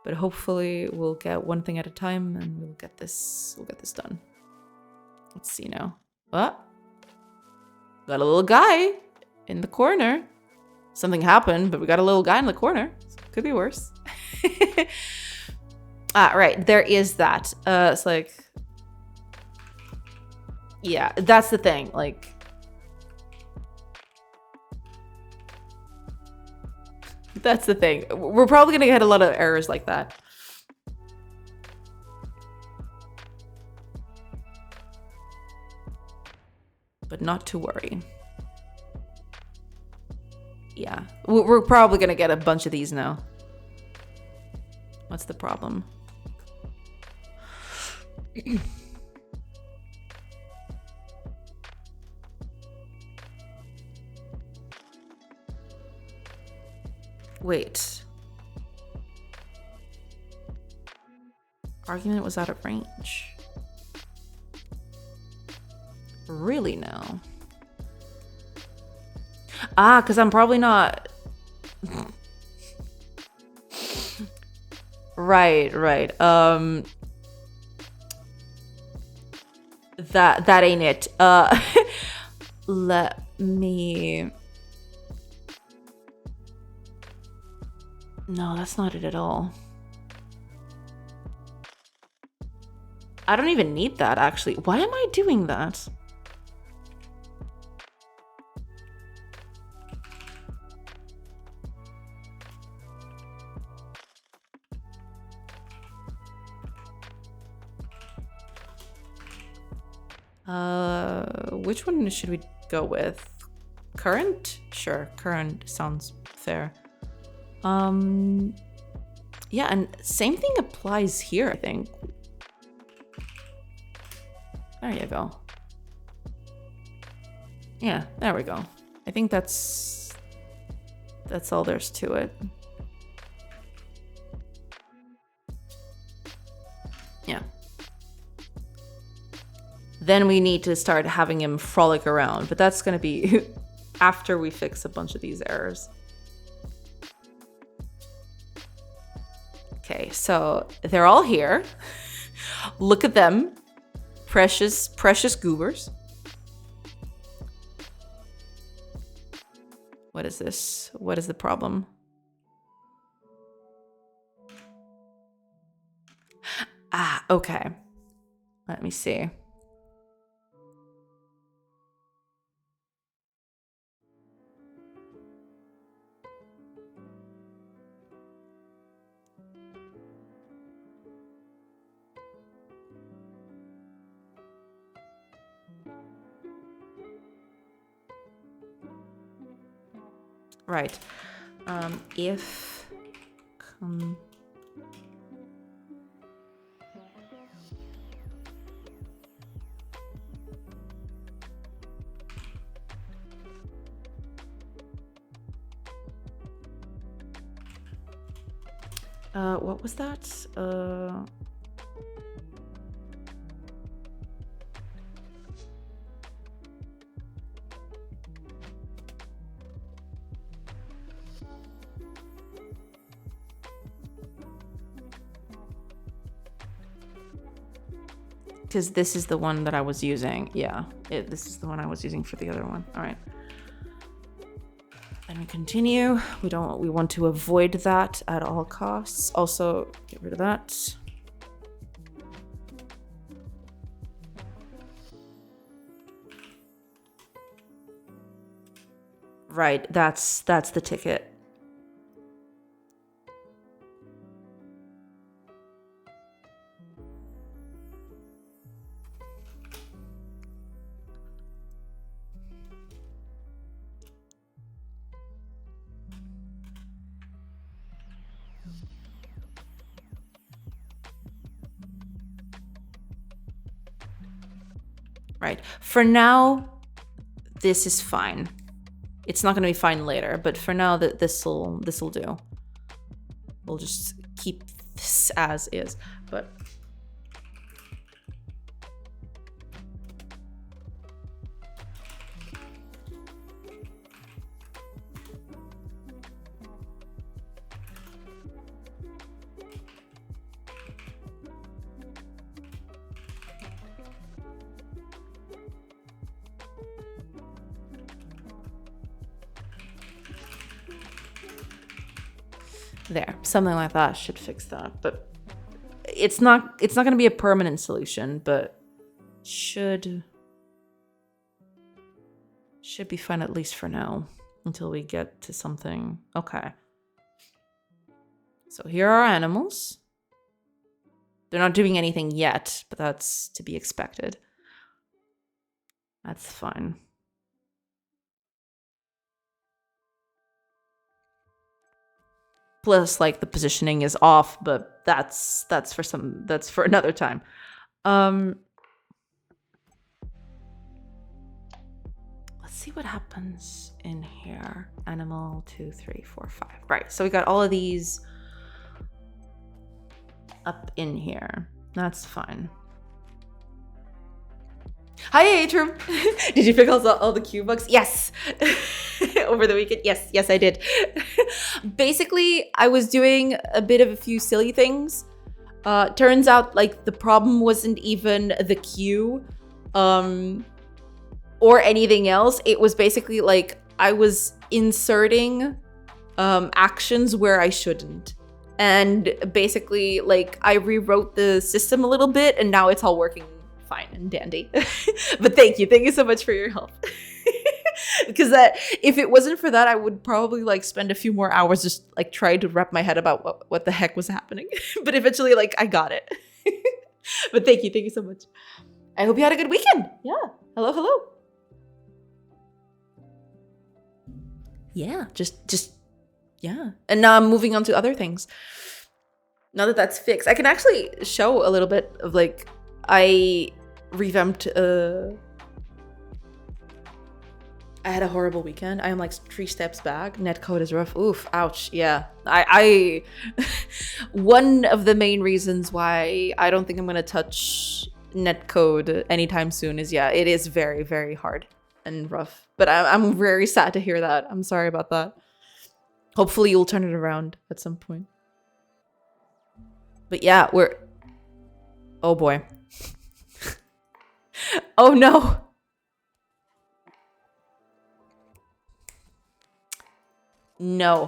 But hopefully we'll get one thing at a time, and we'll get this done. Let's see now. What? Got a little guy in the corner. Something happened, but we got a little guy in the corner. Could be worse. Ah, right, there is that. It's like, yeah, that's the thing, like, that's the thing. We're probably gonna get a lot of errors like that. But not to worry. Yeah, we're probably gonna get a bunch of these now. What's the problem? Wait. Argument was out of range. Really now? Ah, because I'm probably not... Right. That ain't it. Let me... No, that's not it at all. I don't even need that, actually. Why am I doing that? Which one should we go with? Current? Sure, current sounds fair. Yeah, and same thing applies here, I think. There you go. Yeah, there we go. I think that's all there's to it. Yeah. Then we need to start having him frolic around, but that's going to be after we fix a bunch of these errors. Okay, so they're all here. Look at them. Precious, precious goobers. What is this? What is the problem? Ah, okay. Let me see. Right. If what was that? Because this is the one that I was using. Yeah, this is the one I was using for the other one. All right. Then we continue. We want to avoid that at all costs. Also, get rid of that. Right, that's the ticket. Right. For now, this is fine. It's not going to be fine later, but for now, this'll do. We'll just keep this as is. But there, something like that should fix that. But it's not going to be a permanent solution, but should be fine at least for now until we get to something. Okay. So here are our animals. They're not doing anything yet, but that's to be expected. That's fine. Plus, like, the positioning is off, but that's for another time. Let's see what happens in here. Animal 2, 3, 4, 5. Right. So we got all of these up in here. That's fine. Hi, Atrum. Did you pick all the Q bugs? Yes. Over the weekend? Yes, I did. Basically, I was doing a bit of a few silly things. Turns out, like, the problem wasn't even the queue. or anything else. It was basically like I was inserting actions where I shouldn't. And basically, like, I rewrote the system a little bit, and now it's all working fine and dandy. But thank you so much for your help. Because if it wasn't for that, I would probably like spend a few more hours just like trying to wrap my head about what the heck was happening. But eventually, like, I got it. But thank you so much. I hope you had a good weekend. Yeah. Hello. Yeah, just yeah. And now I'm moving on to other things. Now that that's fixed, I can actually show a little bit of like I revamped. I had a horrible weekend. I am like 3 steps back. Netcode is rough. Oof, ouch. Yeah. I one of the main reasons why I don't think I'm gonna touch netcode anytime soon is, yeah, it is very, very hard and rough. But I'm very sad to hear that. I'm sorry about that. Hopefully you'll turn it around at some point. But yeah, oh boy. Oh no. No.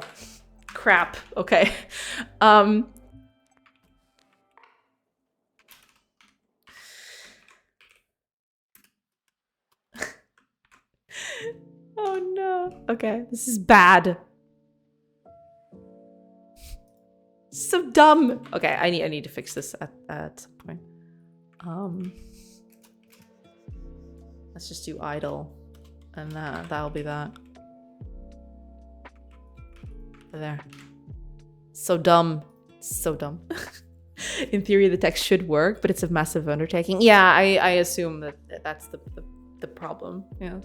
Crap. Okay. Oh no. Okay, this is bad. So dumb. Okay, I need to fix this at some point. Let's just do idle, and that'll be that. There. So dumb. So dumb. In theory, the text should work, but it's a massive undertaking. Yeah, I assume that's the problem. Yeah.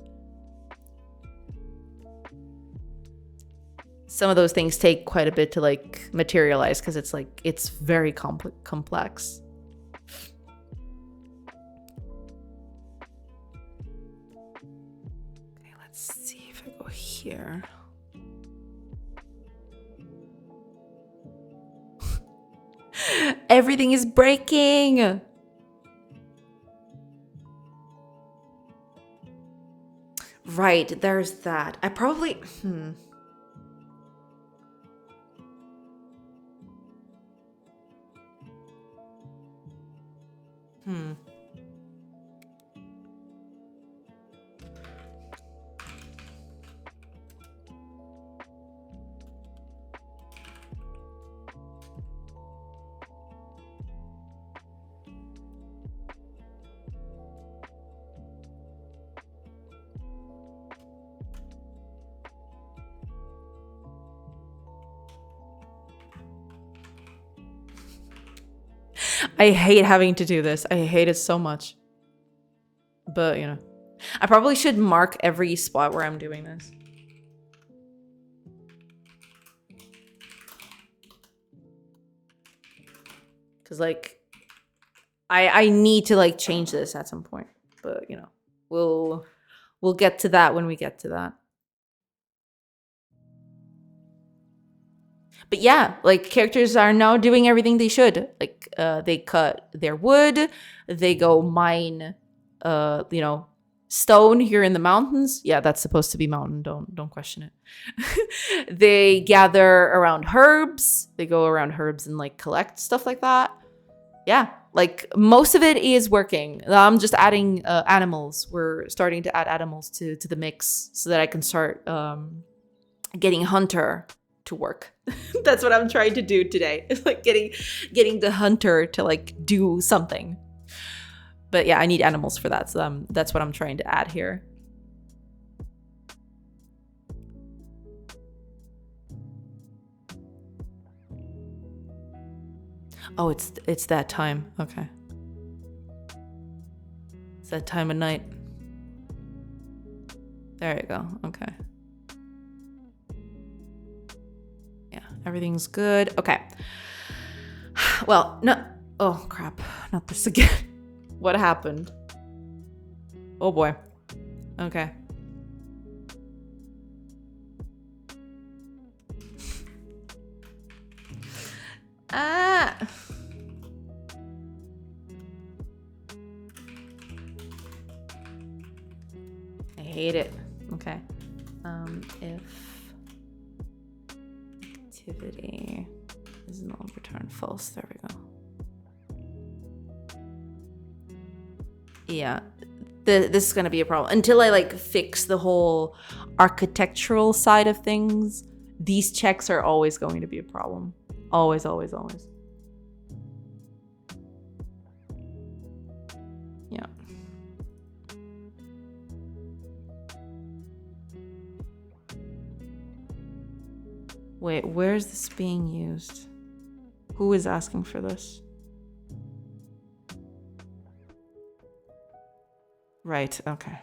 Some of those things take quite a bit to like materialize because it's like it's very complex. Okay, let's see if I go here. Everything is breaking. Right, there's that. I probably I hate having to do this. I hate it so much. But, you know, I probably should mark every spot where I'm doing this. Because, like, I need to, like, change this at some point. But, you know, we'll get to that when we get to that. But yeah, like, characters are now doing everything they should. Like, they cut their wood, they go mine, you know, stone here in the mountains. Yeah, that's supposed to be mountain. Don't question it. They gather around herbs. They go around herbs and like collect stuff like that. Yeah, like most of it is working. I'm just adding animals. We're starting to add animals to the mix so that I can start getting hunter to work. That's what I'm trying to do today. It's like getting the hunter to like do something. But yeah, I need animals for that. So that's what I'm trying to add here. Oh, it's that time. Okay. It's that time of night. There you go. Okay. Yeah, everything's good. Okay. Well, no. Oh, crap. Not this again. What happened? Oh, boy. Okay. Ah. hate it. Okay. If activity is null, return false. There we go. Yeah, this is gonna be a problem until I like fix the whole architectural side of things. These checks are always going to be a problem. Always, always, always. Yeah. Wait, where's this being used? Who is asking for this? Right, okay.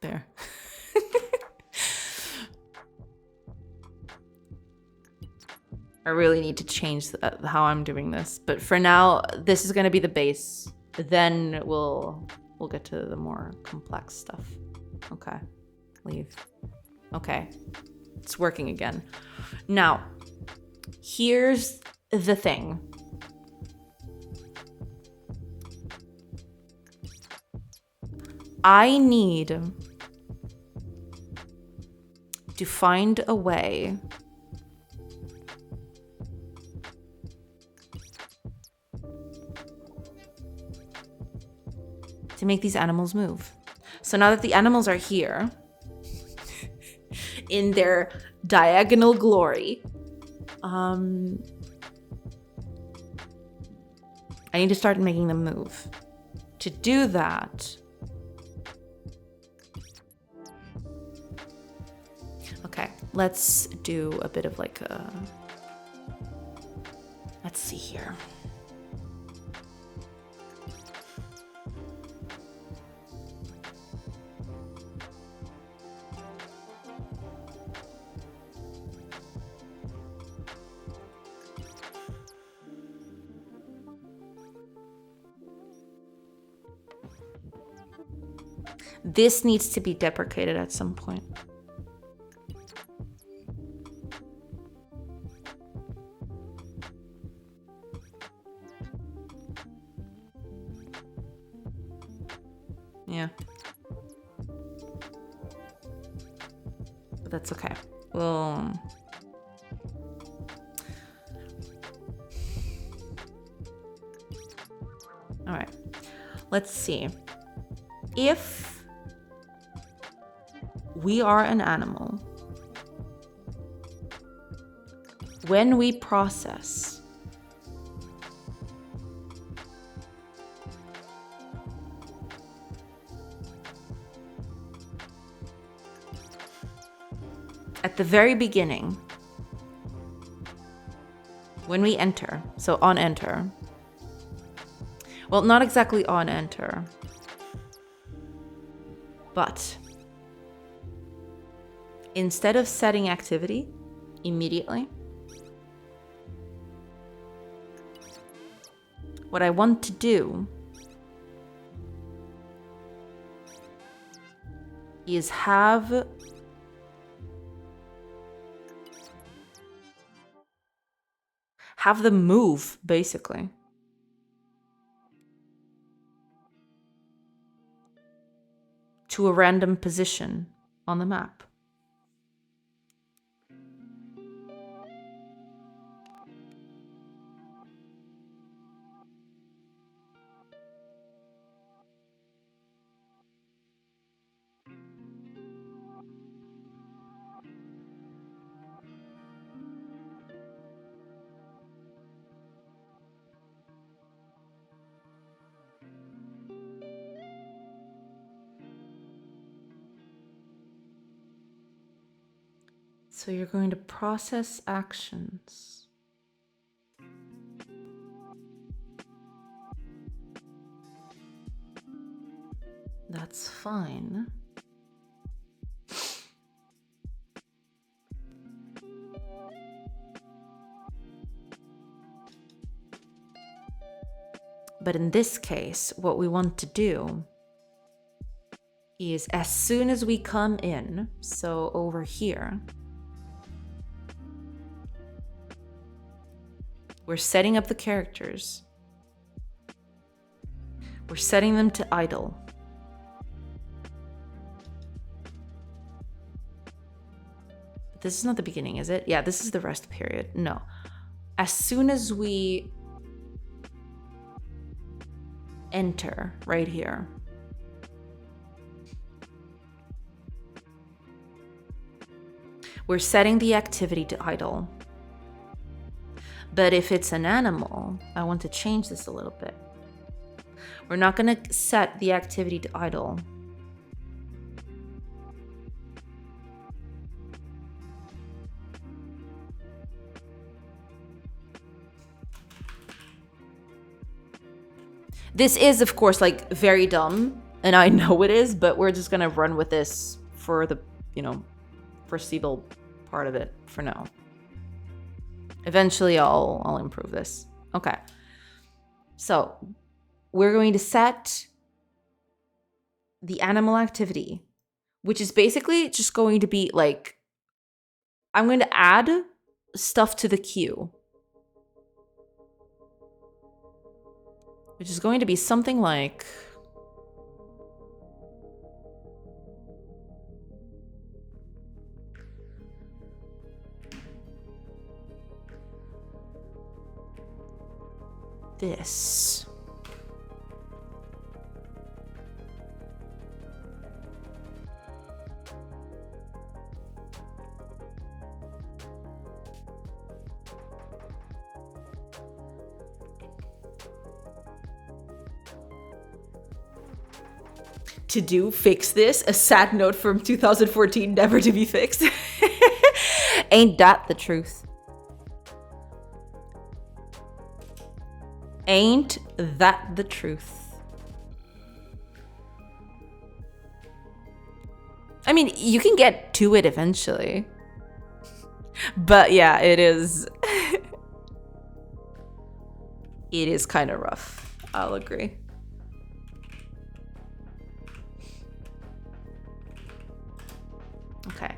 There. I really need to change how I'm doing this, but for now, this is going to be the base. Then we'll get to the more complex stuff. Okay, leave. Okay, it's working again. Now, here's the thing. I need to find a way to make these animals move. So now that the animals are here in their diagonal glory, I need to start making them move. To do that, okay, let's do a bit of like a, let's see here. This needs to be deprecated at some point. Yeah. But that's okay. Well, all right. Let's see. If we are an animal, when we process, at the very beginning, when we enter, so on enter, well, not exactly on enter, but instead of setting activity immediately, what I want to do is have them move, basically. To a random position on the map. So you're going to process actions. That's fine. But in this case, what we want to do is as soon as we come in, so over here, we're setting up the characters. We're setting them to idle. This is not the beginning, is it? Yeah, this is the rest period. No. As soon as we enter right here, we're setting the activity to idle. But if it's an animal, I want to change this a little bit. We're not going to set the activity to idle. This is, of course, like very dumb, and I know it is, but we're just going to run with this for the, foreseeable part of it for now. Eventually, I'll improve this. Okay. So we're going to set the animal activity, which is basically just going to be like, I'm going to add stuff to the queue, which is going to be something like this. To do, fix this, a sad note from 2014, never to be fixed. Ain't that the truth? Ain't that the truth? I mean, you can get to it eventually. But yeah, it is. It is kind of rough. I'll agree. Okay.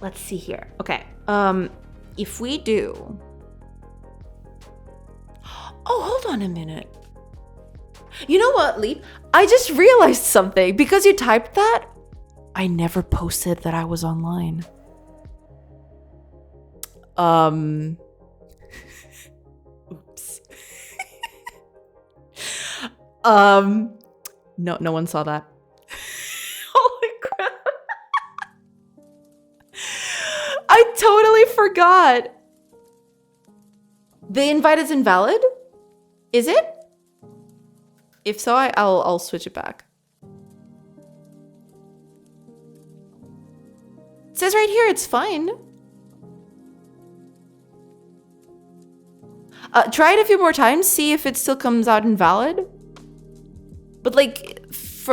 Let's see here. Okay. If we do... Oh, hold on a minute. You know what, Leap? I just realized something. Because you typed that, I never posted that I was online. Oops. No one saw that. Holy crap. I totally forgot. The invite is invalid? Is it? If so, I'll switch it back. It says right here it's fine. Try it a few more times, see if it still comes out invalid. But like,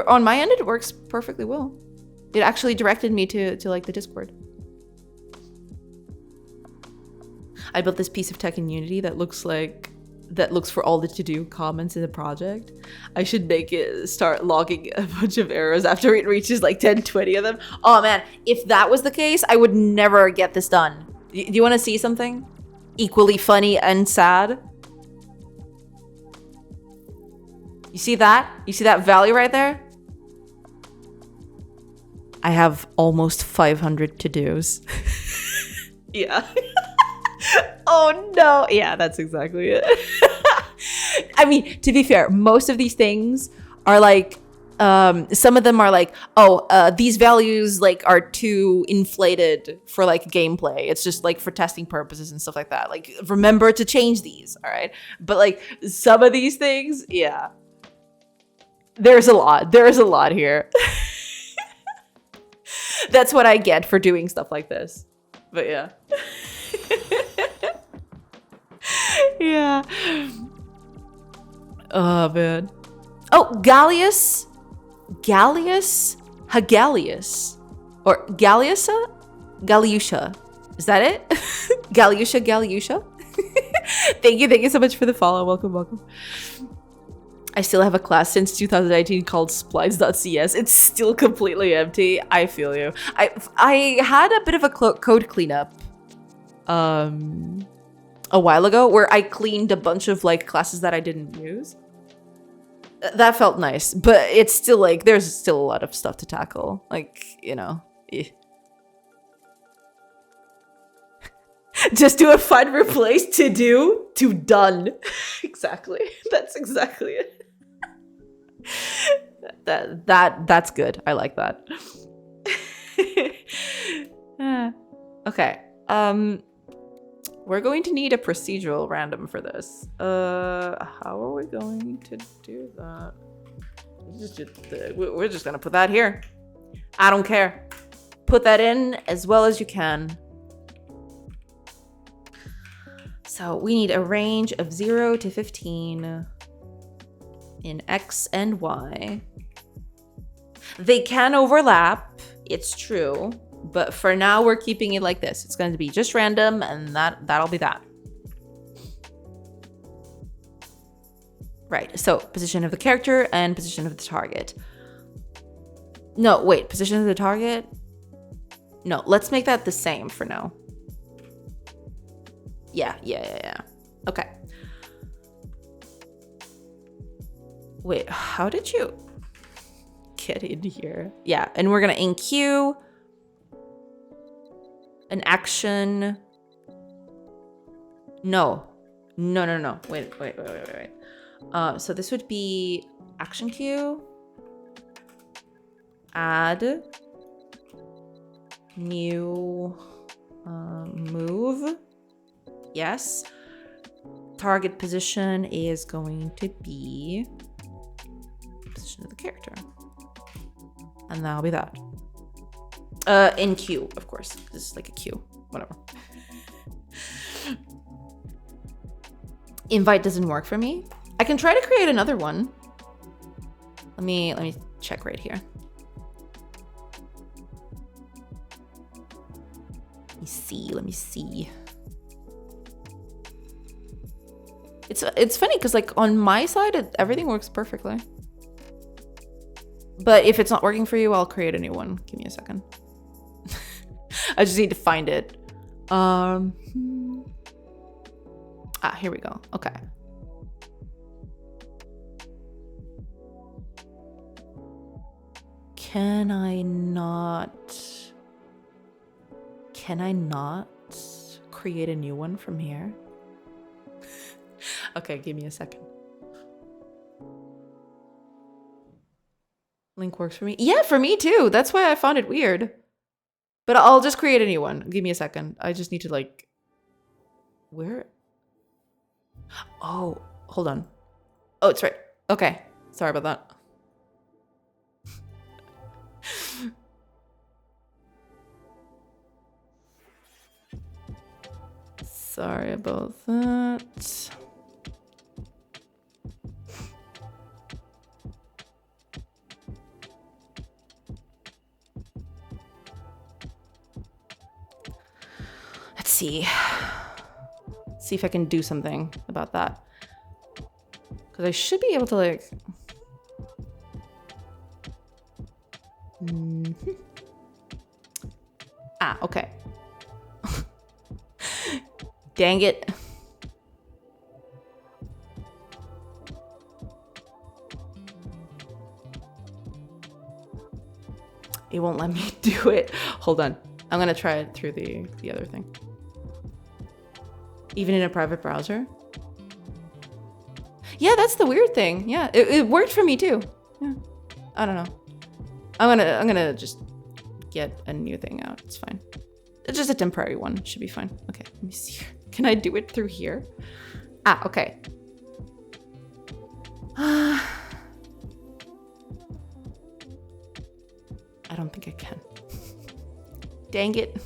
on my end, it works perfectly well. It actually directed me to like the Discord. I built this piece of tech in Unity that looks for all the to-do comments in the project. I should make it start logging a bunch of errors after it reaches like 10, 20 of them. Oh man, if that was the case, I would never get this done. Do you want to see something equally funny and sad? You see that? You see that value right there? I have almost 500 to-dos. Yeah. Oh no. Yeah, that's exactly it. I mean, to be fair, most of these things are like, some of them are like, these values like are too inflated for like gameplay. It's just like for testing purposes and stuff like that. Like, remember to change these, all right? But like some of these things, yeah. There's a lot here. That's what I get for doing stuff like this. But yeah. Yeah. Oh man. Oh, Gallius Hagalius, or Galliusa? Is that it? Galliusha? Thank you so much for the follow. Welcome. I still have a class since 2019 called splice.cs. It's still completely empty. I feel you. I had a bit of a code cleanup a while ago where I cleaned a bunch of like classes that I didn't use. That felt nice, but it's still like there's still a lot of stuff to tackle. Like, you know. Just do a find replace to do to done. Exactly. That's exactly it. That's good. I like that. Okay. We're going to need a procedural random for this. How are we going to do that? We're just gonna put that here. I don't care. Put that in as well as you can. So we need a range of 0 to 15 in X and Y. They can overlap, it's true, but for now we're keeping it like this. It's going to be just random, and that'll be that. Right, so position of the character and position of the target. No, wait, position of the target? No, let's make that the same for now. Yeah. Okay. Wait, how did you get in here? Yeah, and we're gonna enqueue an action. No. Wait. So this would be action queue. Add new move. Yes. Target position is going to be position of the character. And that'll be that. In queue, of course. This is like a queue. Whatever. Invite doesn't work for me. I can try to create another one. Let me check right here. Let me see. It's funny because like on my side everything works perfectly. But if it's not working for you, I'll create a new one. Give me a second. I just need to find it. Here we go. Okay. Can I not create a new one from here? Okay, give me a second. Link works for me. Yeah, for me too. That's why I found it weird. But I'll just create a new one. Give me a second. I just need to like... Where? Oh, hold on. Oh, it's right. Okay. Sorry about that. Sorry about that. Let's see. See if I can do something about that. Because I should be able to like... Okay. Dang it. It won't let me do it. Hold on. I'm gonna try it through the other thing. Even in a private browser? Yeah, that's the weird thing. Yeah, it worked for me too. Yeah. I don't know. I'm gonna just get a new thing out. It's fine. It's just a temporary one. It should be fine. Okay, let me see. Can I do it through here? Okay. I don't think I can. Dang it.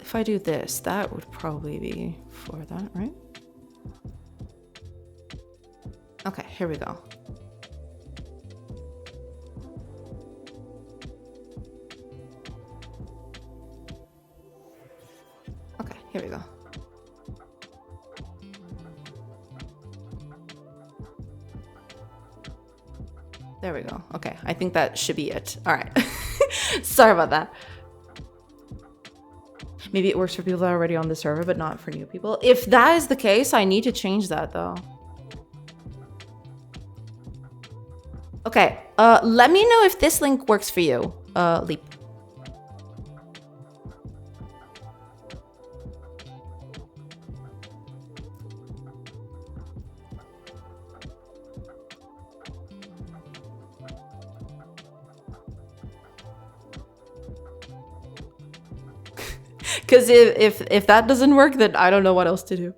If I do this, that would probably be for that, right? here we go. Okay, here we go. There we go. Okay, I think that should be it. All right. Sorry about that. Maybe it works for people that are already on the server, but not for new people. If that is the case, I need to change that though. Okay, let me know if this link works for you, Leap. Because if that doesn't work, then I don't know what else to do.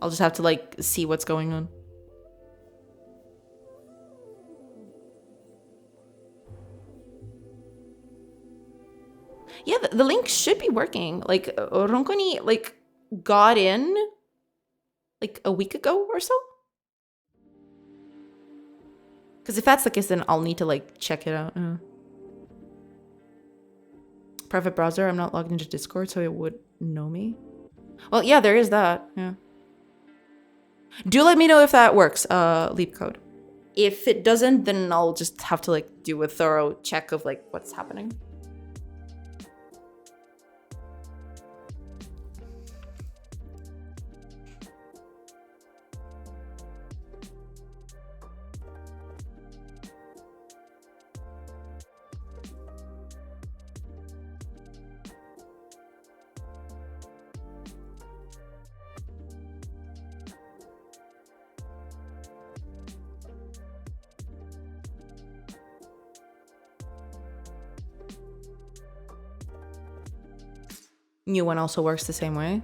I'll just have to like see what's going on. Yeah, the link should be working. Like Ronkoni like got in like a week ago or so. Because if that's the case, then I'll need to like check it out. Private browser. I'm not logged into Discord, so it would know me. Well, yeah, there is that. Yeah. Do let me know if that works, Leap code. If it doesn't, then I'll just have to like do a thorough check of like what's happening. New one also works the same way.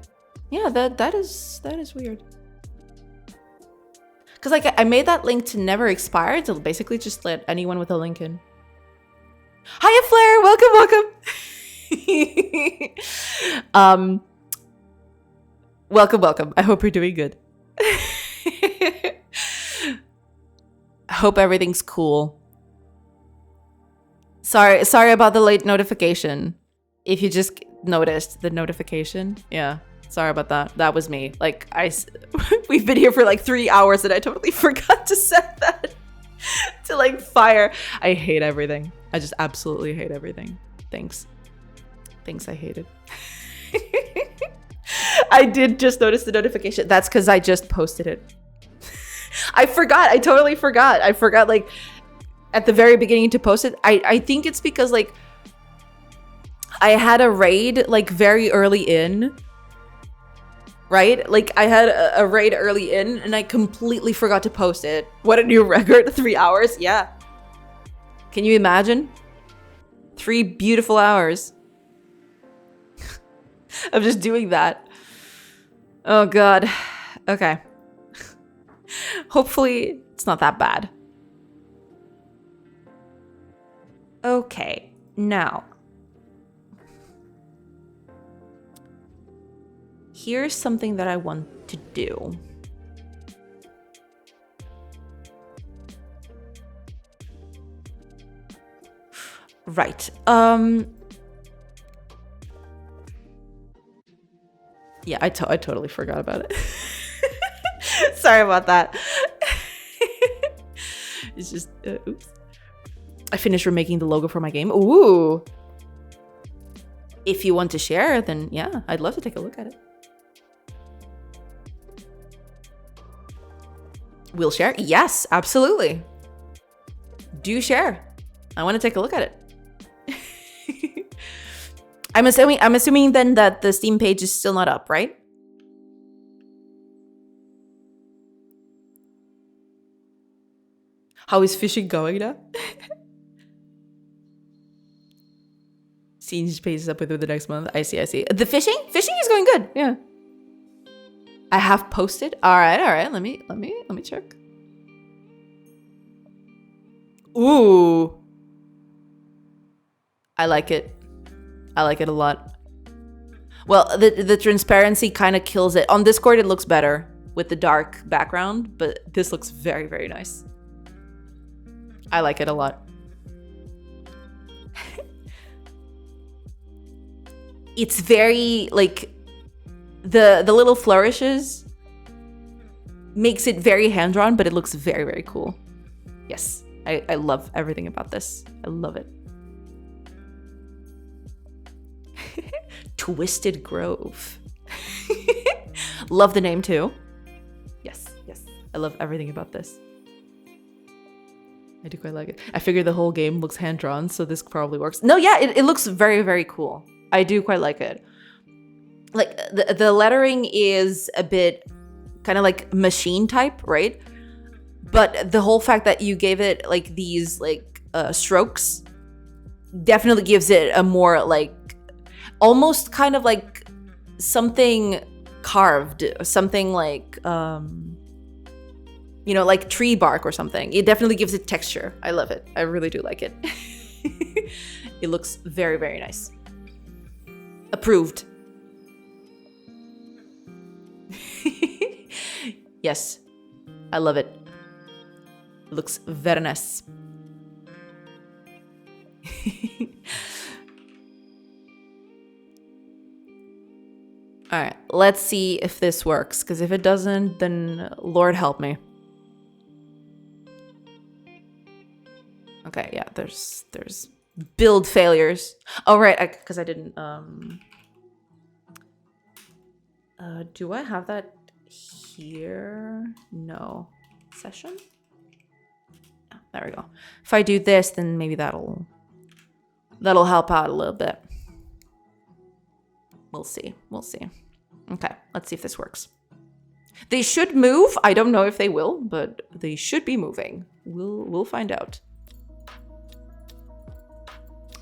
Yeah, that is weird. Cause like I made that link to never expire to basically just let anyone with a link in. Hiya Flair, welcome. Welcome. I hope you're doing good. I hope everything's cool. Sorry about the late notification. If you just noticed the notification, yeah, sorry about that. That was me. Like we've been here for like 3 hours and I totally forgot to set that to like fire. I hate everything. I just absolutely hate everything. Thanks, I hate it. I did just notice the notification. That's because I just posted it. I forgot. I totally forgot. I forgot like at the very beginning to post it. I think it's because like I had a raid like very early in, right? Like I had a raid early in and I completely forgot to post it. What a new record, 3 hours. Yeah. Can you imagine? 3 beautiful hours of just doing that. Oh God. Okay. Hopefully it's not that bad. Okay, now. Here's something that I want to do. Right. Yeah, I totally forgot about it. Sorry about that. It's just, oops. I finished remaking the logo for my game. Ooh. If you want to share, then yeah, I'd love to take a look at it. We'll share? Yes, absolutely. Do share. I want to take a look at it. I'm assuming then that the Steam page is still not up, right? How is fishing going now? Siege page is up within the next month. I see. The fishing is going good. Yeah. I have posted. All right. Let me check. Ooh. I like it. I like it a lot. Well, the transparency kind of kills it. On Discord, it looks better with the dark background, but this looks very, very nice. I like it a lot. It's very, like, the little flourishes makes it very hand-drawn, but it looks very, very cool. Yes, I love everything about this. I love it. Twisted Grove. Love the name too. Yes, yes. I love everything about this. I do quite like it. I figured the whole game looks hand-drawn, so this probably works. No, yeah, it looks very, very cool. I do quite like it. Like, the lettering is a bit kind of like machine type, right? But the whole fact that you gave it like these like strokes definitely gives it a more like almost kind of like something carved, something like you know, like tree bark or something. It definitely gives it texture. I love it. I really do like it. It looks very, very nice. Approved. Yes, I love it. It looks very nice. All right, let's see if this works, because if it doesn't, then Lord help me. Okay, yeah, there's build failures. Oh, right, because I didn't, do I have that here? No. Session? Oh, there we go. If I do this, then maybe that'll help out a little bit. We'll see. We'll see. Okay, let's see if this works. They should move. I don't know if they will, but they should be moving. We'll find out.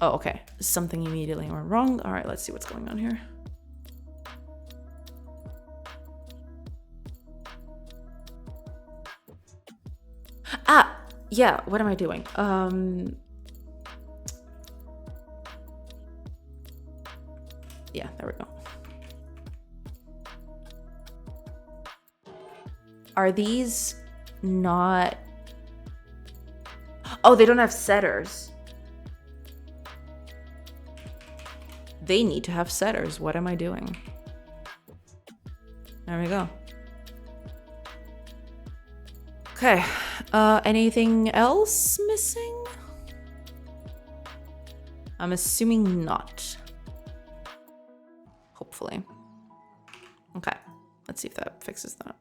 Oh, okay. Something immediately went wrong. All right, let's see what's going on here. Ah, yeah, what am I doing? Yeah, there we go. Are these not... Oh, they don't have setters. They need to have setters. What am I doing? There we go. Okay. Anything else missing? I'm assuming not. Hopefully. Okay. Let's see if that fixes that.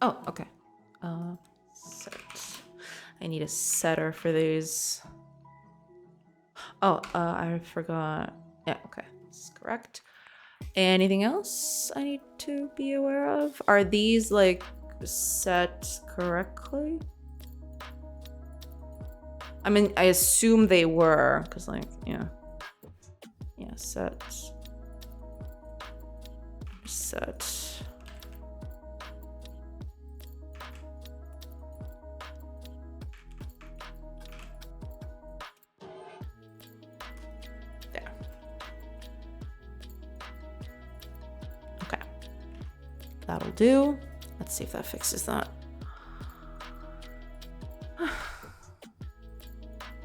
Oh, okay. Set. I need a setter for these. Oh, I forgot. Yeah, okay. That's correct. Anything else I need to be aware of? Are these, like, set correctly? I mean, I assume they were, because, like, yeah. Yeah, set. Set. That'll do. Let's see if that fixes that.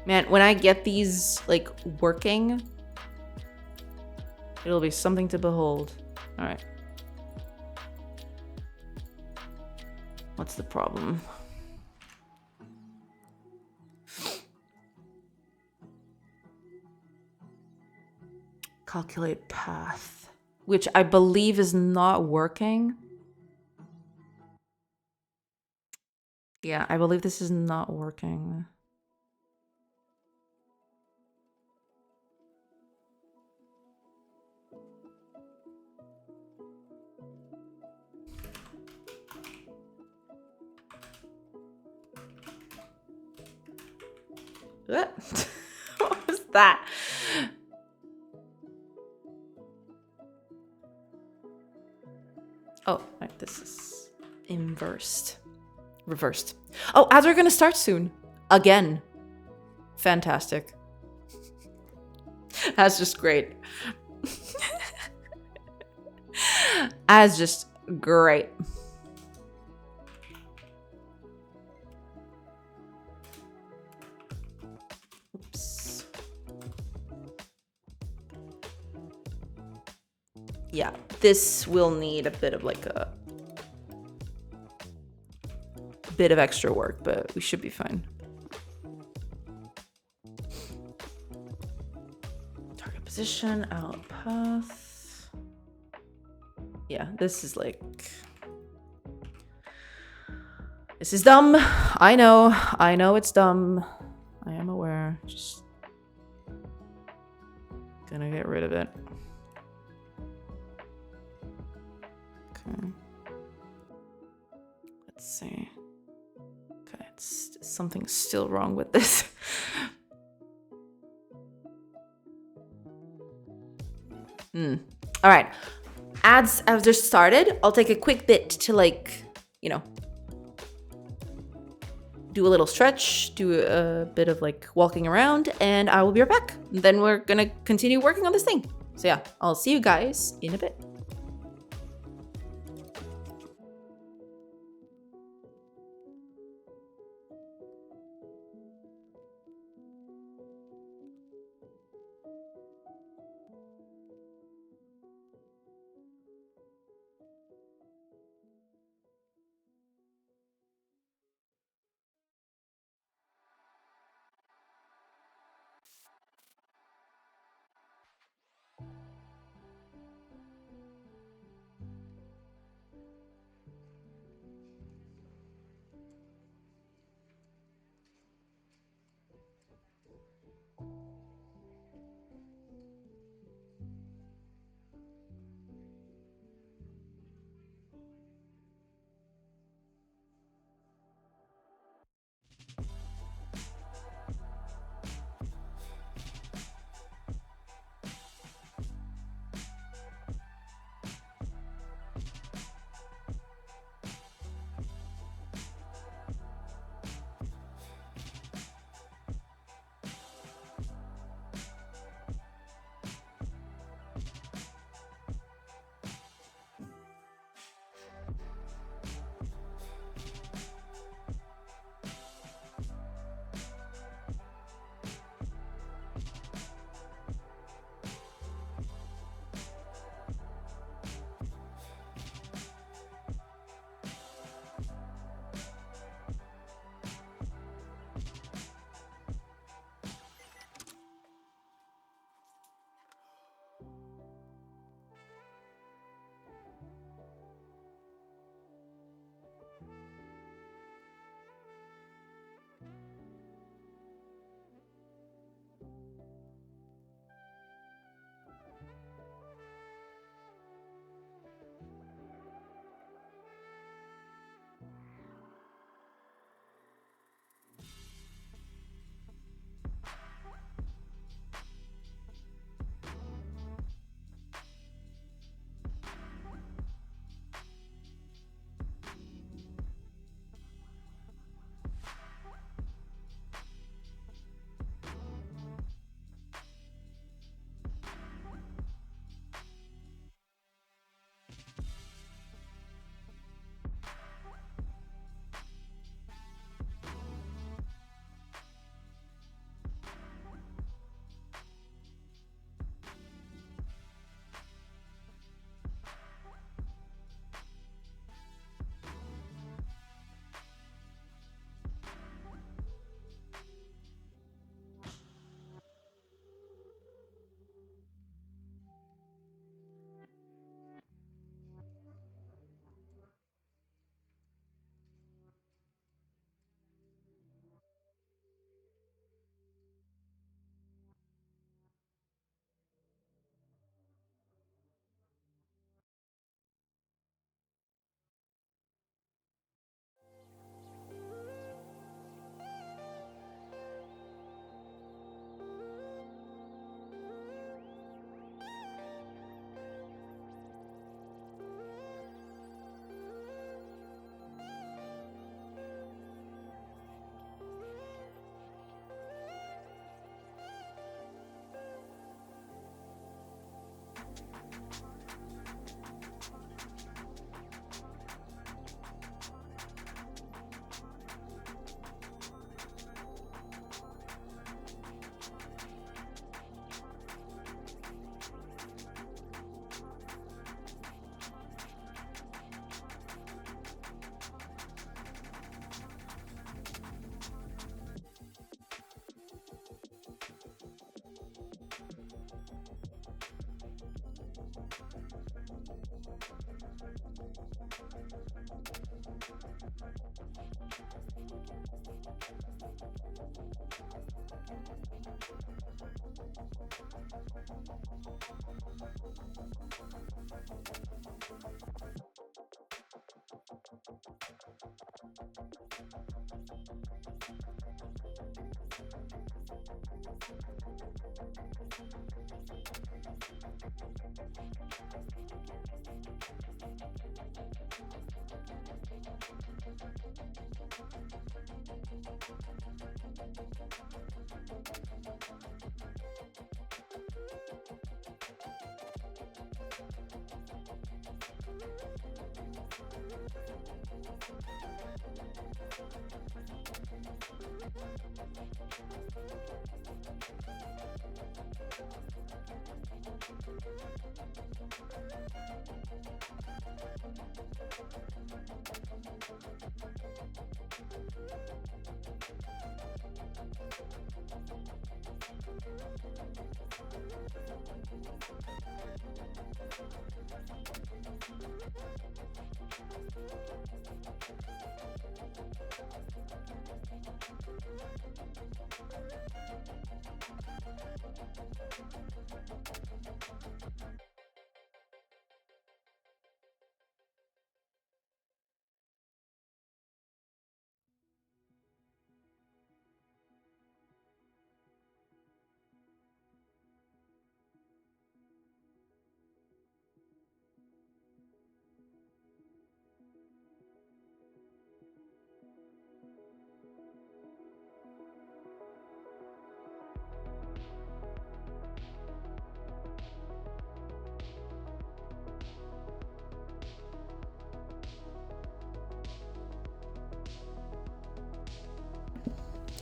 Man, when I get these, like, working, it'll be something to behold. All right. What's the problem? Calculate path, which I believe is not working. Yeah, I believe this is not working. What? What was that? Oh, right, this is inversed. Reversed. Oh, ads are gonna start soon. Again. Fantastic. That's just great. Ads just great. Oops. Yeah, this will need a bit of like a bit of extra work, but we should be fine. Target position, out path. Yeah, this is like... This is dumb. I know it's dumb. I am aware. Just gonna get rid of it. Okay. Let's see. Okay, something's still wrong with this. All right. Ads have just started. I'll take a quick bit to like, you know, do a little stretch, do a bit of like walking around, and I will be right back. Then we're gonna continue working on this thing. So yeah, I'll see you guys in a bit.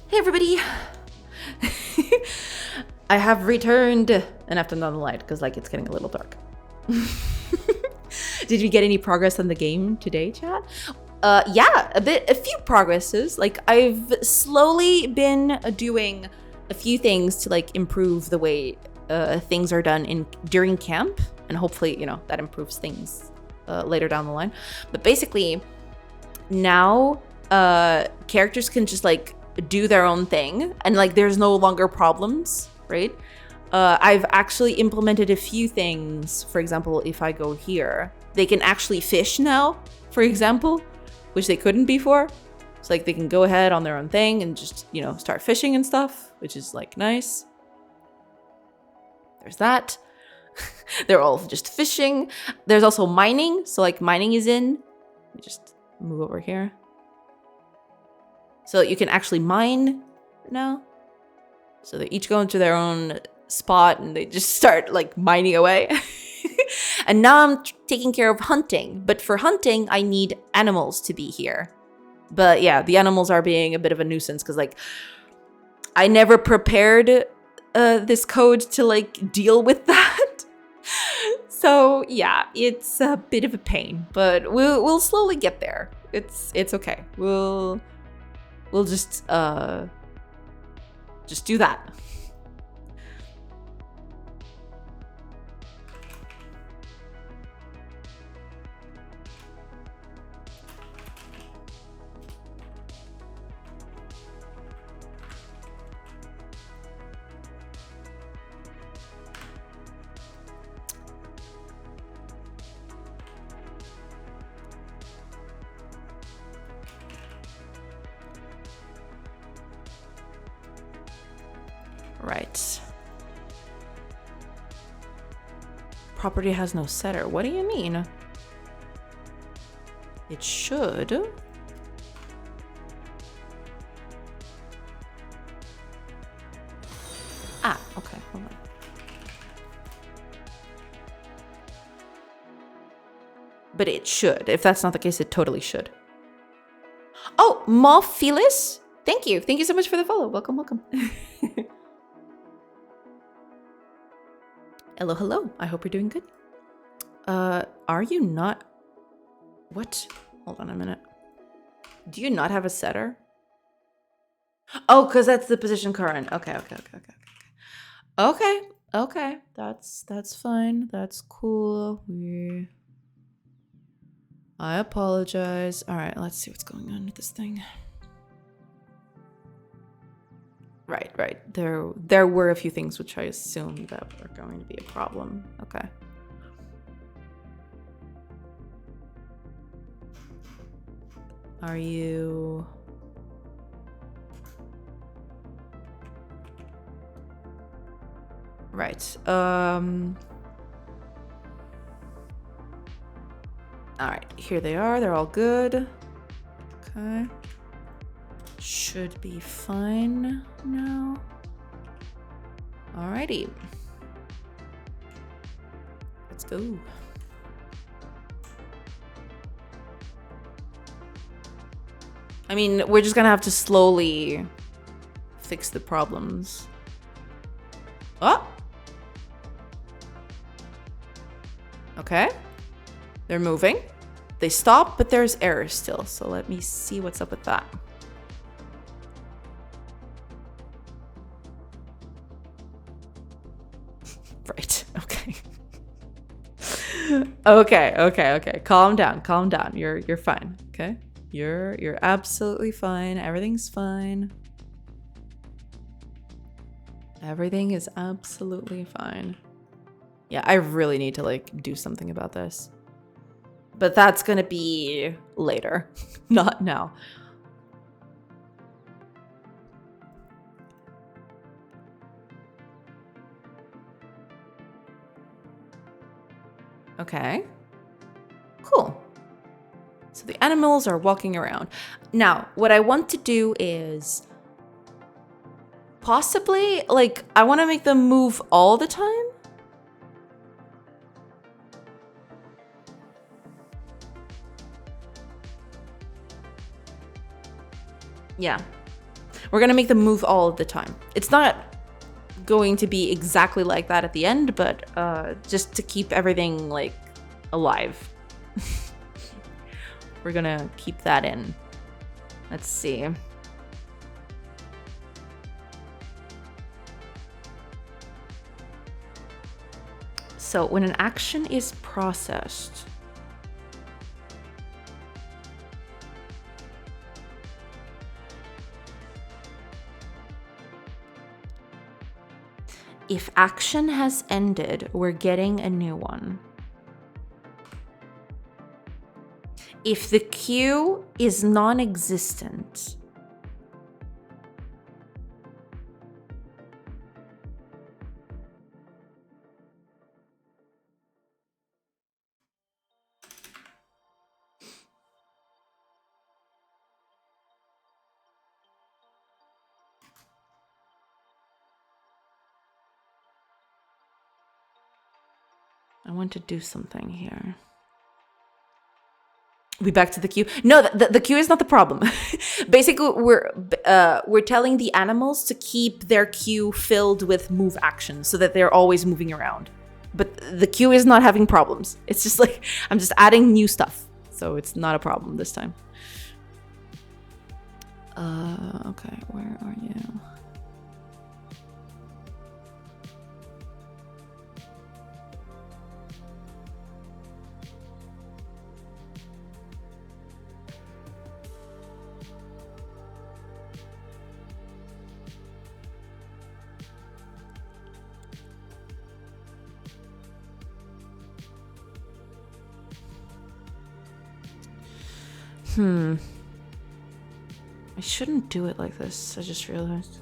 Hey everybody! I have returned and I have to turn on the light because like it's getting a little dark. Did you get any progress on the game today, chat? Yeah, a few progresses. Like I've slowly been doing a few things to like improve the way things are done during camp, and hopefully, you know, that improves things later down the line. But basically, now characters can just like do their own thing, and like there's no longer problems, right? I've actually implemented a few things. For example, if I go here, they can actually fish now, for example, which they couldn't before. It's like they can go ahead on their own thing and just, you know, start fishing and stuff, which is like nice. There's that. They're all just fishing. There's also mining. So like mining is in. Let me just move over here. So you can actually mine now. So they each go into their own spot and they just start like mining away. And now I'm taking care of hunting. But for hunting, I need animals to be here. But yeah, the animals are being a bit of a nuisance because like I never prepared this code to like deal with that. So yeah, it's a bit of a pain, but we'll slowly get there. It's okay. We'll just do that. Right. Property has no setter. What do you mean? It should. Ah, okay, hold on. But it should. If that's not the case, it totally should. Oh, Mophilis? Thank you. Thank you so much for the follow. Welcome, welcome. Hello, hello. I hope you're doing good. Are you not... What? Hold on a minute. Do you not have a setter? Oh, because that's the position current. Okay. Okay. That's fine. That's cool. I apologize. All right, let's see what's going on with this thing. Right. There were a few things which I assumed that were going to be a problem. Okay. Are you... Right. All right, here they are. They're all good. Okay. Should be fine now. Alrighty. Let's go. I mean, we're just gonna have to slowly fix the problems. Oh! Okay. They're moving. They stop, but there's error still. So let me see what's up with that. Right. Okay. Okay. Calm down. You're fine. Okay. You're absolutely fine. Everything's fine. Everything is absolutely fine. Yeah, I really need to like do something about this. But that's gonna be later, not now. Okay. Cool. So the animals are walking around. Now, what I want to do is possibly, like, I want to make them move all the time. Yeah. We're going to make them move all of the time. It's not going to be exactly like that at the end, but just to keep everything, like, alive. We're going to keep that in. Let's see. So when an action is processed, if action has ended, we're getting a new one. If the queue is non-existent, I want to do something here. We back to the queue? No, the queue is not the problem. Basically, we're telling the animals to keep their queue filled with move actions so that they're always moving around. But the queue is not having problems. It's just like I'm just adding new stuff, so it's not a problem this time. Okay, where are you? I shouldn't do it like this, I just realized.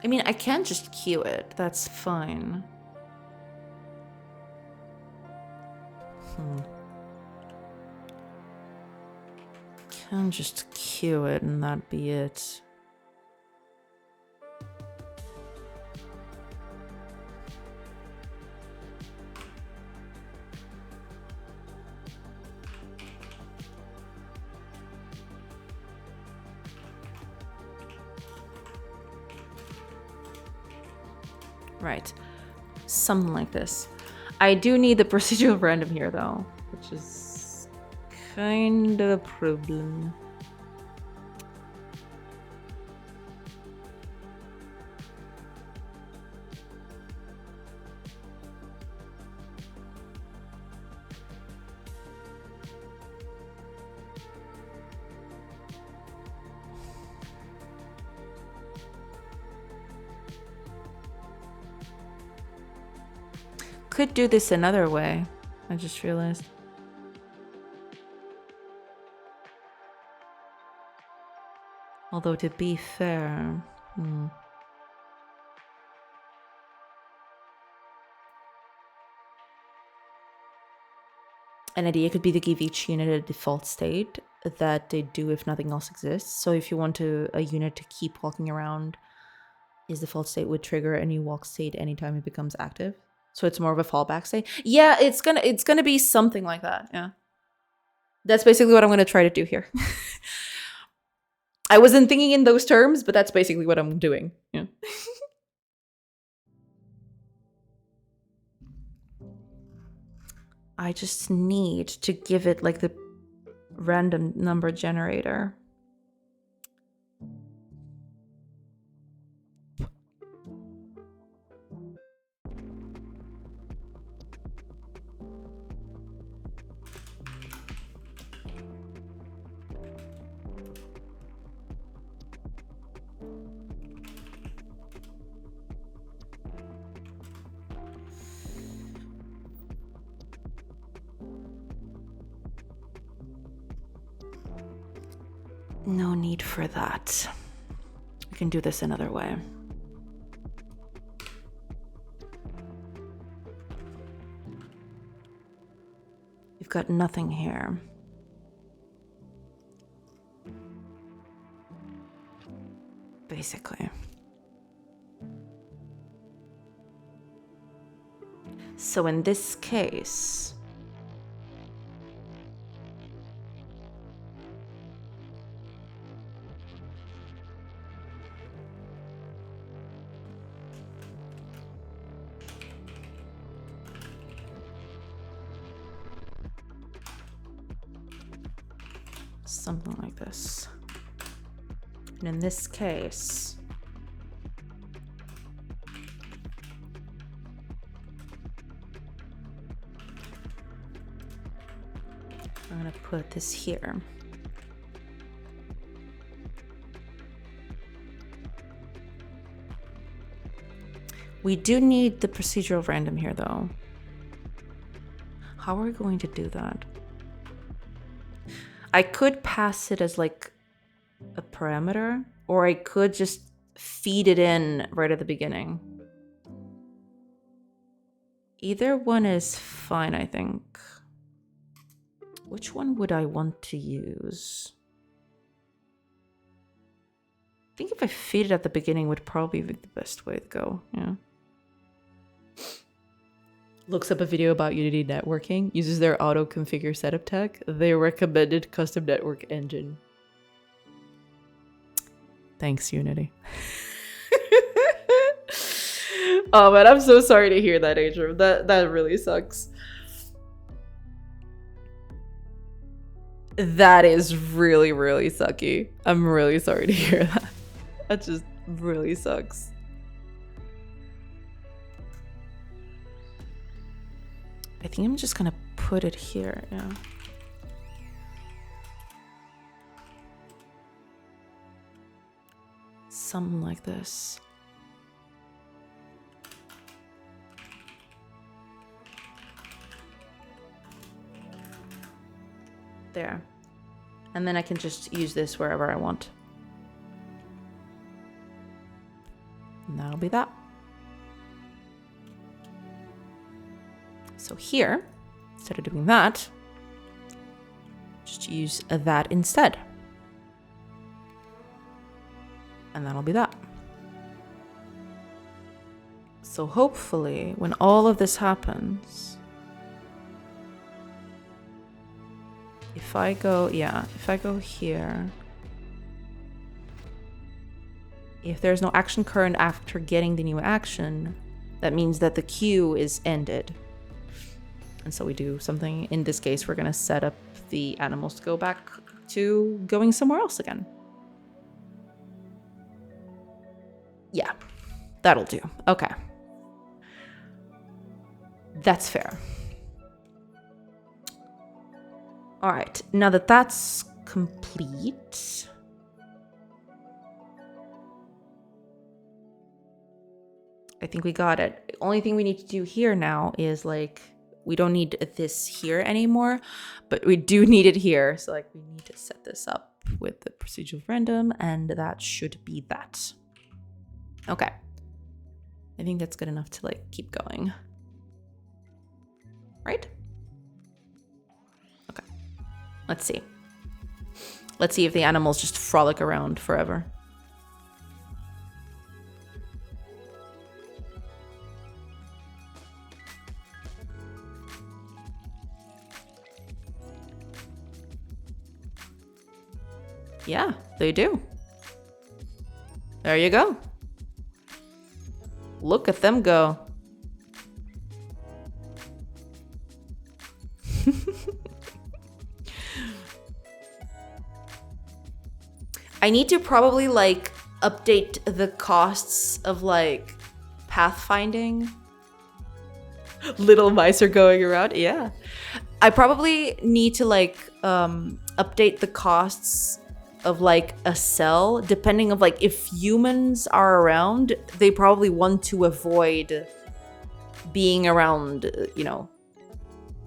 I mean, I can just queue it, that's fine. Can just queue it and that'd be it. Right. Something like this. I do need the procedural random here though, which is kind of a problem. Could do this another way. I just realized. Although to be fair, an idea could be to give each unit a default state that they do if nothing else exists. So if you want a unit to keep walking around, his default state would trigger a new walk state anytime it becomes active. So it's more of a fallback state. Yeah, it's gonna be something like that. Yeah, that's basically what I'm gonna try to do here. I wasn't thinking in those terms, but that's basically what I'm doing. Yeah. I just need to give it like the random number generator. No need for that. We can do this another way. We've got nothing here. Basically. So in this case, something like this. And in this case, I'm gonna put this here. We do need the procedural random here though. How are we going to do that? I could pass it as like a parameter, or I could just feed it in right at the beginning. Either one is fine, I think. Which one would I want to use? I think if I feed it at the beginning would probably be the best way to go, yeah. Looks up a video about Unity networking, uses their auto configure setup tag, their recommended custom network engine. Thanks, Unity. Oh man, I'm so sorry to hear that, Adrian. That really sucks. That is really, really sucky. I'm really sorry to hear that. That just really sucks. I think I'm just gonna put it here, yeah. Something like this. There. And then I can just use this wherever I want. And that'll be that. So here, instead of doing that, just use that instead. And that'll be that. So hopefully, when all of this happens, if I go here, if there's no action current after getting the new action, that means that the queue is ended. And so we do something. In this case, we're gonna set up the animals to go back to going somewhere else again. Yeah, that'll do. Okay. That's fair. All right, now that that's complete, I think we got it. The only thing we need to do here now is like, we don't need this here anymore, but we do need it here. So like we need to set this up with the procedural random, and that should be that. Okay. I think that's good enough to like keep going. Right? Okay. Let's see. Let's see if the animals just frolic around forever. Yeah, they do. There you go. Look at them go. I need to probably like update the costs of like pathfinding. Little mice are going around. Yeah. I probably need to like update the costs of like a cell, depending of like if humans are around, they probably want to avoid being around, you know,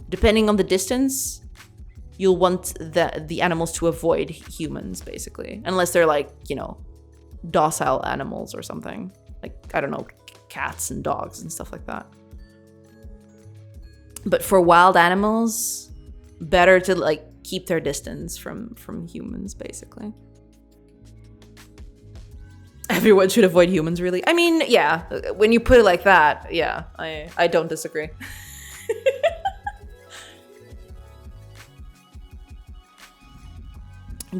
depending on the distance, you'll want the animals to avoid humans basically, unless they're like, you know, docile animals or something, like, I don't know, cats and dogs and stuff like that. But for wild animals, better to like keep their distance from humans, basically. Everyone should avoid humans, really. I mean, yeah, when you put it like that, yeah, I don't disagree.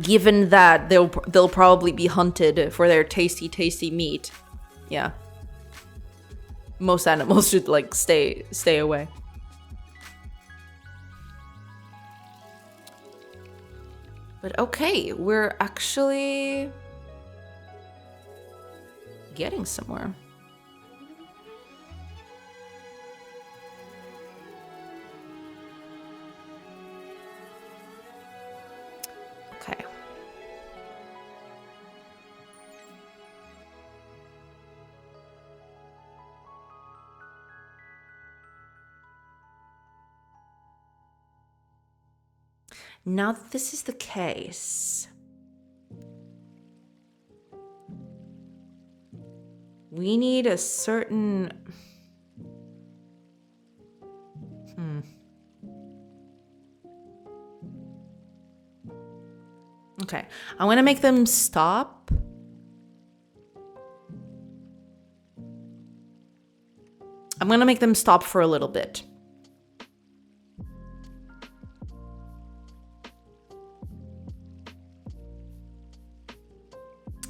Given that they'll probably be hunted for their tasty meat, yeah, most animals should like stay away. But okay, we're actually getting somewhere. Okay. Now that this is the case, we need a certain... Okay, I'm gonna make them stop. I'm gonna make them stop for a little bit.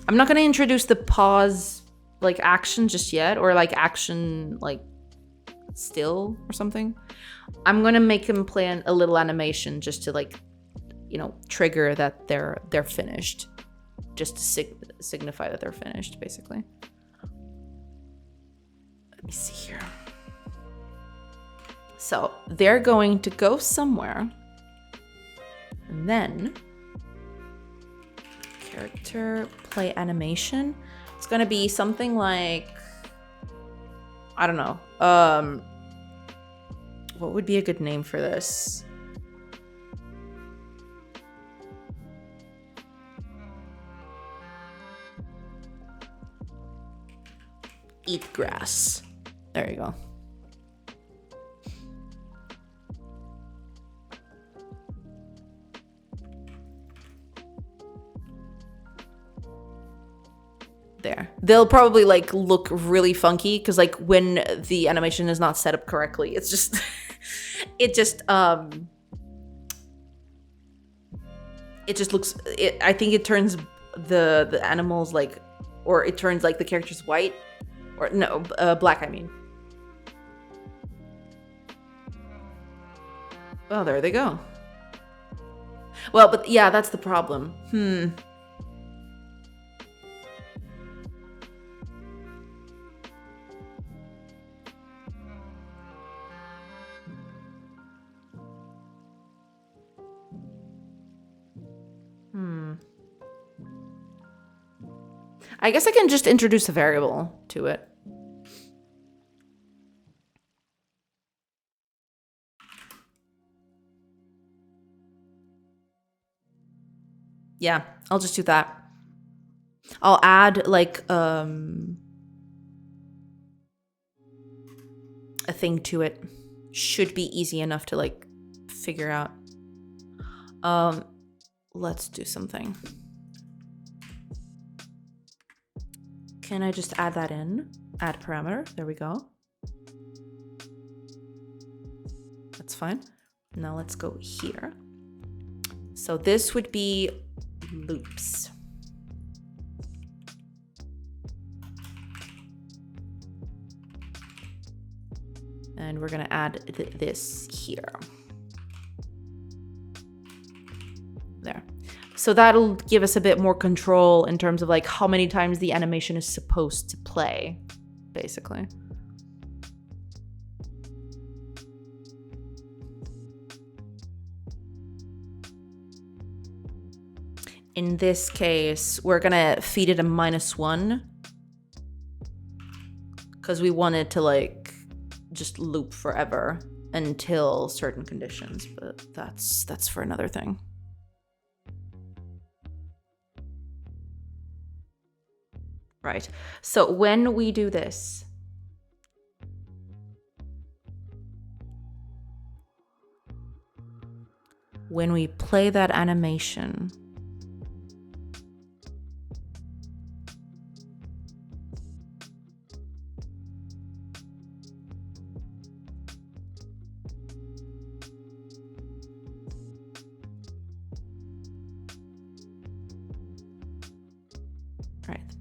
I'm not going to introduce the pause, like, action just yet, or, like, action, like, still or something. I'm going to make him play a little animation just to, like, you know, trigger that they're finished. Just to signify that they're finished, basically. Let me see here. So, they're going to go somewhere. And then... character play animation. It's gonna be something like, I don't know, what would be a good name for this? Eat grass. There you go. There. They'll probably like look really funky because like when the animation is not set up correctly, it's just it just looks I think it turns the animals like, or it turns like the characters white, or no, black, I mean. Oh, there they go. Well, but yeah, that's the problem. Hmm. I guess I can just introduce a variable to it. Yeah, I'll just do that. I'll add like a thing to it. Should be easy enough to like figure out. Let's do something. Can I just add that in? Add parameter. There we go. That's fine. Now let's go here. So this would be loops. And we're gonna add this here. There. So that'll give us a bit more control in terms of like how many times the animation is supposed to play, basically. In this case, we're gonna feed it a -1 because we want it to like just loop forever until certain conditions, but that's for another thing. Right. So when we do this, when we play that animation,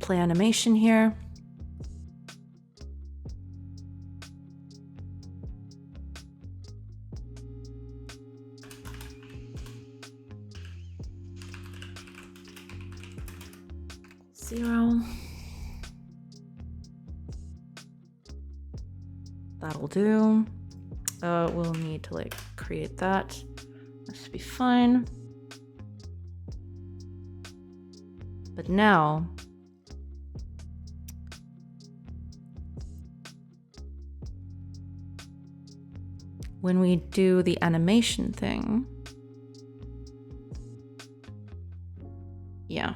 play animation here. Zero. That'll do. We'll need to like create that. That should be fine. But now, when we do the animation thing, yeah.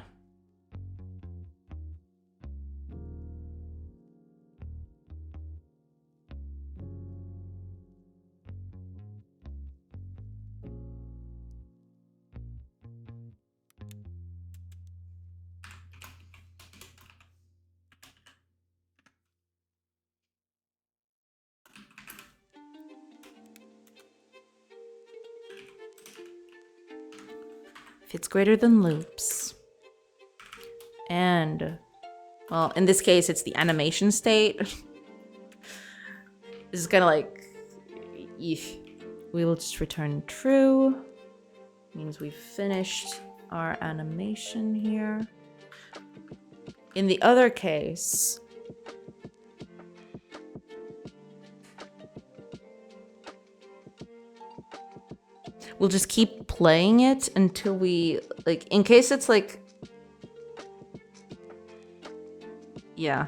If it's greater than loops, and, well, in this case, it's the animation state. This is kind of like, we will just return true. Means we've finished our animation here. In the other case, we'll just keep playing it until we, like, in case it's like, yeah.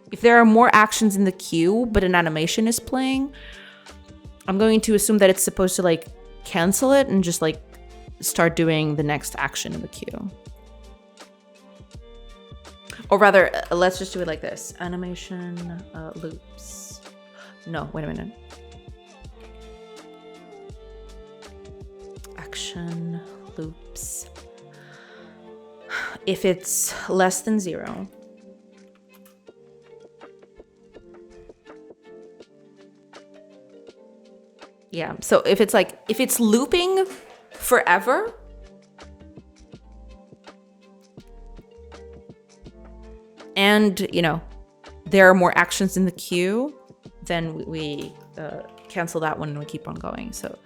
If there are more actions in the queue, but an animation is playing, I'm going to assume that it's supposed to like cancel it and just like start doing the next action in the queue. Or rather, let's just do it like this. Animation loops. No, wait a minute. Action loops. If it's less than 0, yeah, so if it's looping forever, and, you know, there are more actions in the queue, then we cancel that one and we keep on going. So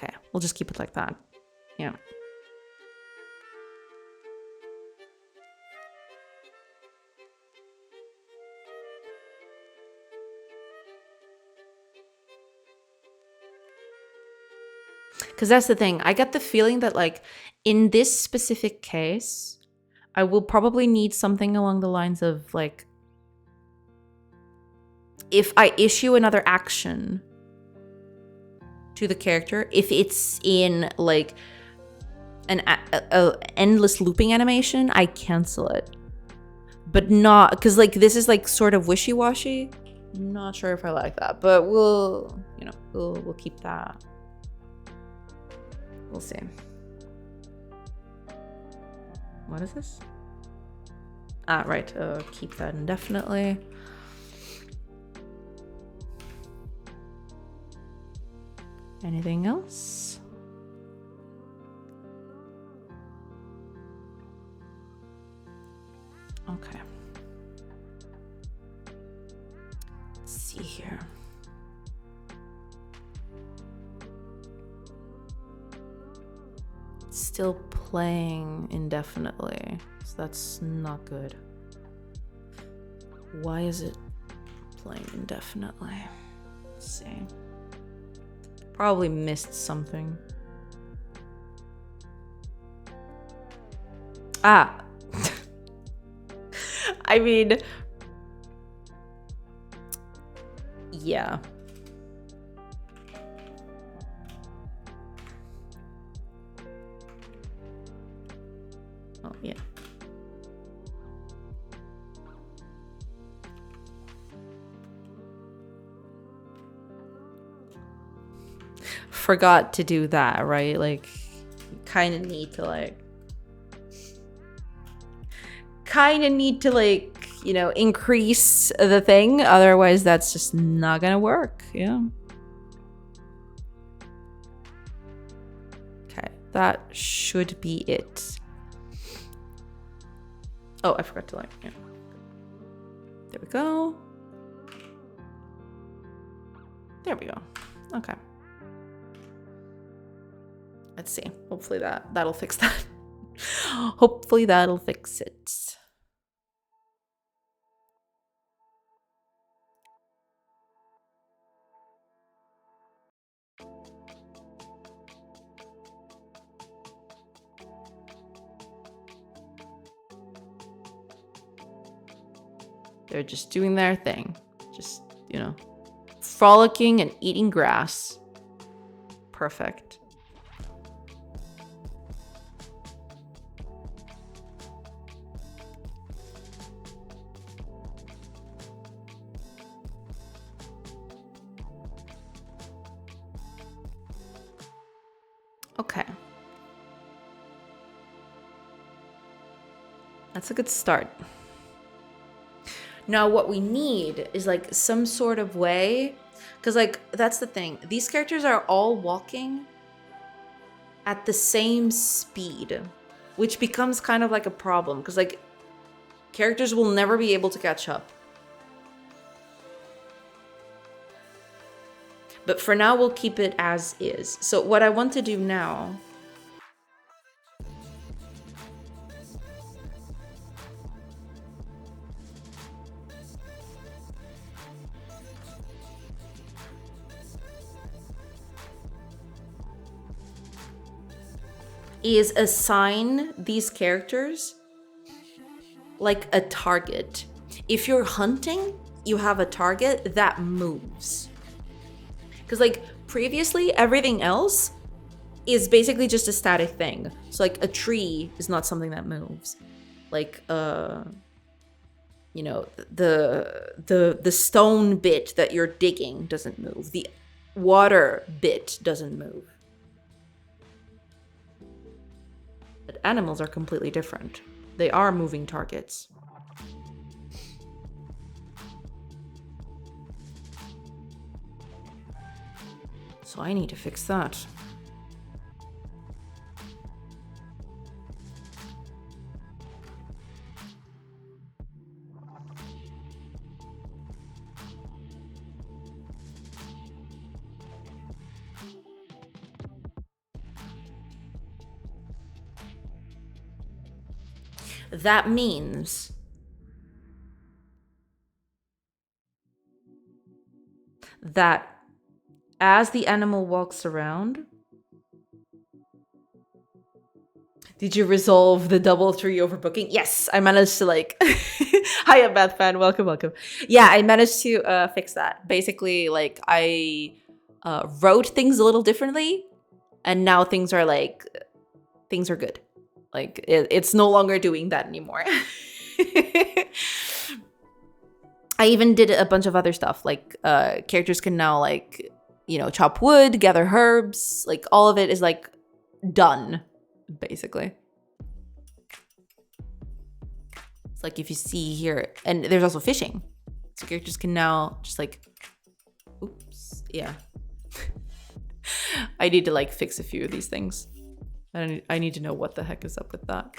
okay, we'll just keep it like that. Yeah. Because that's the thing. I get the feeling that, like, in this specific case, I will probably need something along the lines of, like, if I issue another action to the character, if it's in, like, an endless looping animation, I cancel it. But not... Because, like, this is, like, sort of wishy-washy. I'm not sure if I like that. But we'll, you know, we'll keep that. We'll see. What is this? Ah, right. Keep that indefinitely. Anything else? Okay. Let's see here. Still playing indefinitely, so that's not good. Why is it playing indefinitely? Let's see. Probably missed something. Ah. I mean, yeah. Oh, yeah. Forgot to do that, right? Like, you kind of need to, you know, increase the thing. Otherwise, that's just not gonna work. Yeah. Okay, that should be it. Oh, I forgot to yeah. There we go. There we go. Okay. Let's see. Hopefully that'll fix that. Hopefully that'll fix it. They're just doing their thing. Just, you know, frolicking and eating grass. Perfect. Okay. That's a good start. Now what we need is like some sort of way, because like that's the thing. These characters are all walking at the same speed, which becomes kind of like a problem because like characters will never be able to catch up. But for now, we'll keep it as is. So what I want to do now is assign these characters like a target. If you're hunting, you have a target that moves. Because like previously, everything else is basically just a static thing. So like a tree is not something that moves. Like you know, the stone bit that you're digging doesn't move. water bit doesn't move. But animals are completely different. They are moving targets. So I need to fix that. That means that as the animal walks around, did you resolve the DoubleTree overbooking? Yes, I managed to like. Hiya, Beth fan. Welcome, welcome. Yeah, I managed to fix that. Basically, like I wrote things a little differently, and now things are good. Like it's no longer doing that anymore. I even did a bunch of other stuff. Like characters can now like, you know, chop wood, gather herbs. Like all of it is like done, basically. It's like if you see here, and there's also fishing. So characters can now just like, oops, yeah. I need to like fix a few of these things. I need to know what the heck is up with that.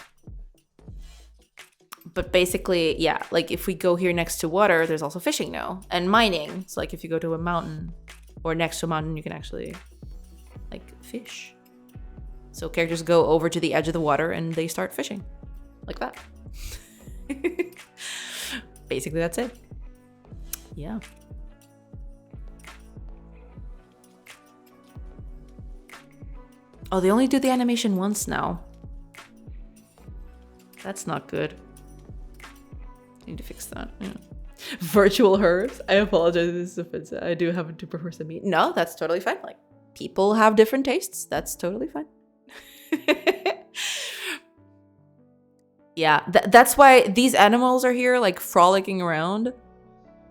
But basically, yeah, like if we go here next to water, there's also fishing now and mining. So like if you go to a mountain or next to a mountain, you can actually like fish. So characters go over to the edge of the water and they start fishing like that. Basically, that's it. Yeah. Oh, they only do the animation once now. That's not good. I need to fix that. Yeah. Virtual herbs. I apologize if this is offensive. I do happen to prefer some meat. No, that's totally fine. Like, people have different tastes. That's totally fine. Yeah, that's why these animals are here, like, frolicking around.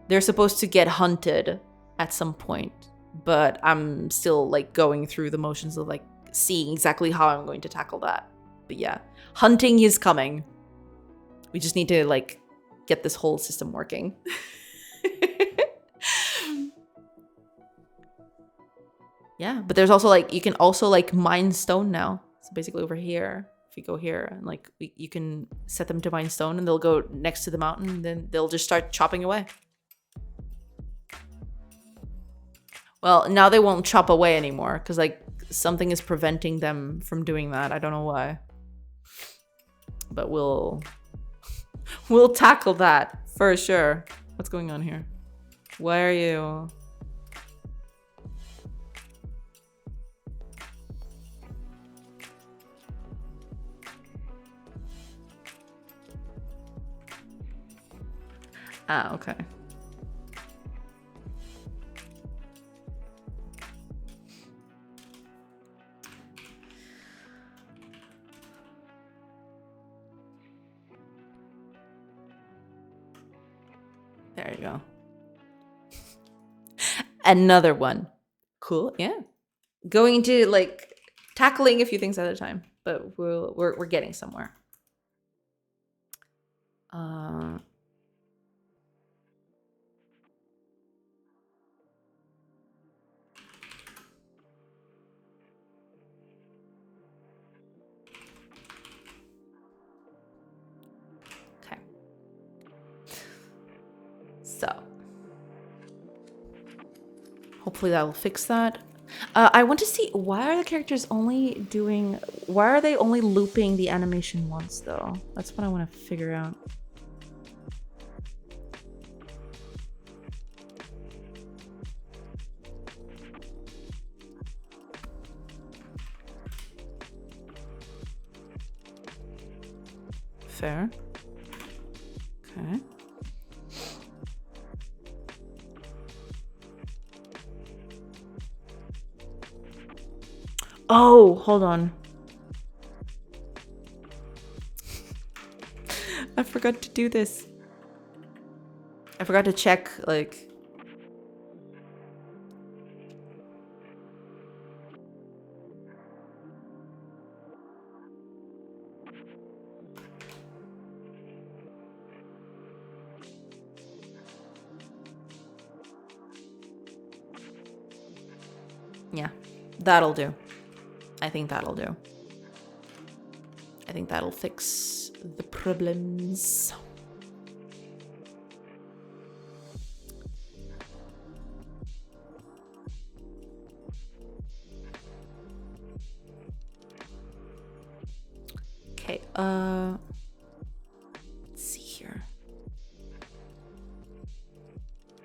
They're supposed to get hunted at some point. But I'm still, like, going through the motions of, like, seeing exactly how I'm going to tackle that. But yeah, hunting is coming. We just need to like get this whole system working. Yeah, but there's also like, you can also like mine stone now. So basically over here, if you go here and like you can set them to mine stone and they'll go next to the mountain and then they'll just start chopping away. Well, now they won't chop away anymore because like something is preventing them from doing that. I don't know why. But we'll tackle that for sure. What's going on here? Why are you? Ah, okay. There you go. Another one. Cool. Yeah. Going to like tackling a few things at a time, but we're getting somewhere. Okay. So hopefully that will fix that. I want to see, why are they only looping the animation once though? That's what I want to figure out. Fair. Okay. Oh, hold on. I forgot to do this. I forgot to check, like... Yeah, that'll do. I think that'll do. I think that'll fix the problems. Okay, let's see here.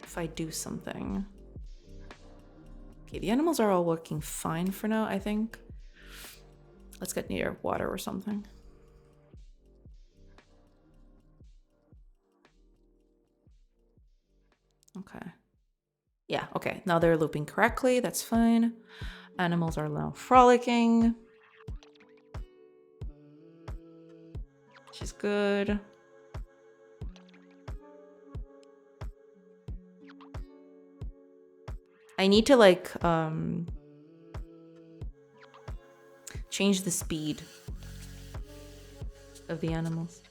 If I do something. Okay, the animals are all working fine for now, I think. Let's get near water or something. Okay. Yeah, okay. Now they're looping correctly. That's fine. Animals are now frolicking. She's good. I need to like change the speed of the animals.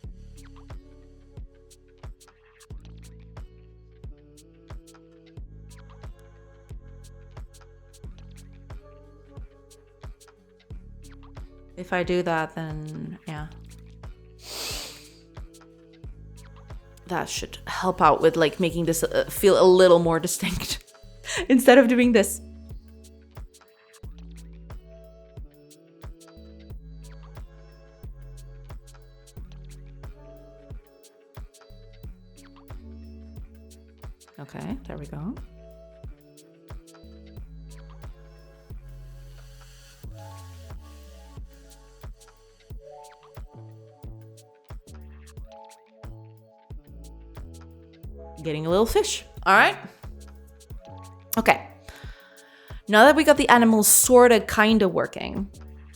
If I do that, then yeah. That should help out with like making this feel a little more distinct instead of doing this. Okay, there we go. Getting a little fish. All right. Okay. Now that we got the animals sort of kind of working,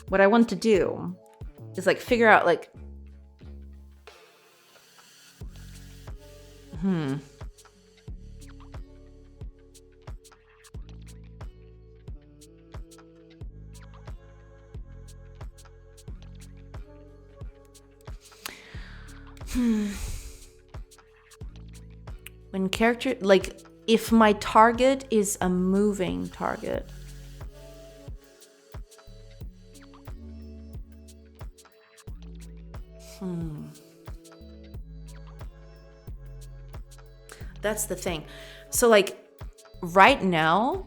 what I want to do is like figure out like, when character, like if my target is a moving target. That's the thing. So like right now,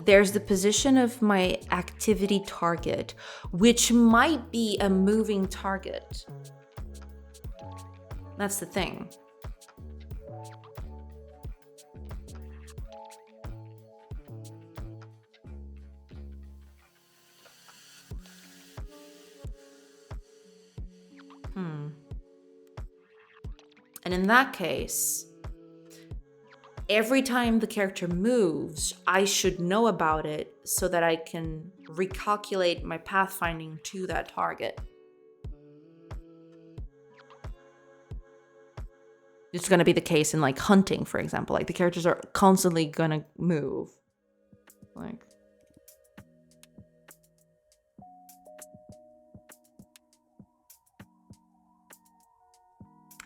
there's the position of my activity target, which might be a moving target. That's the thing. And in that case, every time the character moves, I should know about it so that I can recalculate my pathfinding to that target. It's going to be the case in like hunting, for example. Like the characters are constantly going to move. Like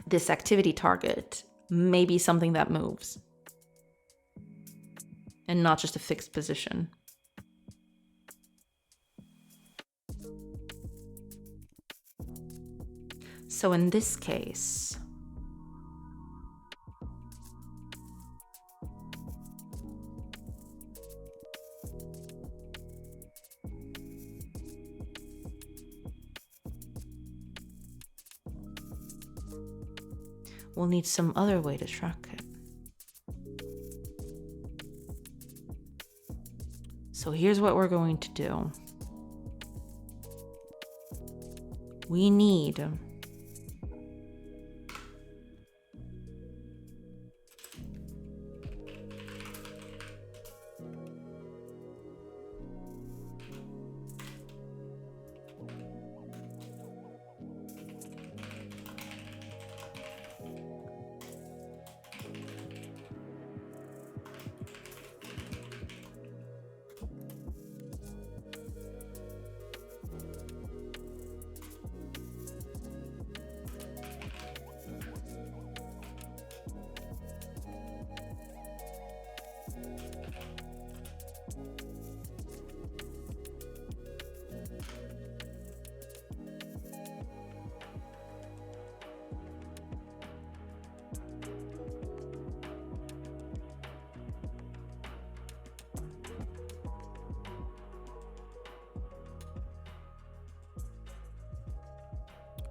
this activity target may be something that moves and not just a fixed position. So in this case, we'll need some other way to track it. So here's what we're going to do. We need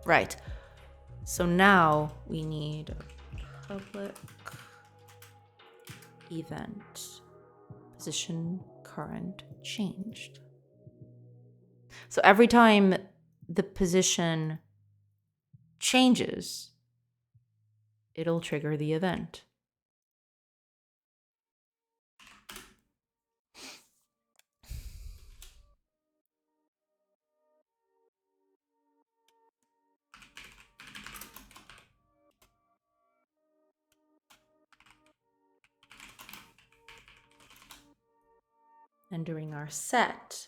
Right. So now we need a public event position current changed. So every time the position changes, it'll trigger the event. And during our set,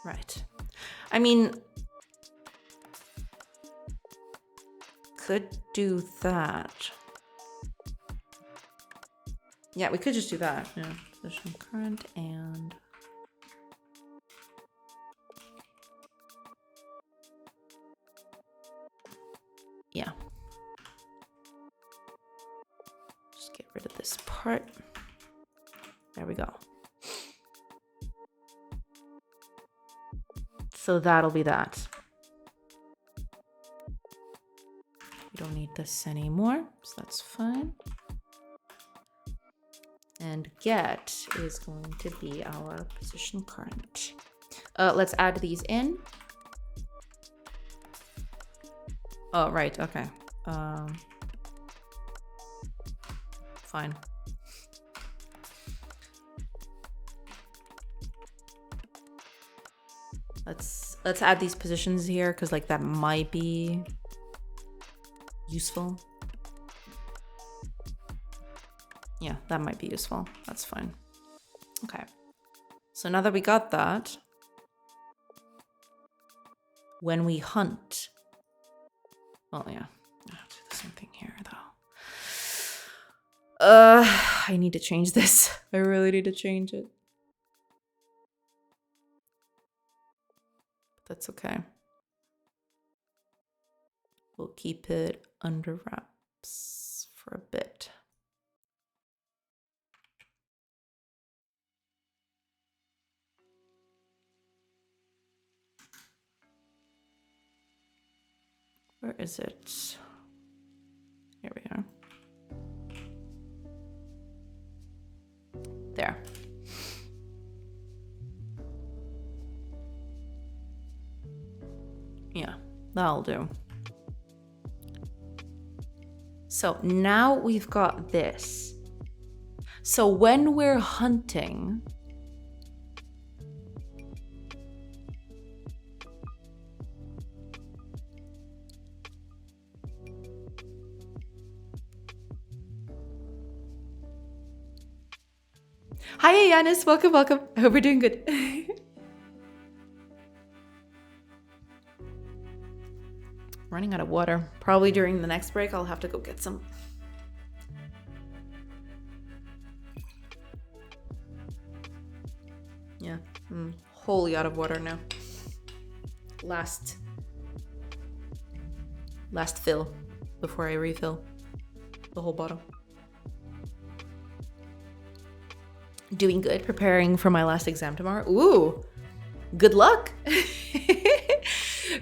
right. I mean, could do that. Yeah, we could just do that. Yeah, position current and yeah. Just get rid of this part. There we go. So that'll be that. We don't need this anymore, so that's fine. And get is going to be our position current. Let's add these in. Oh, right, okay. Fine. Let's add these positions here because like that might be useful. Yeah, that might be useful. That's fine. Okay. So now that we got that, when we hunt, well, yeah, I'll do the same thing here though. I need to change this. I really need to change it. That's okay. We'll keep it under wraps for a bit. Where is it? Here we are. There. Yeah, that'll do. So now we've got this. So when we're hunting, hi, Yanis. Welcome, welcome. I hope we're doing good. Running out of water. Probably during the next break, I'll have to go get some. Yeah, I'm wholly out of water now. Last fill before I refill the whole bottle. Doing good, preparing for my last exam tomorrow. Ooh, good luck.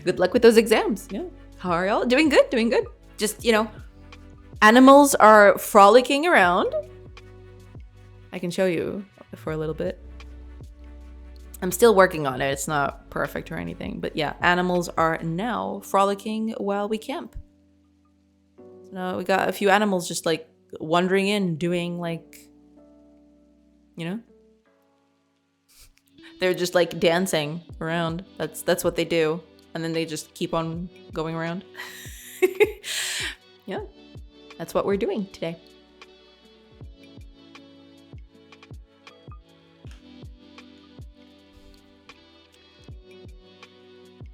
Good luck with those exams. Yeah. How are y'all? Doing good, doing good. Just, you know, animals are frolicking around. I can show you for a little bit. I'm still working on it. It's not perfect or anything, but yeah, animals are now frolicking while we camp. So now we got a few animals just like wandering in, doing like, you know, they're just like dancing around. That's what they do. And then they just keep on going around. Yeah, that's what we're doing today.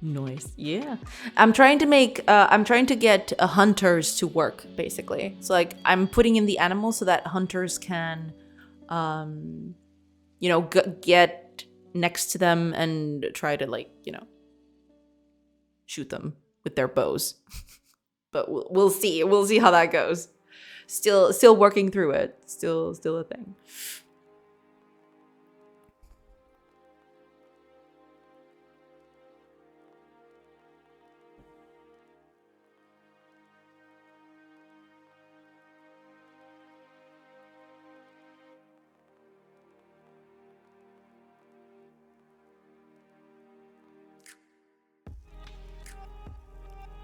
Nice. Yeah. I'm trying to get hunters to work, basically. So like I'm putting in the animals so that hunters can get next to them and try to shoot them with their bows. But we'll see. We'll see how that goes. Still working through it. Still a thing.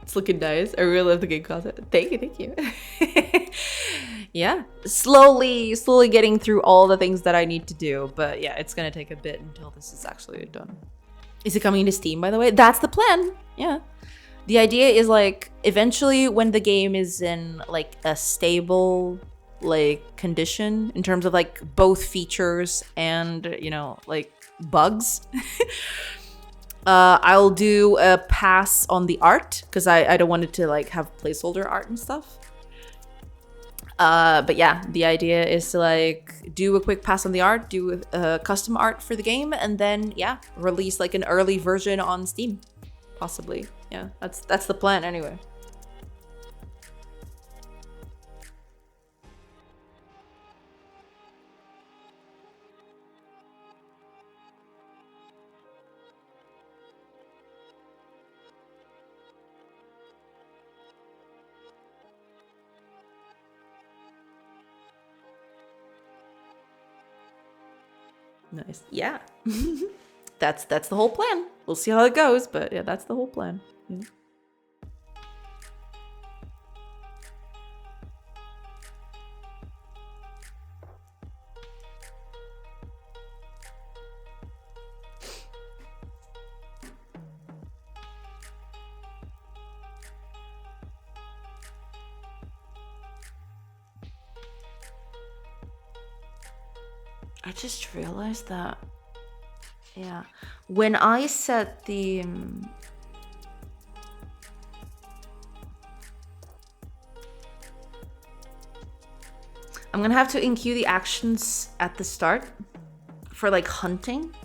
It's looking nice. I really love the game concept. Thank you. Yeah. Slowly getting through all the things that I need to do. But yeah, it's gonna take a bit until this is actually done. Is it coming to Steam, by the way? That's the plan. Yeah. The idea is like eventually when the game is in like a stable condition in terms of like both features and bugs. I'll do a pass on the art because I don't want it to have placeholder art and stuff. But yeah, the idea is to do a quick pass on the art, do a custom art for the game, and then yeah, release an early version on Steam, possibly. Yeah, that's the plan anyway. Nice. Yeah. That's the whole plan. We'll see how it goes, but yeah, that's the whole plan. Yeah. I just realized that, yeah, when I set the I'm gonna have to enqueue the actions at the start for hunting.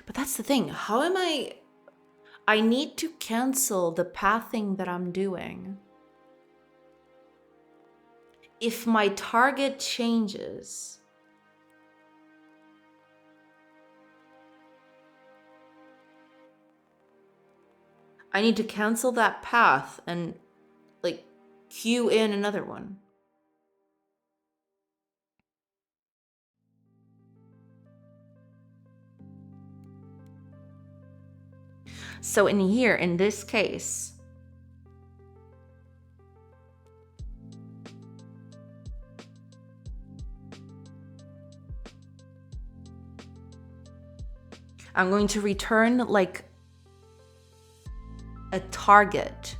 But that's the thing. How am I need to cancel the pathing that I'm doing. If my target changes, I need to cancel that path and queue in another one. So in here, in this case, I'm going to return a target.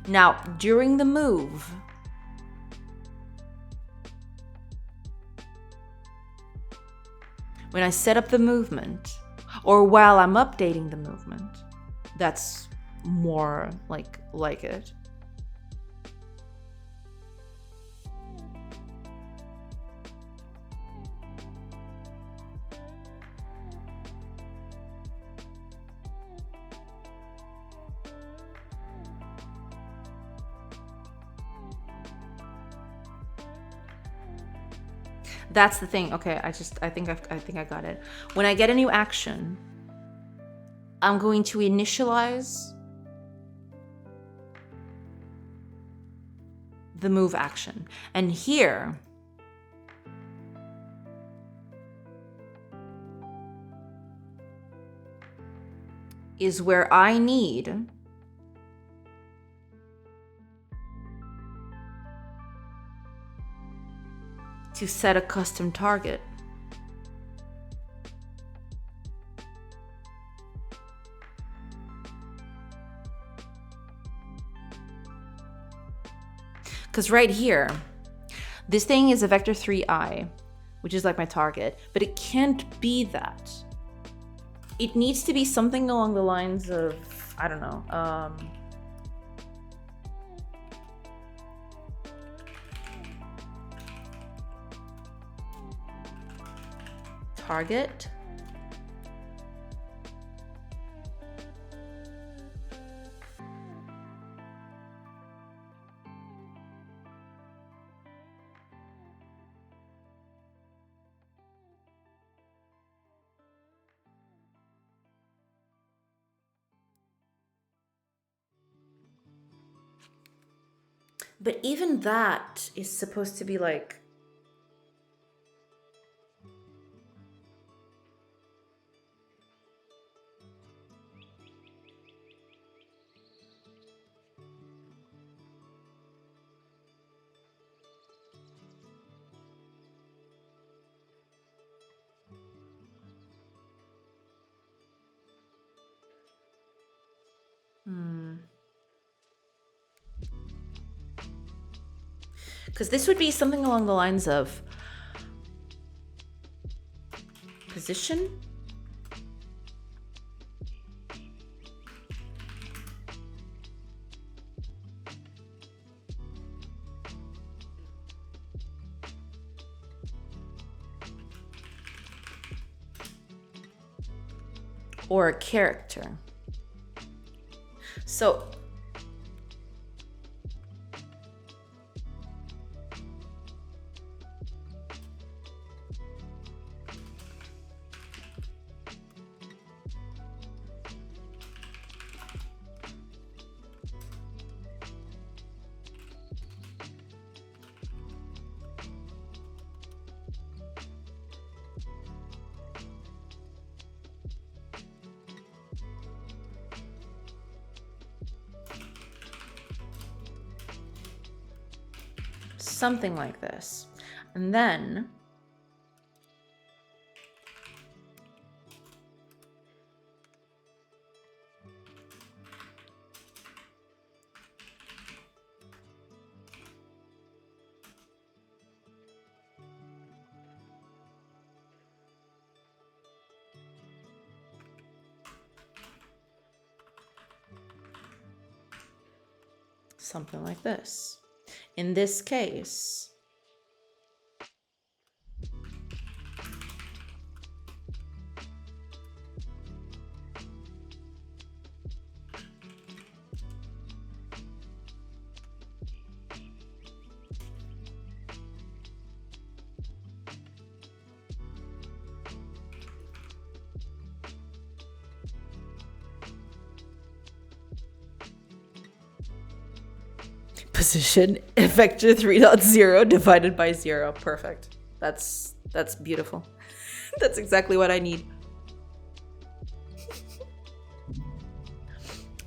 Now, during the move, when I set up the movement, or while I'm updating the movement, that's more like it. That's the thing. Okay, I think I got it. When I get a new action, I'm going to initialize the move action. And here is where I need to set a custom target. Because right here, this thing is a vector 3i, which is like my target, but it can't be that. It needs to be something along the lines of, I don't know, target. But even that is supposed to be like, because this would be something along the lines of position. Or a character. So something like this. And then something like this. In this case, position vector 3.0 divided by 0. Perfect. That's beautiful. That's exactly what I need.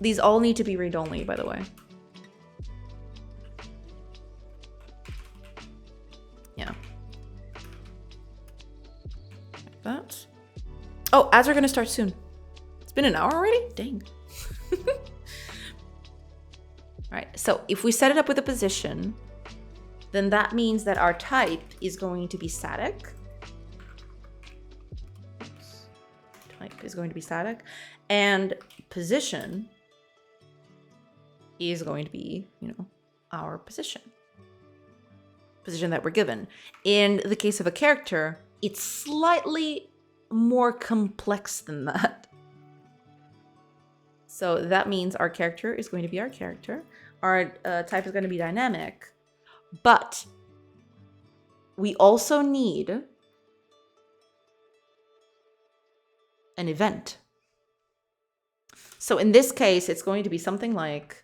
These all need to be read-only, by the way. Yeah. Like that. Oh, ads are gonna start soon. It's been an hour already? Dang. All right, so if we set it up with a position, then that means that our type is going to be static. Oops. Type is going to be static. And position is going to be, our position that we're given. In the case of a character, it's slightly more complex than that. So that means our character is going to be our character. Our type is going to be dynamic. But we also need an event. So in this case, it's going to be something like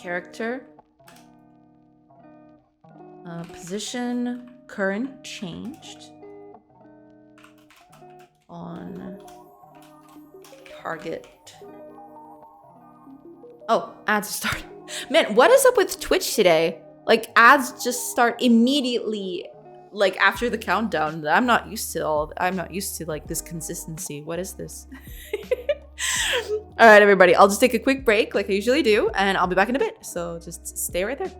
character, position, current changed on target. Oh, ads start. Man, what is up with Twitch today? Like, ads just start immediately, like, after the countdown. I'm not used to like this consistency. What is this? All right, everybody. I'll just take a quick break like I usually do, and I'll be back in a bit. So just stay right there.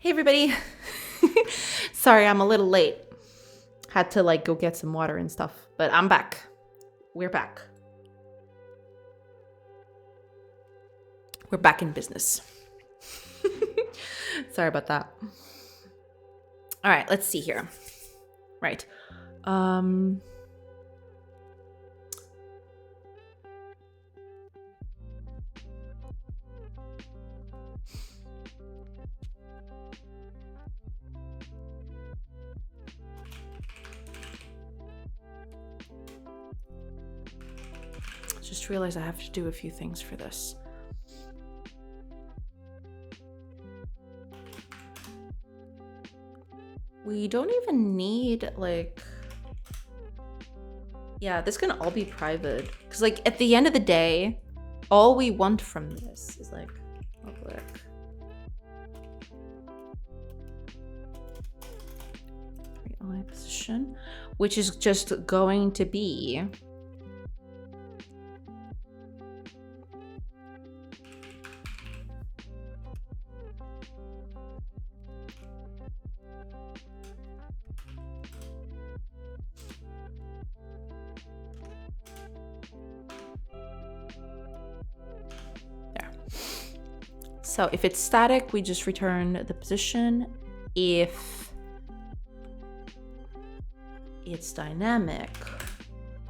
Hey everybody. Sorry, I'm a little late. Had to like go get some water and stuff, but I'm back. We're back. We're back in business. Sorry about that. All right, let's see here. Right. Just realized I have to do a few things for this. We don't even need like, yeah, this can all be private. Because like at the end of the day, all we want from this is like public. Pre-ally position, which is just going to be so if it's static, we just return the position. If it's dynamic,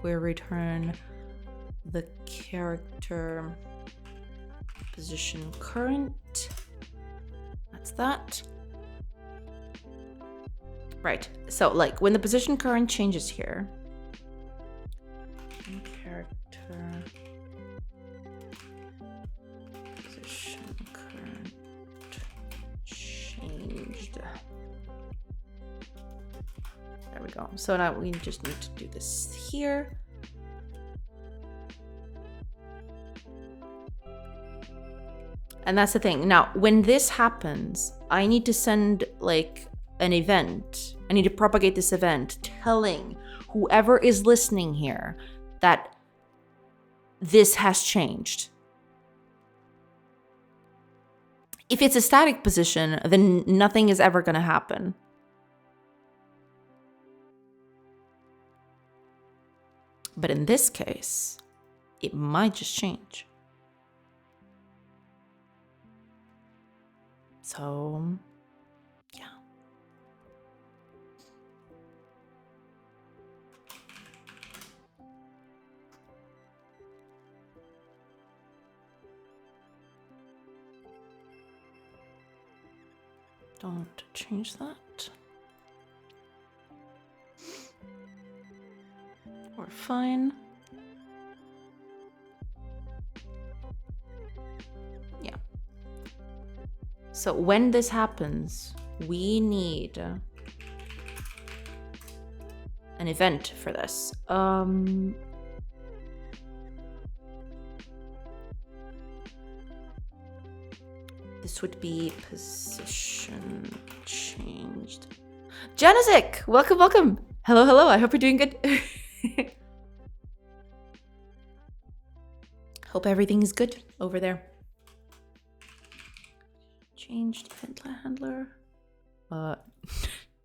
we return the character position current. That's that. Right. So like when the position current changes here, character there we go. So now we just need to do this here. And that's the thing. Now, when this happens, I need to send like an event. I need to propagate this event telling whoever is listening here that this has changed. If it's a static position, then nothing is ever going to happen. But in this case, it might just change. So, yeah. Don't change that. We're fine. Yeah. So when this happens, we need an event for this. This would be position changed. Januzik, welcome, welcome. Hello, hello. I hope you're doing good. Hope everything is good over there. Changed event handler.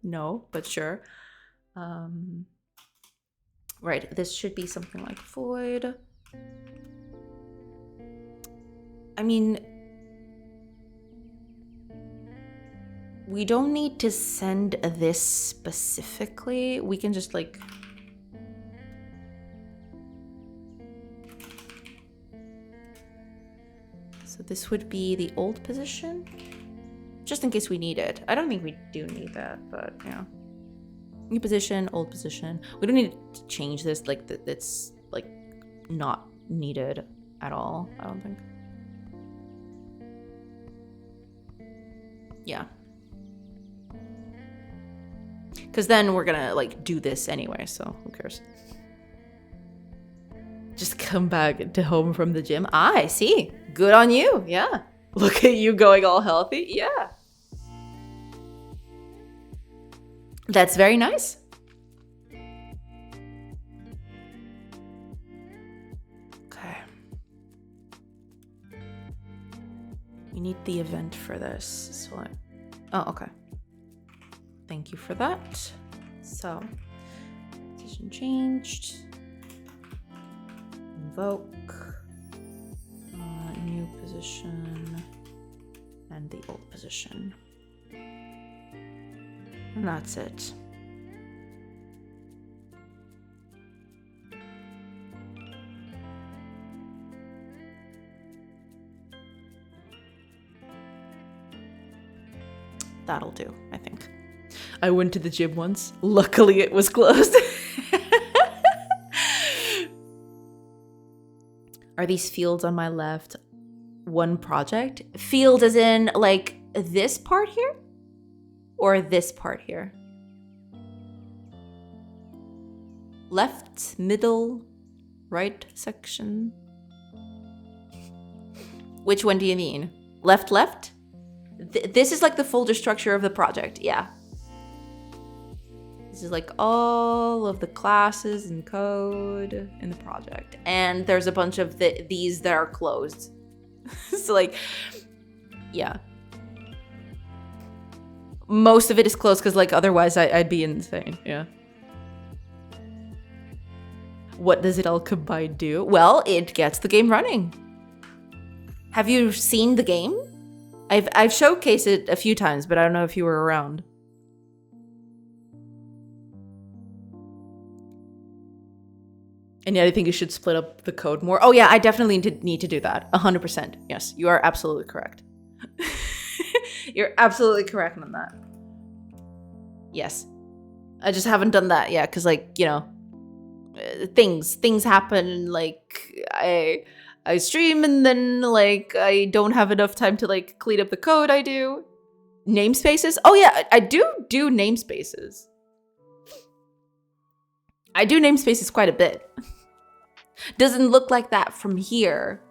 No, but sure. Right, this should be something like void. I mean, we don't need to send this specifically. We can just like so this would be the old position, just in case we need it. I don't think we do need that, but yeah. New position, old position. We don't need to change this, like it's like not needed at all, I don't think. Yeah. Because then we're gonna like do this anyway, so who cares? Just come back to home from the gym. I see. Good on you. Yeah. Look at you going all healthy. Yeah. That's very nice. Okay. We need the event for this. So Oh, okay. Thank you for that. So, position changed. Invoke. New position. And the old position. And that's it. That'll do, I think. I went to the gym once. Luckily, it was closed. Are these fields on my left one project? Field as in, like, this part here? Or this part here? Left, middle, right section? Which one do you mean? Left, left? This is like the folder structure of the project, yeah. This is like all of the classes and code in the project. And there's a bunch of these that are closed. So like, yeah. Most of it is closed because like otherwise I'd be insane, yeah. What does it all combined do? Well, it gets the game running. Have you seen the game? I've showcased it a few times, but I don't know if you were around. And yeah, I think you should split up the code more. Oh yeah, I definitely need to do that. 100%. Yes, you are absolutely correct. You're absolutely correct on that. Yes. I just haven't done that yet because like, you know, things happen. Like I stream and then like I don't have enough time to like clean up the code I do. Namespaces? Oh yeah, I do namespaces. I do namespaces quite a bit. Doesn't look like that from here.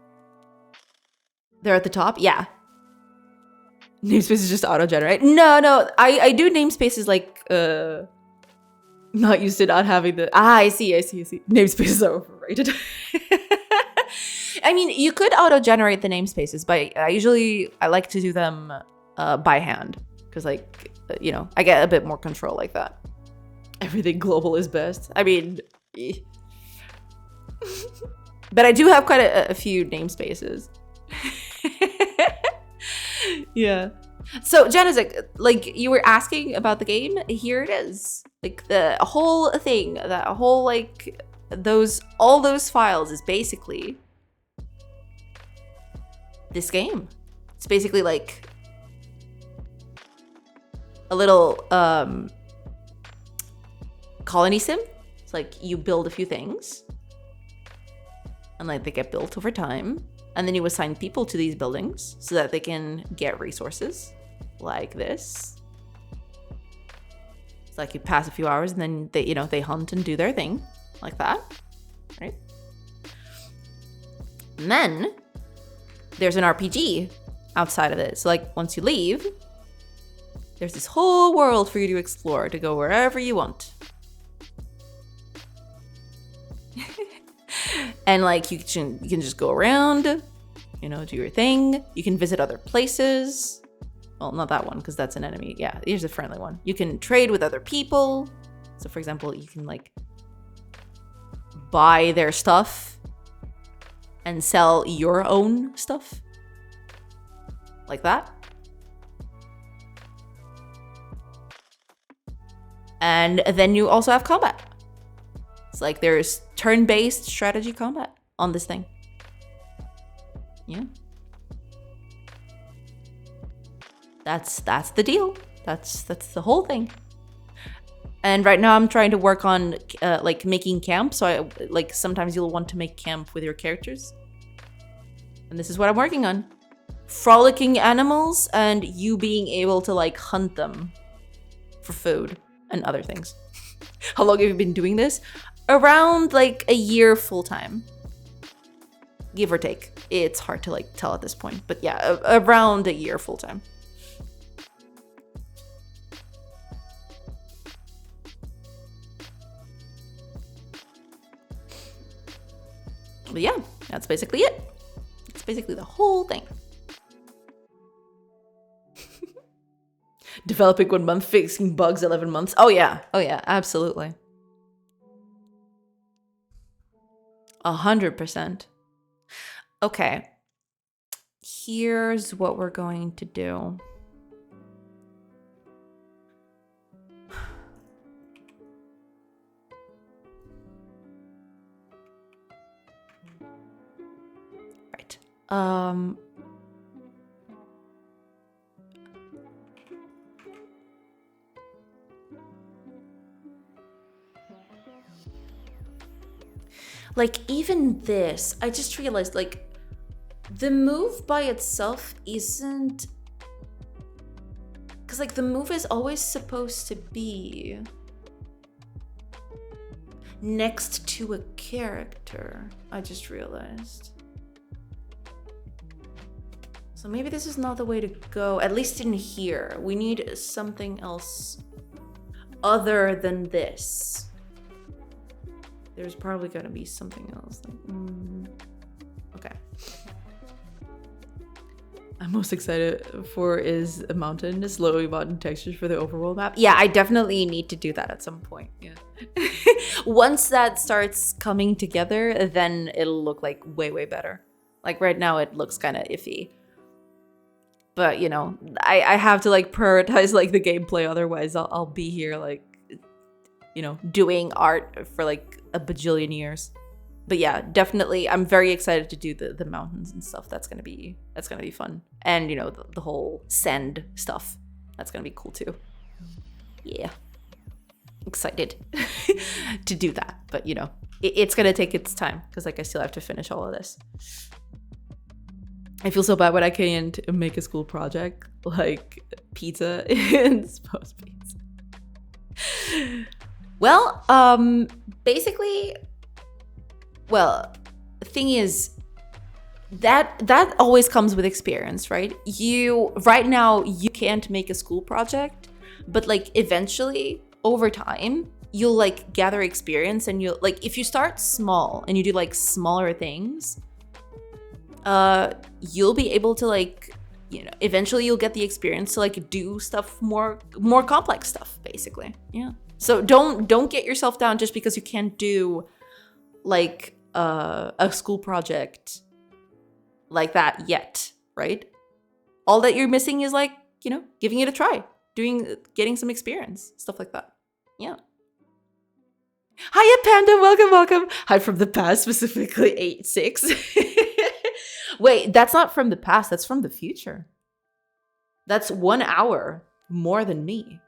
They're at the top? Yeah. Namespaces just auto-generate. No, I do namespaces like not used to not having the I see. Namespaces are overrated. I mean, you could auto-generate the namespaces, but I like to do them by hand because like you know, I get a bit more control like that. Everything global is best. I mean, but I do have quite a few namespaces. Yeah. So Genesis, like you were asking about the game, here it is. Like the whole thing, that whole like all those files is basically this game. It's basically like a little colony sim. It's like you build a few things and like they get built over time. And then you assign people to these buildings so that they can get resources like this. It's like you pass a few hours and then they hunt and do their thing like that, right? And then there's an RPG outside of it. So like once you leave, there's this whole world for you to explore, to go wherever you want. And like you can just go around, you know, do your thing. You can visit other places. Well, not that one because that's an enemy. Yeah, here's a friendly one. You can trade with other people. So for example, you can like buy their stuff and sell your own stuff. Like that. And then you also have combat. It's like there's turn-based strategy combat on this thing. Yeah. That's the deal. That's the whole thing. And right now I'm trying to work on like making camp. So I like sometimes you'll want to make camp with your characters. And this is what I'm working on. Frolicking animals and you being able to like hunt them for food and other things. How long have you been doing this? Around like a year full time. Give or take. It's hard to like tell at this point, but yeah, around a year full time. But yeah, that's basically it. It's basically the whole thing. Developing 1 month, fixing bugs 11 months. Oh yeah, absolutely. 100%. Okay. Here's what we're going to do. Right. Like, even this, I just realized, like, the move by itself isn't... Because, like, the move is always supposed to be next to a character, I just realized. So maybe this is not the way to go, at least in here. We need something else other than this. There's probably gonna be something else. Okay. I'm most excited for is a mountain, slowly mountain textures for the overworld map. Yeah, I definitely need to do that at some point. Yeah. Once that starts coming together, then it'll look like way better. Like right now it looks kind of iffy. But you know, I have to like prioritize like the gameplay, otherwise I'll be here like, you know, doing art for like a bajillion years. But yeah, definitely I'm very excited to do the mountains and stuff. That's gonna be fun. And you know, the whole send stuff, that's gonna be cool too. Yeah, excited to do that. But you know, it's gonna take its time because like I still have to finish all of this. I feel so bad when I can't make a school project like pizza and supposed pizza. Well, basically, well, the thing is that always comes with experience, right? Right now you can't make a school project, but like eventually over time you'll like gather experience, and you'll like, if you start small and you do like smaller things, you'll be able to like, you know, eventually you'll get the experience to like do stuff more complex stuff, basically. Yeah. So don't get yourself down just because you can't do like a school project like that yet, right? All that you're missing is like, you know, giving it a try, getting some experience, stuff like that. Yeah. Hiya Panda, welcome. Hi from the past, specifically 8-6. Wait, that's not from the past, that's from the future. That's 1 hour more than me.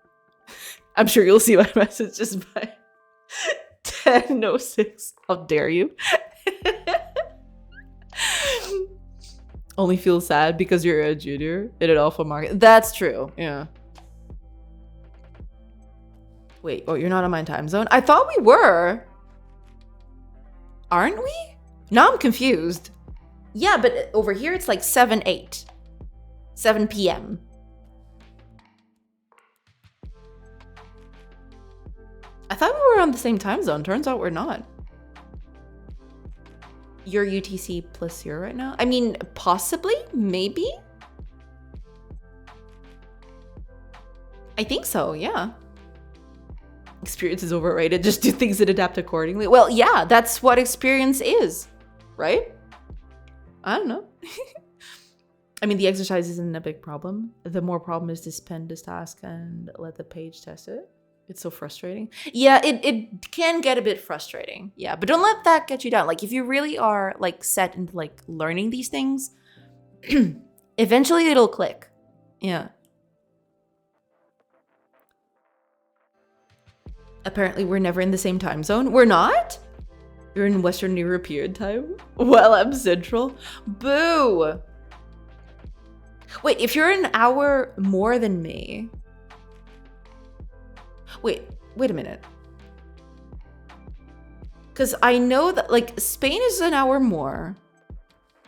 I'm sure you'll see my message just by 10:06. How dare you? Only feel sad because you're a junior in an awful market. That's true, yeah. Wait, oh, you're not on my time zone? I thought we were. Aren't we? Now I'm confused. Yeah, but over here it's like 7 p.m. I thought we were on the same time zone. Turns out we're not. You're UTC plus 0 right now? I mean, possibly, maybe? I think so, yeah. Experience is overrated. Just do things and adapt accordingly. Well, yeah, that's what experience is, right? I don't know. I mean, the exercise isn't a big problem. The more problem is to spend this task and let the page test it. It's so frustrating. Yeah, it can get a bit frustrating. Yeah, but don't let that get you down. Like, if you really are like set into like learning these things, eventually it'll click. Yeah. Apparently we're never in the same time zone. We're not? You're in Western European time? Well, I'm Central. Boo! Wait, if you're an hour more than me... Wait a minute. Because I know that, like, Spain is an hour more.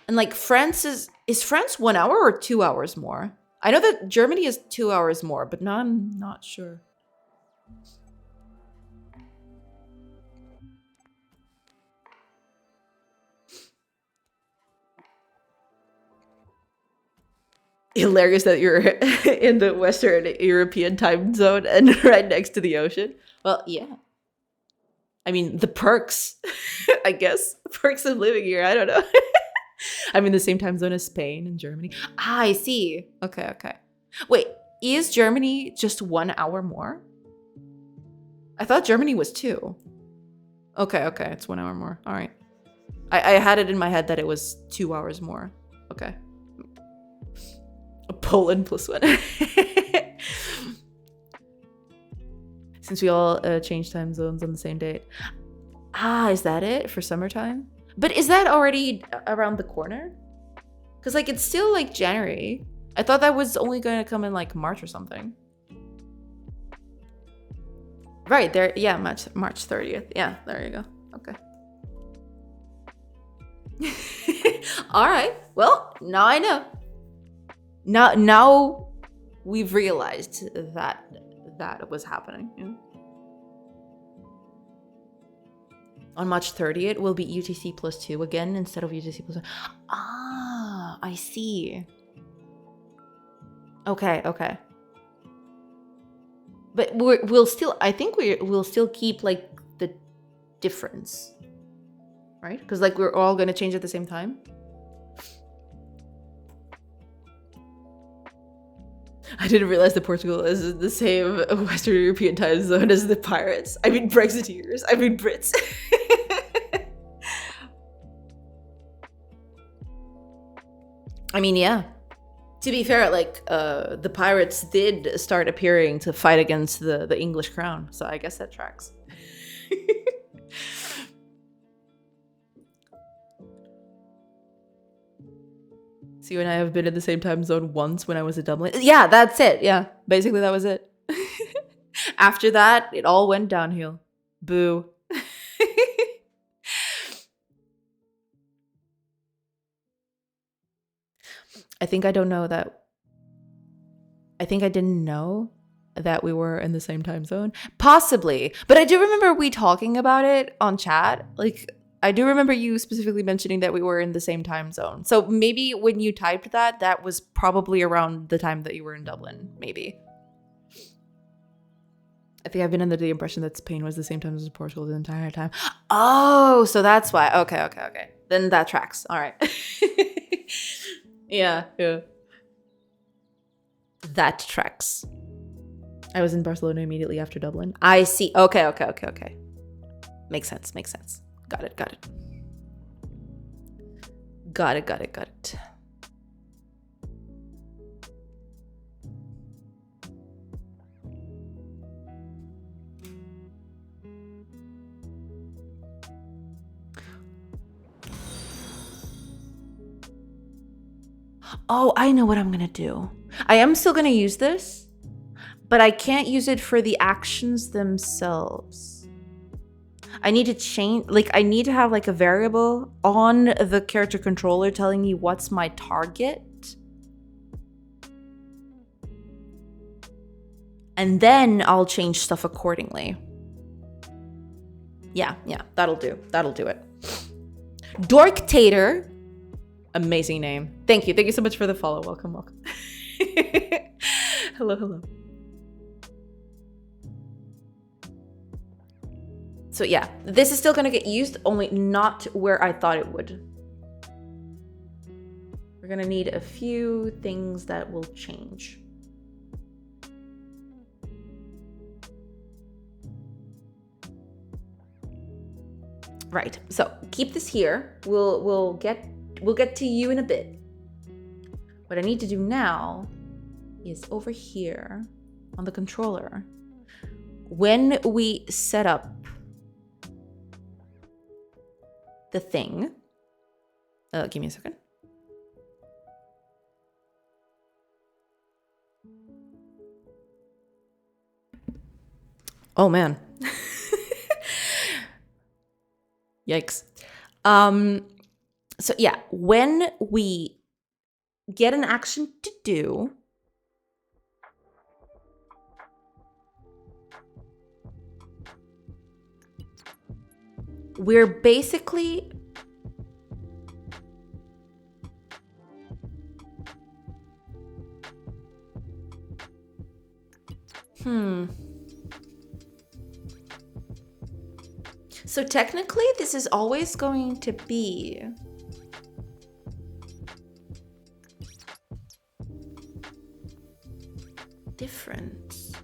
And, like, France is... Is France 1 hour or 2 hours more? I know that Germany is 2 hours more, but now I'm not sure. hilarious that you're in the Western European time zone and right next to the ocean. Well, yeah. I mean, the perks, I guess. Perks of living here. I don't know. I'm in the same time zone as Spain and Germany. Ah, I see. Okay, okay. Wait, is Germany just 1 hour more? I thought Germany was 2. Okay, okay. It's 1 hour more. All right. I had it in my head that it was 2 hours more. Okay. Poland +1. Since we all change time zones on the same date. Ah, is that it for summertime? But is that already around the corner? Because like it's still like January. I thought that was only going to come in like March or something. Right there. Yeah, March 30th. Yeah, there you go. Okay. All right. Well, now I know. Now we've realized that was happening. Yeah. On March 30th will be UTC +2 again instead of UTC +1. Ah, I see. Okay, okay. But we'll still, I think we'll still keep like the difference, right? Because like we're all gonna change at the same time. I didn't realize that Portugal is the same Western European time zone as the pirates. I mean Brexiteers. I mean Brits. I mean, yeah. To be fair, like the pirates did start appearing to fight against the English crown, so I guess that tracks. So you and I have been in the same time zone once when I was in Dublin. Yeah, that's it. Yeah, basically that was it. After that, it all went downhill. Boo. I think I don't know that. I think I didn't know that we were in the same time zone. Possibly. But I do remember we talking about it on chat. Like, I do remember you specifically mentioning that we were in the same time zone. So maybe when you typed that, that was probably around the time that you were in Dublin. Maybe. I think I've been under the impression that Spain was the same time as Portugal the entire time. Oh, so that's why. Okay, okay, okay. Then that tracks. All right. Yeah, yeah. That tracks. I was in Barcelona immediately after Dublin. I see. Okay, okay, okay, okay. Makes sense, makes sense. Got it, got it. Got it, got it, got it. Oh, I know what I'm gonna do. I am still gonna use this, but I can't use it for the actions themselves. I need to change, like I need to have like a variable on the character controller telling me what's my target. And then I'll change stuff accordingly. Yeah, that'll do. That'll do it. Dorktator. Amazing name. Thank you. Thank you so much for the follow. Welcome, welcome. Hello, hello. So yeah, this is still gonna get used, only not where I thought it would. We're gonna need a few things that will change. Right, so keep this here. We'll get to you in a bit. What I need to do now is over here on the controller. When we set up the thing, give me a second. Oh man. Yikes. So yeah, when we get an action to do, we're basically So technically, this is always going to be different.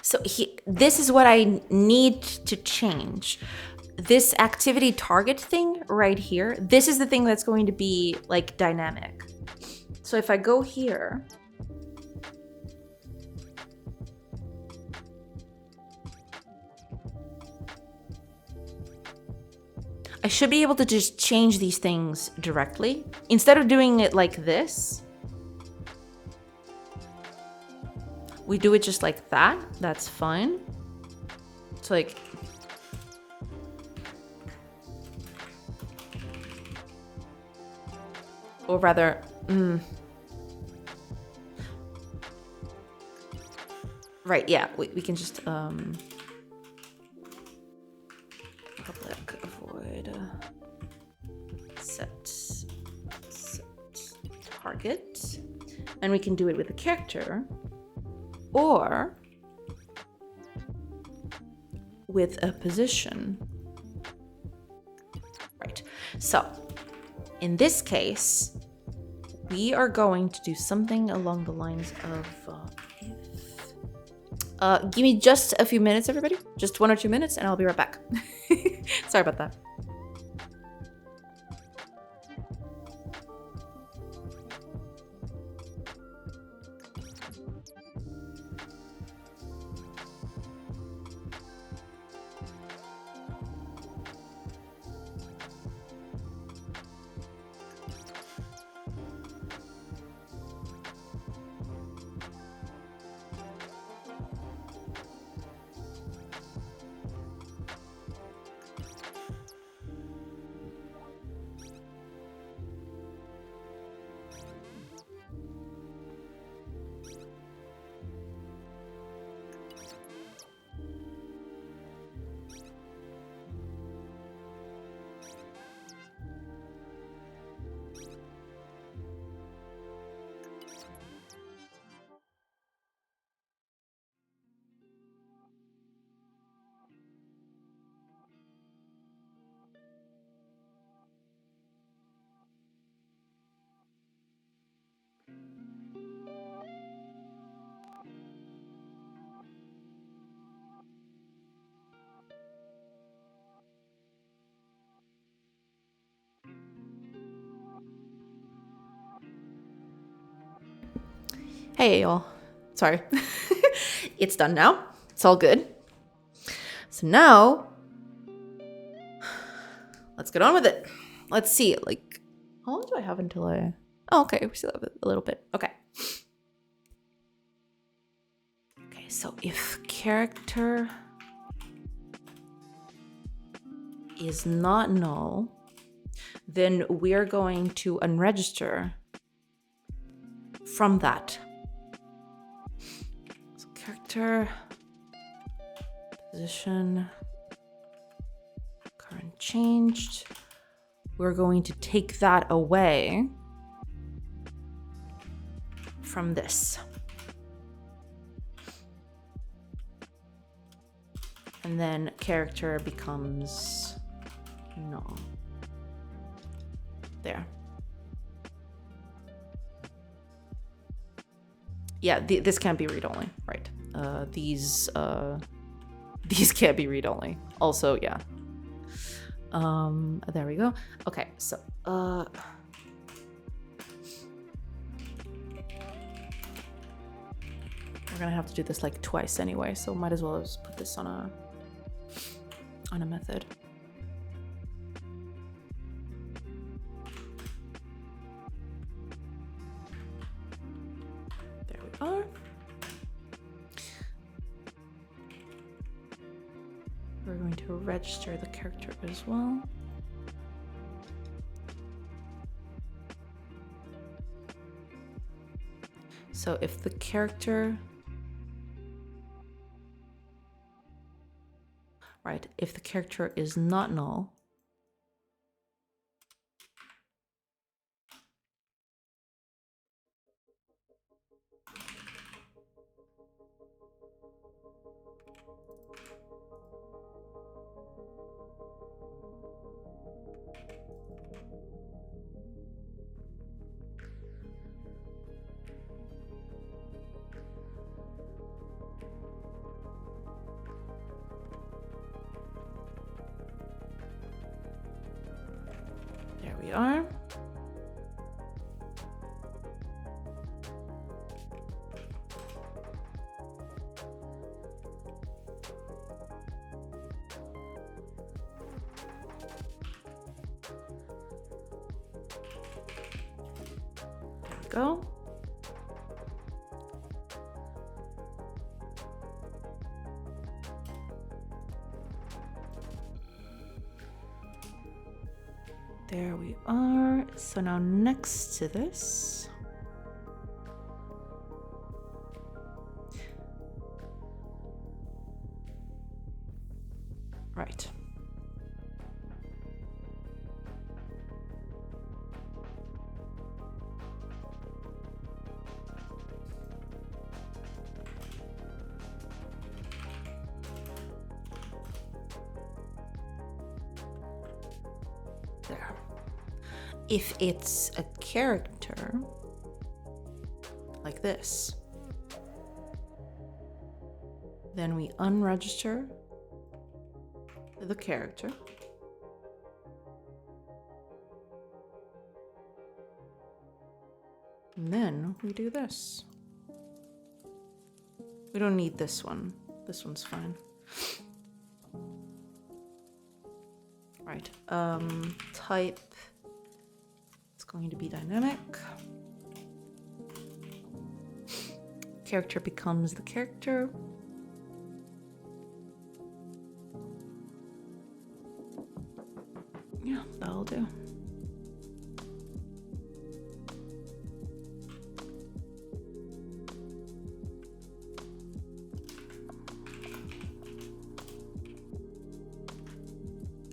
So this is what I need to change. This activity target thing right here, this is the thing that's going to be like dynamic. So if I go here, I should be able to just change these things directly. Instead of doing it like this, we do it just like that. That's fine. It's like, or rather, right, yeah, we can just, public avoid set target, and we can do it with a character or with a position. Right, so in this case, we are going to do something along the lines of give me just a few minutes, everybody. Just 1 or 2 minutes, and I'll be right back. Sorry about that. Hey, y'all. Sorry. It's done now. It's all good. So now, let's get on with it. Let's see, like, how long do I have until I... Oh, okay, we still have a little bit. Okay. Okay, so if character is not null, then we're going to unregister from that. So character, position, current changed. We're going to take that away from this. And then character becomes null. There. Yeah, this can't be read-only, right? These can't be read-only. Also, yeah. There we go. Okay, so we're gonna have to do this like twice anyway, so might as well just put this on a method. There we are. We're going to register the character as well. So if the character, right, if the character is not null, There we are. Go. There we are. So now next to this, right. There. If it's a character like this, then we unregister the character. And then we do this. We don't need this one. This one's fine. Right. Type. It's going to be dynamic. Character becomes the character. Yeah, that'll do.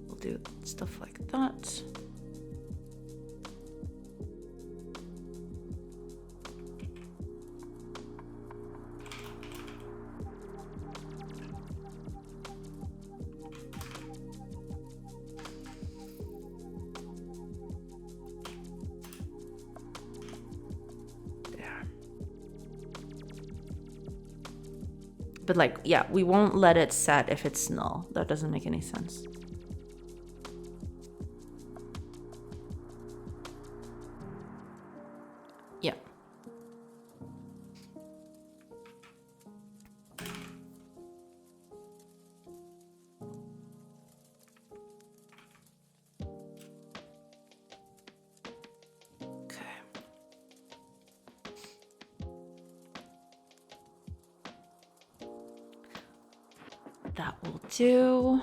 We'll do stuff like that. But like, yeah, we won't let it set if it's null. That doesn't make any sense. Yeah. That will do.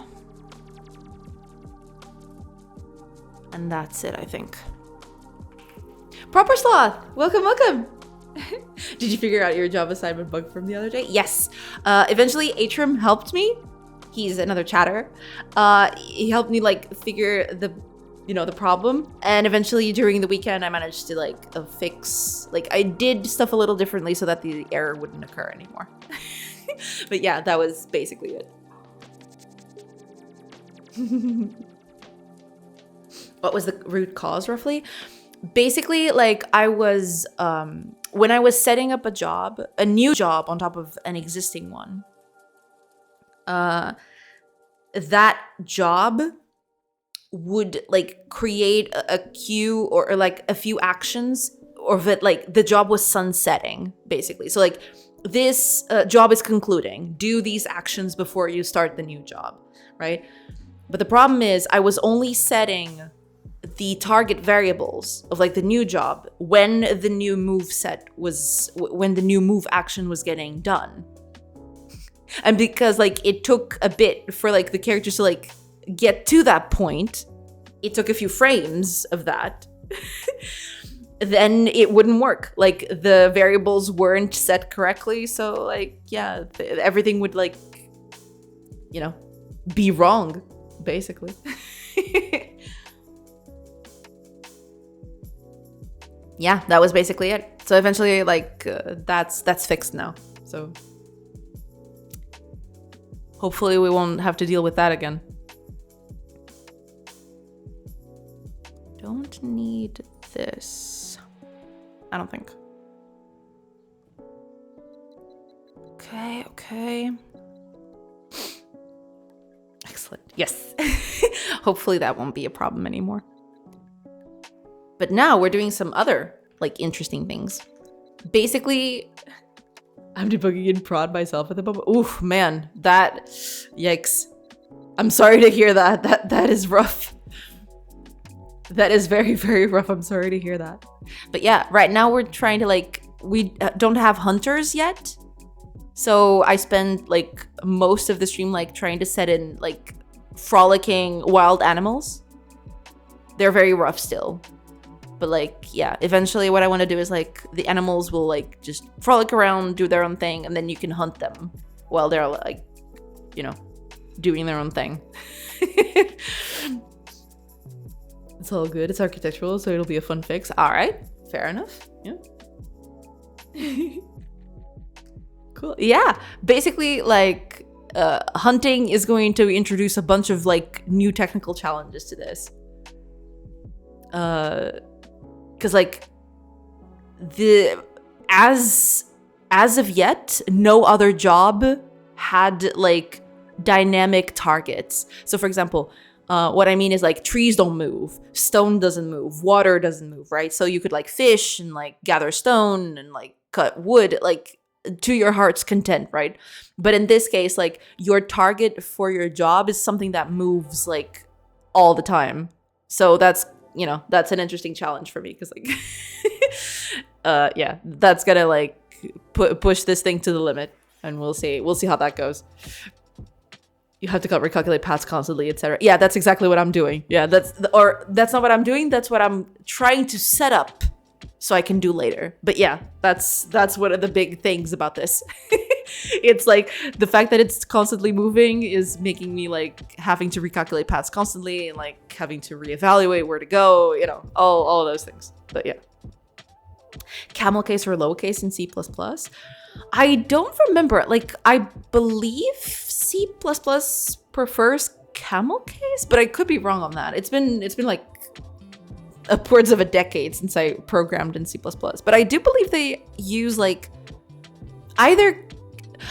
And that's it, I think. Proper Sloth! Welcome, welcome! Did you figure out your job assignment bug from the other day? Yes. Eventually, Atrim helped me. He's another chatter. He helped me like figure the problem. And eventually during the weekend, I managed to like fix, like I did stuff a little differently so that the error wouldn't occur anymore. But yeah, that was basically it. What was the root cause roughly? Basically, like I was, when I was setting up a new job on top of an existing one, that job would like create a queue or like a few actions, or that like the job was sunsetting basically. So like this job is concluding, do these actions before you start the new job, right? But the problem is I was only setting the target variables of like the new job when the new move when the new move action was getting done. And because like it took a bit for like the characters to like get to that point, it took a few frames of that, then it wouldn't work. Like the variables weren't set correctly. So like, yeah, everything would like, be wrong, basically. Yeah, that was basically it. So eventually like that's fixed now. So hopefully we won't have to deal with that again. Don't need this. I don't think. Okay. Excellent. Yes. Hopefully that won't be a problem anymore. But now we're doing some other like interesting things. Basically, I'm debugging in prod myself at the moment. Oof, man, that, yikes. I'm sorry to hear that. That is rough. That is very, very rough. I'm sorry to hear that. But yeah, right now we're trying to like, we don't have hunters yet. So I spend like most of the stream like trying to set in like frolicking wild animals. They're very rough still. But like, yeah, eventually what I want to do is like the animals will like just frolic around, do their own thing, and then you can hunt them while they're like, you know, doing their own thing. It's all good. It's architectural, so it'll be a fun fix. All right, fair enough. Yeah. Cool. Yeah, basically like hunting is going to introduce a bunch of like new technical challenges to this. Because like as of yet, no other job had like dynamic targets. So for example, what I mean is like trees don't move, stone doesn't move, water doesn't move, right? So you could like fish and like gather stone and like cut wood like to your heart's content, right? But in this case, like your target for your job is something that moves like all the time. So that's, you know, that's an interesting challenge for me because like yeah, that's gonna like push this thing to the limit, and we'll see how that goes. You have to recalculate paths constantly, etc. Yeah, that's exactly what I'm doing. Yeah, that's not what I'm doing. That's what I'm trying to set up so I can do later. But yeah, that's one of the big things about this. It's like the fact that it's constantly moving is making me like having to recalculate paths constantly and like having to reevaluate where to go, you know, all of those things. But yeah. Camel case or lowercase in C++? I don't remember. Like, I believe C++ prefers camel case, but I could be wrong on that. It's been like upwards of a decade since I programmed in C++. But I do believe they use like either,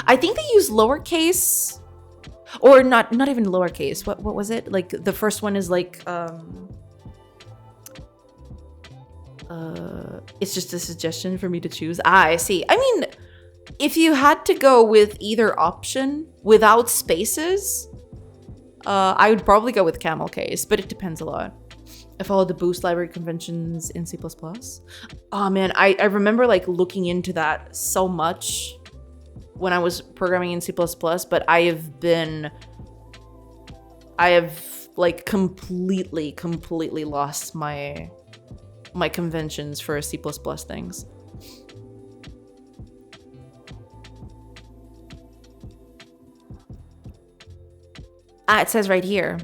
I think they use lowercase or not even lowercase. What was it? Like the first one is like it's just a suggestion for me to choose. I see. I mean, if you had to go with either option without spaces, I would probably go with camel case, but it depends a lot. I followed the boost library conventions in C++. Oh man, I remember like looking into that so much when I was programming in C++, but I have like completely lost my conventions for C++ things. It says right here.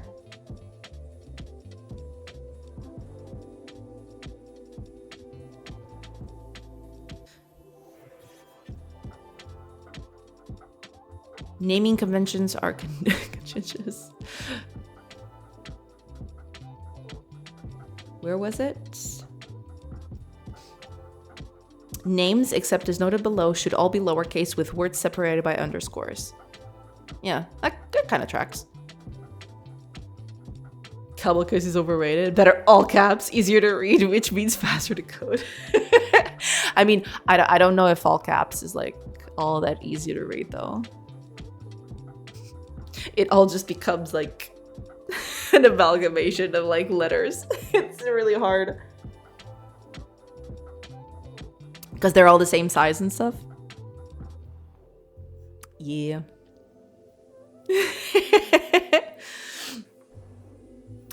Naming conventions are contentious. Where was it? Names, except as noted below, should all be lowercase with words separated by underscores. Yeah, that kind of tracks. Camel case is overrated. Better all caps, easier to read, which means faster to code. I mean, I don't know if all caps is like all that easy to read though. It all just becomes like an amalgamation of like letters. It's really hard. Because they're all the same size and stuff. Yeah.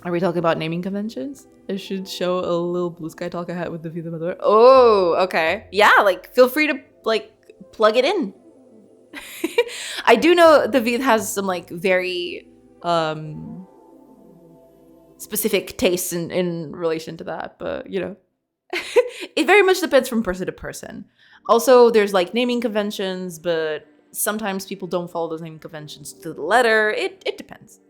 Are we talking about naming conventions? I should show a little blue sky talk I had with the Vita mother. Oh, okay. Yeah, like feel free to like plug it in. I do know the Vita has some like very specific tastes in relation to that, but you know. It very much depends from person to person. Also, there's like naming conventions, but sometimes people don't follow those naming conventions to the letter. It depends.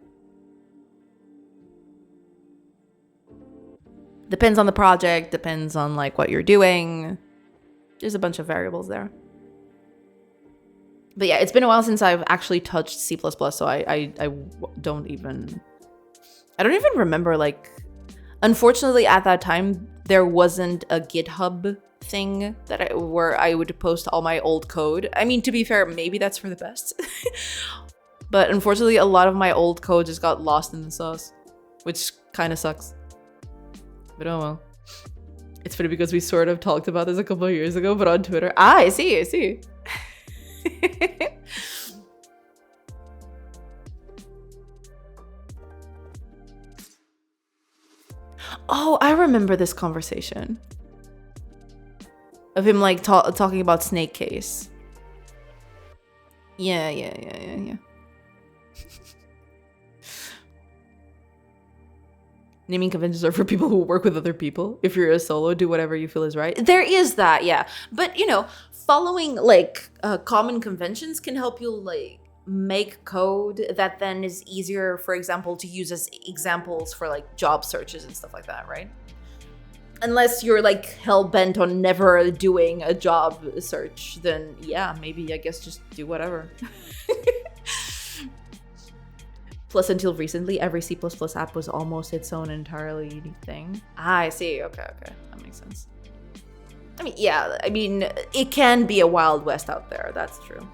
Depends on the project, depends on like what you're doing. There's a bunch of variables there. But yeah, it's been a while since I've actually touched C++, so I don't even remember, like, unfortunately at that time there wasn't a GitHub thing where I would post all my old code. I mean, to be fair, maybe that's for the best. But unfortunately a lot of my old code just got lost in the sauce, which kind of sucks. But oh well. It's funny because we sort of talked about this a couple of years ago, but on Twitter. Ah, I see. Oh, I remember this conversation of him like talking about Snake Case. Yeah. Naming conventions are for people who work with other people. If you're a solo, do whatever you feel is right. There is that, yeah. But, you know, following, like, common conventions can help you, like, make code that then is easier, for example, to use as examples for, like, job searches and stuff like that, right? Unless you're, like, hell-bent on never doing a job search, then, yeah, maybe, I guess, just do whatever. Plus, until recently, every C++ app was almost its own entirely unique thing. Ah, I see. Okay. That makes sense. I mean, yeah, it can be a Wild West out there. That's true.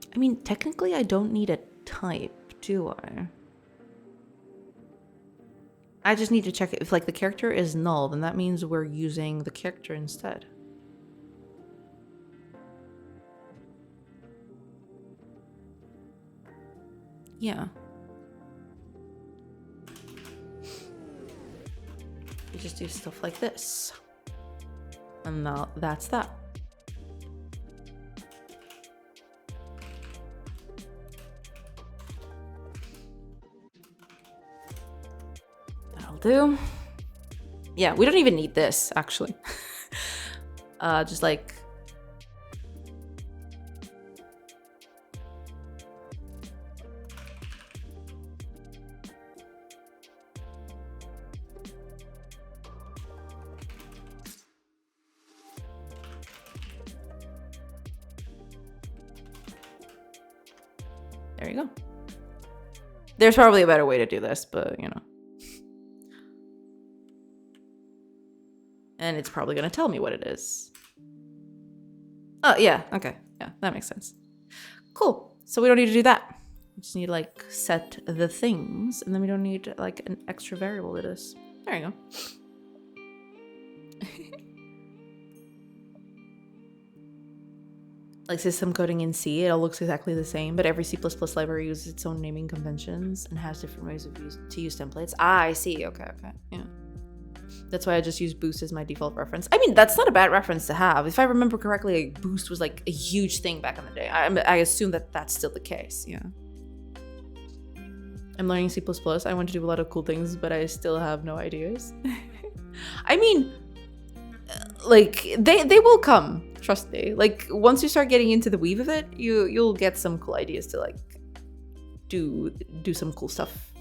I mean, technically I don't need a type, do I? I just need to check it. If like the character is null, then that means we're using the character instead. Yeah. You just do stuff like this. And now that's that. Do. Yeah, we don't even need this actually. Just like there you go. There's probably a better way to do this, but you know. And it's probably going to tell me what it is. Oh, yeah. Okay. Yeah, that makes sense. Cool. So we don't need to do that. We just need to, like, set the things. And then we don't need, like, an extra variable to this. There you go. Like system coding in C, it all looks exactly the same, but every C++ library uses its own naming conventions and has different ways to use templates. Ah, I see. Okay. Yeah. That's why I just use Boost as my default reference. I mean, that's not a bad reference to have. If I remember correctly, Boost was like a huge thing back in the day. I assume that that's still the case, yeah. I'm learning C++. I want to do a lot of cool things, but I still have no ideas. I mean, like, they will come, trust me. Like, once you start getting into the weave of it, you'll get some cool ideas to, like, do some cool stuff.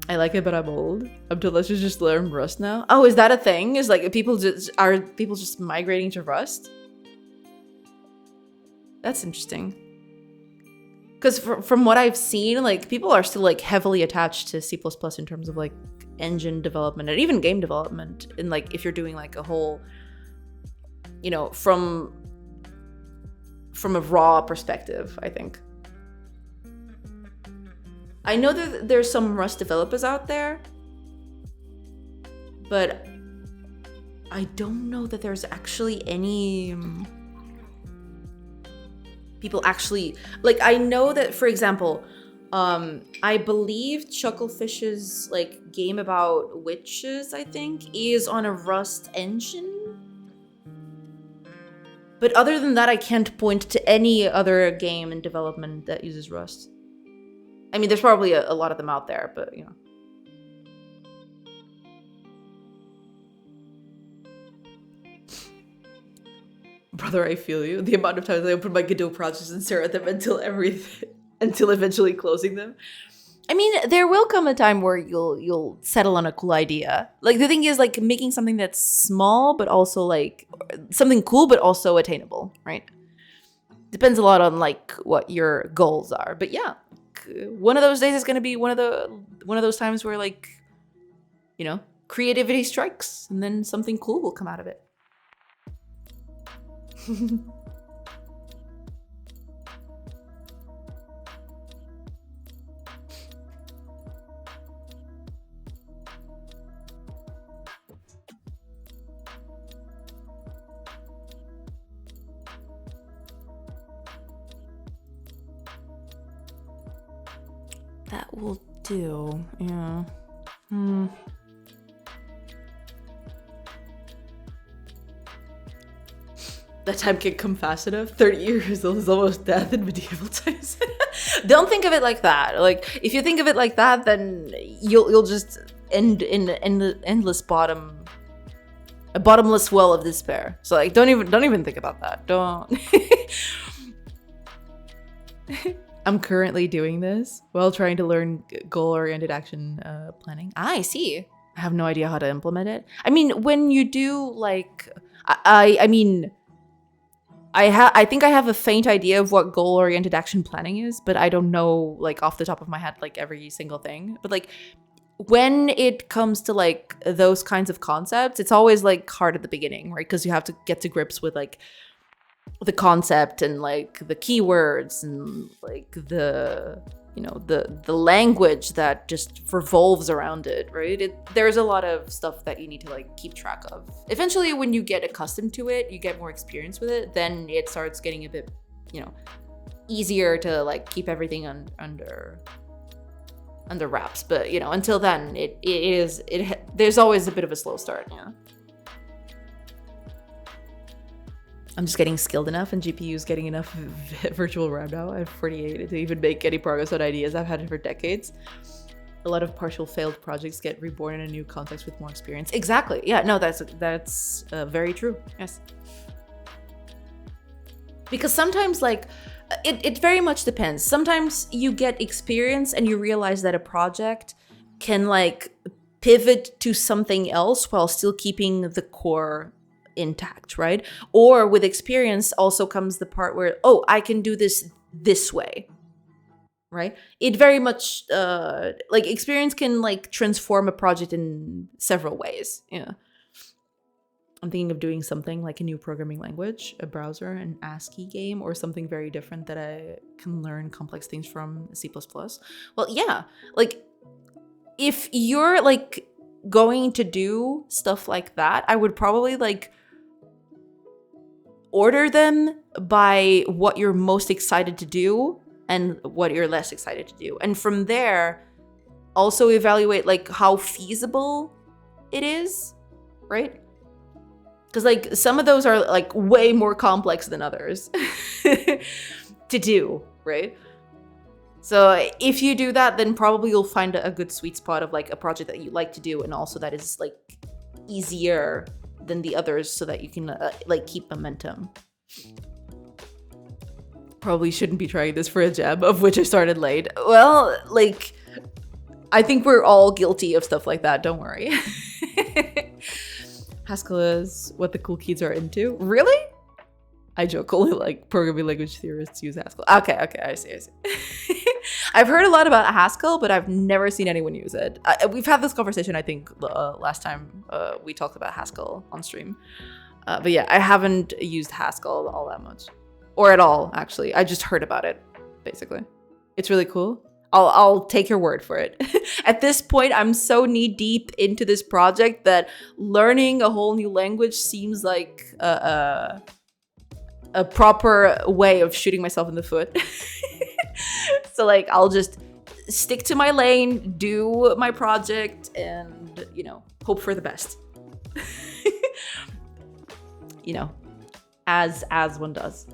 I like it, but I'm old. I'm told let's just learn Rust now. Oh, is that a thing? Is like people just migrating to Rust? That's interesting. Because from what I've seen, like people are still like heavily attached to C++ in terms of like engine development and even game development. And like if you're doing like a whole, you know, from a raw perspective, I think. I know that there's some Rust developers out there, but I don't know that there's actually any people actually, like, I know that, for example, I believe Chucklefish's like game about witches, I think, is on a Rust engine. But other than that, I can't point to any other game in development that uses Rust. I mean, there's probably a lot of them out there, but you know. Brother, I feel you. The amount of times I open my Godot projects and stare at them until eventually closing them. I mean, there will come a time where you'll settle on a cool idea. Like the thing is like making something that's small but also like something cool but also attainable, right? Depends a lot on like what your goals are. But yeah, one of those days is going to be one of those times where like, you know, creativity strikes and then something cool will come out of it. That will do. Yeah. That time can't come fast enough. 30 years is almost death in medieval times. Don't think of it like that. Like if you think of it like that, then you'll just end in an endless a bottomless well of despair. So like don't even think about that. Don't. I'm currently doing this while trying to learn goal-oriented action planning. I see. I have no idea how to implement it. I mean, when you do like, I mean, I think I have a faint idea of what goal-oriented action planning is, but I don't know like off the top of my head like every single thing. But like when it comes to like those kinds of concepts, it's always like hard at the beginning, right? Because you have to get to grips with like the concept and like the keywords and like the the language that just revolves around it, right? There's a lot of stuff that you need to like keep track of. Eventually when you get accustomed to it, you get more experience with it, then it starts getting a bit, you know, easier to like keep everything under wraps. But you know, until then there's always a bit of a slow start. Yeah, I'm just getting skilled enough and GPU's getting enough virtual RAM now. I have 48 to even make any progress on ideas I've had for decades. A lot of partial failed projects get reborn in a new context with more experience. Exactly. Yeah, no, that's very true. Yes. Because sometimes like, it very much depends. Sometimes you get experience and you realize that a project can like pivot to something else while still keeping the core intact, right? Or with experience also comes the part where, oh, I can do this way, right? It very much like experience can like transform a project in several ways. Yeah, I'm thinking of doing something like a new programming language, a browser, an ASCII game, or something very different that I can learn complex things from C++. Well, yeah, like if you're like going to do stuff like that, I would probably like order them by what you're most excited to do and what you're less excited to do. And from there, also evaluate like how feasible it is, right? Because like some of those are like way more complex than others to do, right? So if you do that, then probably you'll find a good sweet spot of like a project that you like to do and also that is like easier than the others so that you can like keep momentum. Probably shouldn't be trying this for a jam, of which I started late. Well, like, I think we're all guilty of stuff like that, don't worry. Haskell is what the cool kids are into. Really? I joke, only like programming language theorists use Haskell. Okay, I see. I've heard a lot about Haskell, but I've never seen anyone use it. We've had this conversation, I think, last time we talked about Haskell on stream. But yeah, I haven't used Haskell all that much. Or at all, actually. I just heard about it, basically. It's really cool. I'll take your word for it. At this point, I'm so knee-deep into this project that learning a whole new language seems like a proper way of shooting myself in the foot. So like I'll just stick to my lane, do my project, and you know, hope for the best. You know, as one does.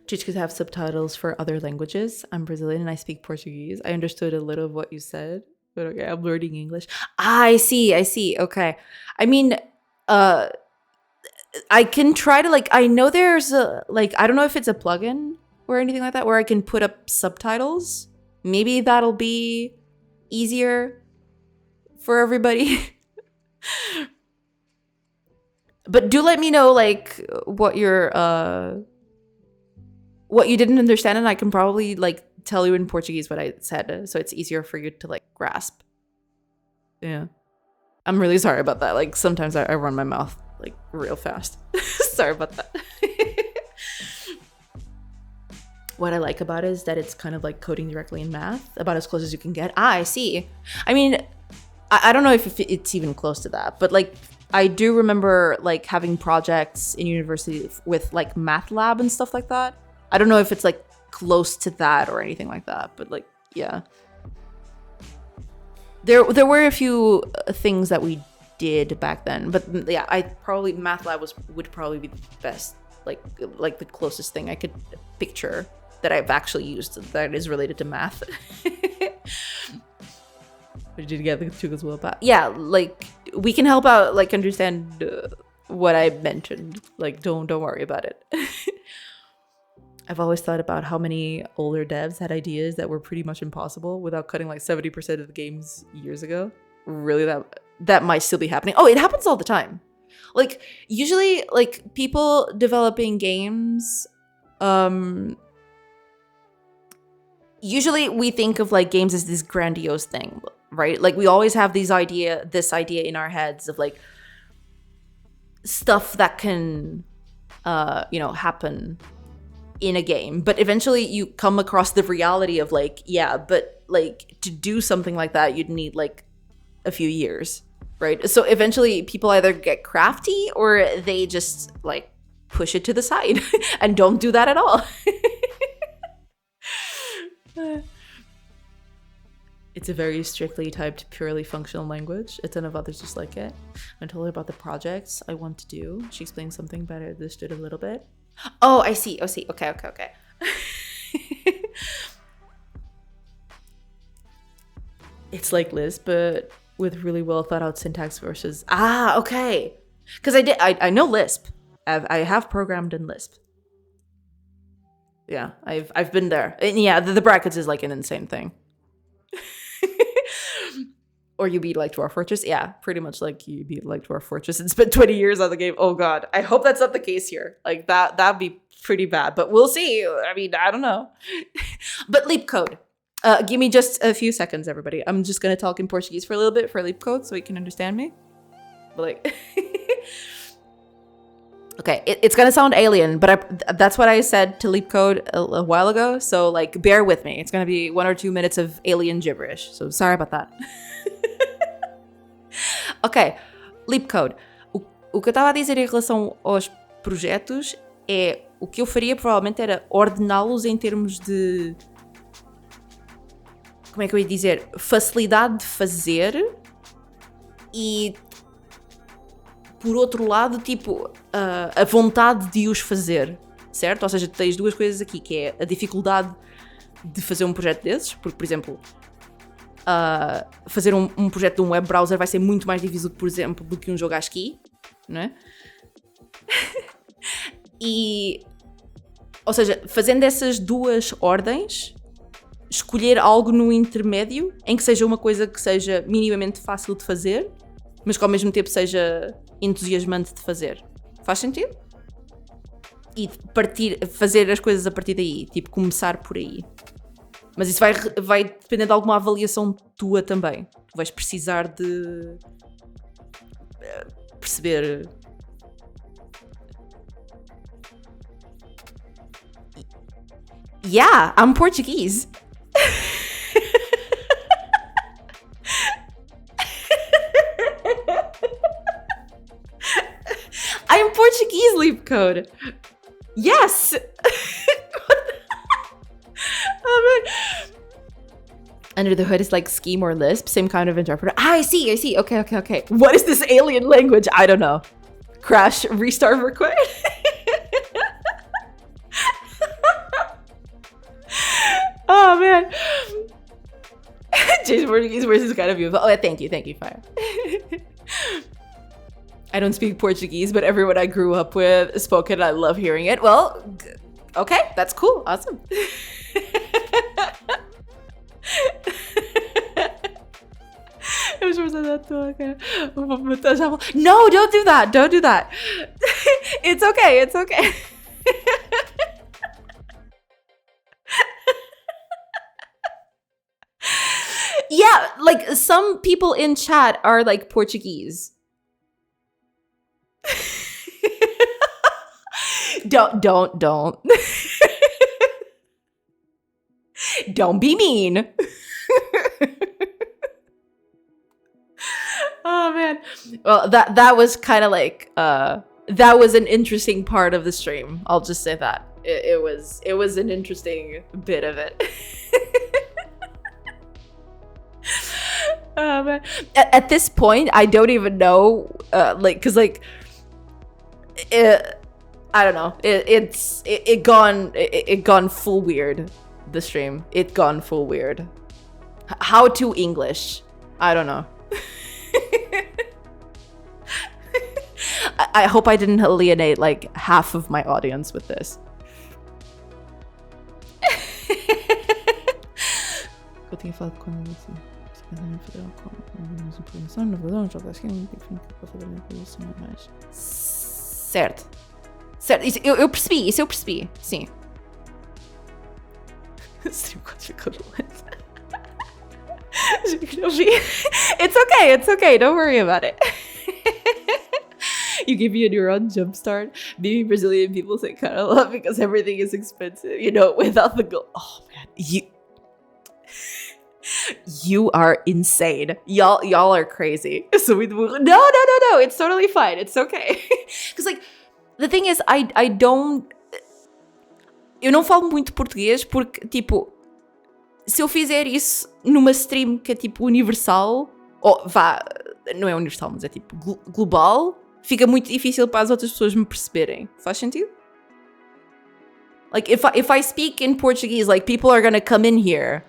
Just could have subtitles for other languages. I'm Brazilian and I speak Portuguese. I understood a little of what you said, but okay, I'm learning English. I see. Okay. I mean, I can try to I know there's a I don't know if it's a plugin or anything like that where I can put up subtitles. Maybe that'll be easier for everybody. But do let me know what what you didn't understand, and I can probably tell you in Portuguese what I said, so it's easier for you to grasp. Yeah. I'm really sorry about that. Sometimes I run my mouth real fast. Sorry about that. What I like about it is that it's kind of like coding directly in math, about as close as you can get. I see. I mean, I don't know if it's even close to that, but I do remember having projects in university with math lab and stuff like that. I don't know if it's close to that or anything like that, but yeah. There were a few things that we did back then, but yeah, math lab would probably be the best, the closest thing I could picture that I've actually used that is related to math. Did you get the two as well? But yeah, we can help out, understand what I mentioned. Don't worry about it. I've always thought about how many older devs had ideas that were pretty much impossible without cutting 70% of the games years ago. Really, that might still be happening. Oh, it happens all the time. Usually, people developing games, usually we think of games as this grandiose thing, right? We always have this idea in our heads of stuff that can happen in a game, but eventually you come across the reality of to do something like that you'd need a few years, right? So eventually people either get crafty or they just push it to the side and don't do that at all. It's a very strictly typed, purely functional language. A ton of others just like it. I told her about the projects I want to do. She explained something, but I understood a little bit. Oh, I see. Okay. It's like Lisp, but with really well thought out syntax versus... okay. Because I know Lisp. I have programmed in Lisp. Yeah, I've been there. And yeah, the brackets is an insane thing. Or you beat Dwarf Fortress. Yeah, pretty much you beat Dwarf Fortress and spent 20 years on the game. Oh god, I hope that's not the case here. That'd be pretty bad, but we'll see. I mean, I don't know. But Leap Code. Give me just a few seconds, everybody. I'm just gonna talk in Portuguese for a little bit for Leap Code so you can understand me. But okay, it's gonna sound alien, but that's what I said to Leap Code a while ago. So bear with me. It's gonna be 1 or 2 minutes of alien gibberish. So sorry about that. Ok, Leap Code. O que eu estava a dizer em relação aos projetos é o que eu faria provavelmente era ordená-los em termos de... Como é que eu ia dizer? Facilidade de fazer e, por outro lado, a vontade de os fazer, certo? Ou seja, tens duas coisas aqui, que é a dificuldade de fazer um projeto desses, porque, por exemplo... fazer um projeto de um web browser vai ser muito mais difícil, por exemplo, do que um jogo à esqui, não é? Ou seja, fazendo essas duas ordens, escolher algo no intermédio em que seja uma coisa que seja minimamente fácil de fazer, mas que ao mesmo tempo seja entusiasmante de fazer. Faz sentido? E fazer as coisas a partir daí, começar por aí. Mas isso vai depender de alguma avaliação tua também. Tu vais precisar de perceber... Yeah, I'm Portuguese. I'm Portuguese, Leap Code. Yes! Oh, man. Under the hood is Scheme or Lisp, same kind of interpreter. I see. Okay. What is this alien language? I don't know. Crash, restart required. man. James Portuguese versus kind of beautiful. Oh, thank you, Fire. I don't speak Portuguese, but everyone I grew up with spoke it. I love hearing it. Well, okay, that's cool. Awesome. No, don't do that. Don't do that. It's okay. It's okay. Yeah, like some people in chat are like Portuguese. Don't. Don't be mean. Oh man. Well, that was kind of like that was an interesting part of the stream. I'll just say that. It was an interesting bit of it. Man. At this point, I don't even know, cause I don't know. It gone full weird. The stream, it gone full weird. How to English? I don't know. I hope I didn't alienate like half of my audience with this. Eu tinha falado com ela assim. Certo. Certo, isso eu percebi, sim. It's okay, don't worry about it. You give me a neuron jump start. Maybe Brazilian people say kind of love because everything is expensive, you know, without the gold. Oh man, you are insane. Y'all are crazy. So no, it's totally fine. It's okay. Because like the thing is, eu não falo muito português porque tipo, se eu fizer isso numa stream que é tipo universal, ou vá, não é universal, mas é tipo global, fica muito difícil para as outras pessoas me perceberem. Faz sentido? Like if I speak in Portuguese, like people are gonna come in here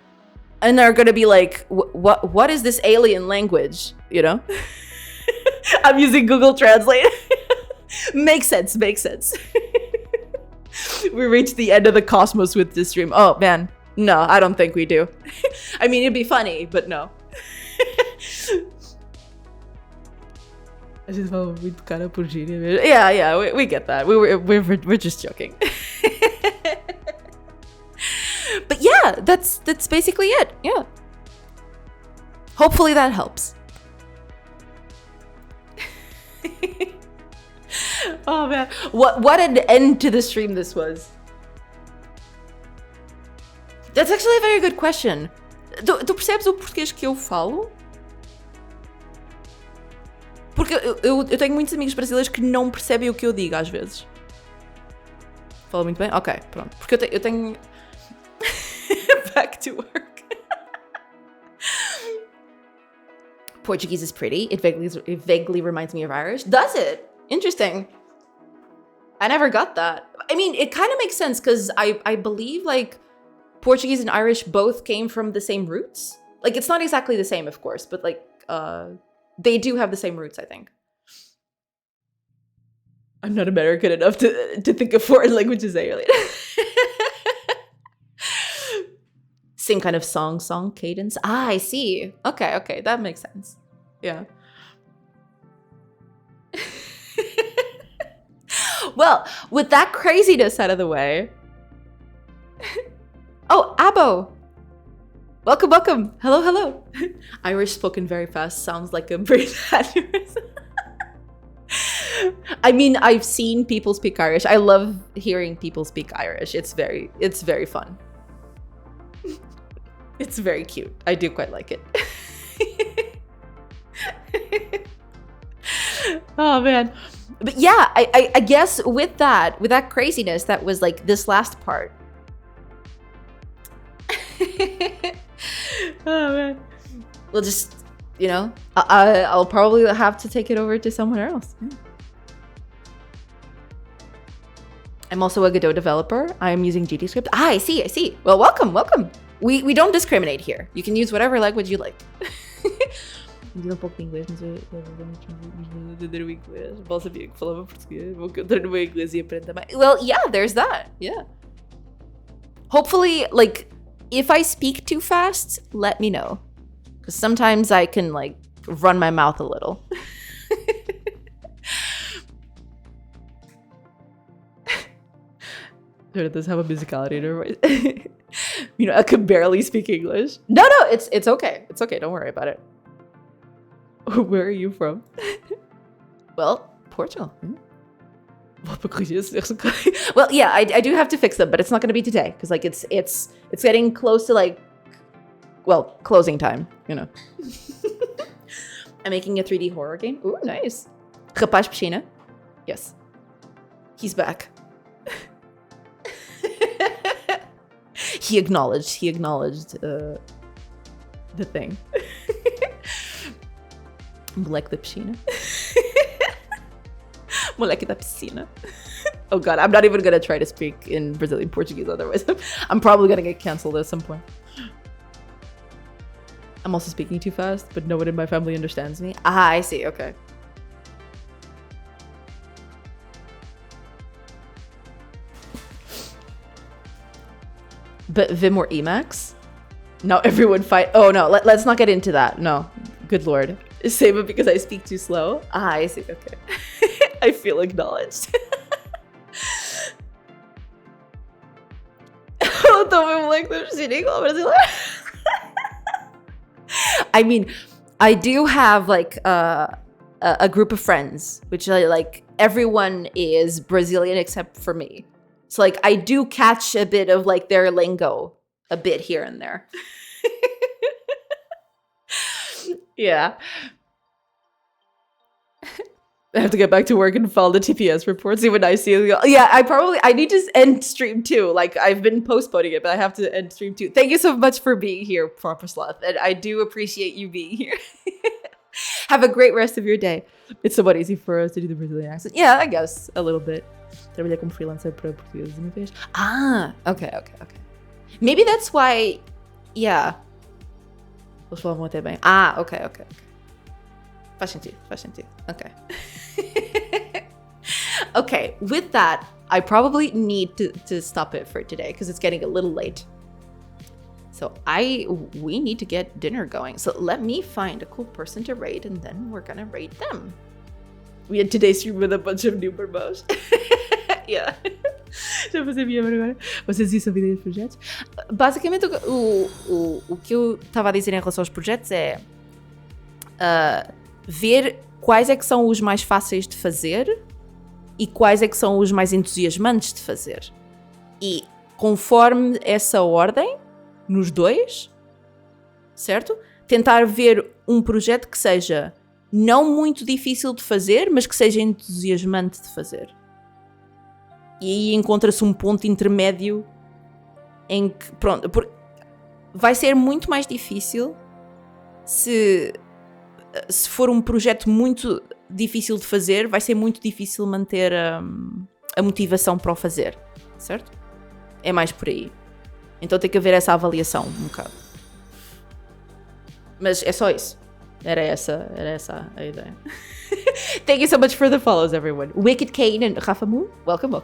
and they're gonna be like, what is this alien language? You know? I'm using Google Translate. Makes sense. We reached the end of the cosmos with this stream. Oh man, no, I don't think we do. I mean, it'd be funny, but no. I just felt muito cara por gíria. Yeah, we get that. We're just joking. But yeah, that's basically it. Yeah. Hopefully that helps. Oh man, what an end to the stream this was. That's actually a very good question. Tu percebes o português que eu falo? Porque eu tenho muitos amigos brasileiros que não percebem o que eu digo às vezes. Falo muito bem? Ok, pronto. Porque eu tenho... Back to work. Portuguese is pretty. It vaguely reminds me of Irish. Does it? Interesting. I never got that. I mean, it kind of makes sense because I believe like Portuguese and Irish both came from the same roots. Like it's not exactly the same, of course, but like they do have the same roots, I think. I'm not American enough to think of foreign languages alien. Same kind of song cadence. Ah, I see. Okay, that makes sense. Yeah. Well, with that craziness out of the way. Oh, Abo. Welcome. Hello. Irish spoken very fast sounds like a brain aneurysm. I mean, I've seen people speak Irish. I love hearing people speak Irish. It's very fun. It's very cute. I do quite like it. Oh man. But yeah, I guess with that craziness, that was like this last part. Oh man. We'll just, you know, I'll probably have to take it over to someone else. Yeah. I'm also a Godot developer. I'm using GDScript. Ah, I see. Well, welcome. We don't discriminate here. You can use whatever language you like. Entendo pouco de inglês, mas eu vou entender o inglês. Mal sabia que falava português. Vou cantar no meu inglês e aprender mais. Well, yeah, there's that. Yeah. Hopefully, like, if I speak too fast, let me know. Because sometimes I can, like, run my mouth a little. It does have a musicality in her voice. You know, I could barely speak English. No, it's okay. It's okay. Don't worry about it. Where are you from? Well, Portugal. Well, yeah, I do have to fix them, but it's not going to be today because, like, it's getting close to, like, well, closing time. You know. I'm making a 3D horror game. Ooh, nice. Rapaz Piscina. Yes. He's back. He acknowledged the thing. Moleque da piscina. Moleque da piscina. Oh god, I'm not even gonna try to speak in Brazilian Portuguese otherwise. I'm probably gonna get cancelled at some point. I'm also speaking too fast, but no one in my family understands me. Ah, I see, okay. But Vim or Emacs? Now everyone fight. Oh no, let's not get into that. No, good lord. Save it because I speak too slow. Ah, I see, okay. I feel acknowledged. I mean, I do have like a group of friends, which like everyone is Brazilian except for me. So like I do catch a bit of like their lingo a bit here and there. Yeah. I have to get back to work and file the TPS reports, even I see it. Yeah, I need to end stream too. Like I've been postponing it, but I have to end stream too. Thank you so much for being here, Proper Sloth. And I do appreciate you being here. Have a great rest of your day. It's somewhat easy for us to do the Brazilian accent. Yeah, I guess a little bit. Trabalhei como freelancer para portugueses uma vez. Ah, okay. Maybe that's why, yeah. Eles falavam até bem. Ah, okay. Faz sentido. Okay. Okay, with that, I probably need to stop it for today because it's getting a little late. So we need to get dinner going. So let me find a cool person to raid and then we're gonna raid them. We had today's stream with a bunch of new promos. Yeah. Já fazer minha agora. Vocês são vídeos de projetos? Basicamente, o que eu estava a dizer em relação aos projetos é ver quais é que são os mais fáceis de fazer e quais é que são os mais entusiasmantes de fazer. E conforme essa ordem, nos dois, certo? Tentar ver um projeto que seja não muito difícil de fazer, mas que seja entusiasmante de fazer. E aí encontra-se um ponto intermédio em que, pronto, vai ser muito mais difícil se for um projeto muito difícil de fazer, vai ser muito difícil manter a motivação para o fazer, certo? É mais por aí. Então tem que haver essa avaliação um bocado. Mas é só isso. Era essa a ideia. Thank you so much for the follows, everyone. Wicked Kane and Rafa Moon, welcome.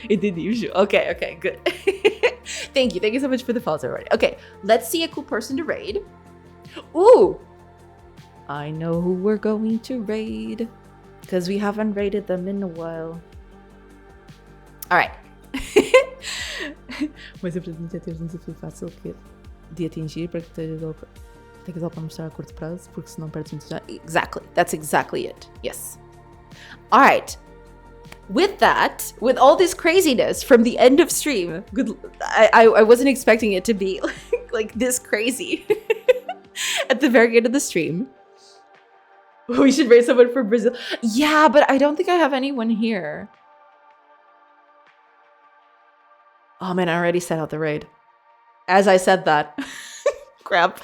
It did the usual. Okay, good. Thank you so much for the follows, everybody. Okay, let's see a cool person to raid. Ooh! I know who we're going to raid. Because we haven't raided them in a while. Alright. Mas eu preciso ter um desafio fácil de atingir para que tenhas algo para mostrar a curto prazo, porque senão perdes muito já. Exactly. That's exactly it. Yes. Alright. With that, with all this craziness from the end of stream, I wasn't expecting it to be like this crazy at the very end of the stream. We should raise someone from Brazil. Yeah, but I don't think I have anyone here. Oh man, I already set out the raid. As I said that. Crap.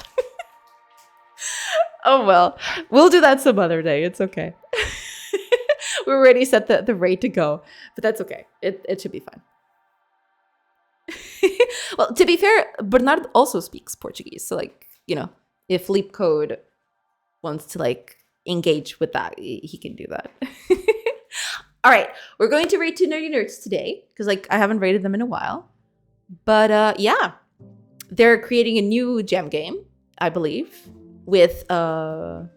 Oh well, we'll do that some other day. It's okay. We already set the raid to go, but that's okay. It should be fine. Well, to be fair, Bernard also speaks Portuguese. So like, if Leap Code wants to like engage with that, he can do that. All right, we're going to rate 2 Nerdy Nerds today because like I haven't rated them in a while. But yeah, they're creating a new jam game, I believe, with the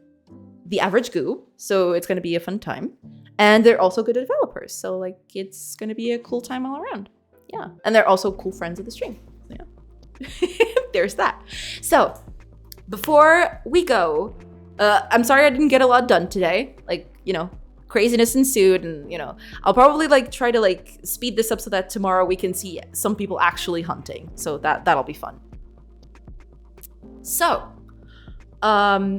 average goo. So it's going to be a fun time. And they're also good developers. So like it's going to be a cool time all around. Yeah. And they're also cool friends of the stream. Yeah. There's that. So before we go, I'm sorry I didn't get a lot done today. Like, craziness ensued, and I'll probably like try to like speed this up so that tomorrow we can see some people actually hunting. So that'll be fun. So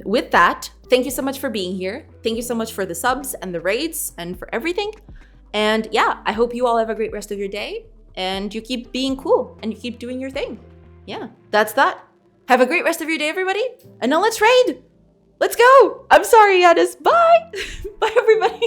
with that, thank you so much for being here. Thank you so much for the subs and the raids and for everything. And yeah, I hope you all have a great rest of your day and you keep being cool and you keep doing your thing. Yeah, that's that. Have a great rest of your day, everybody. And now let's raid. Let's go. I'm sorry, Yanis. Bye. Bye, everybody.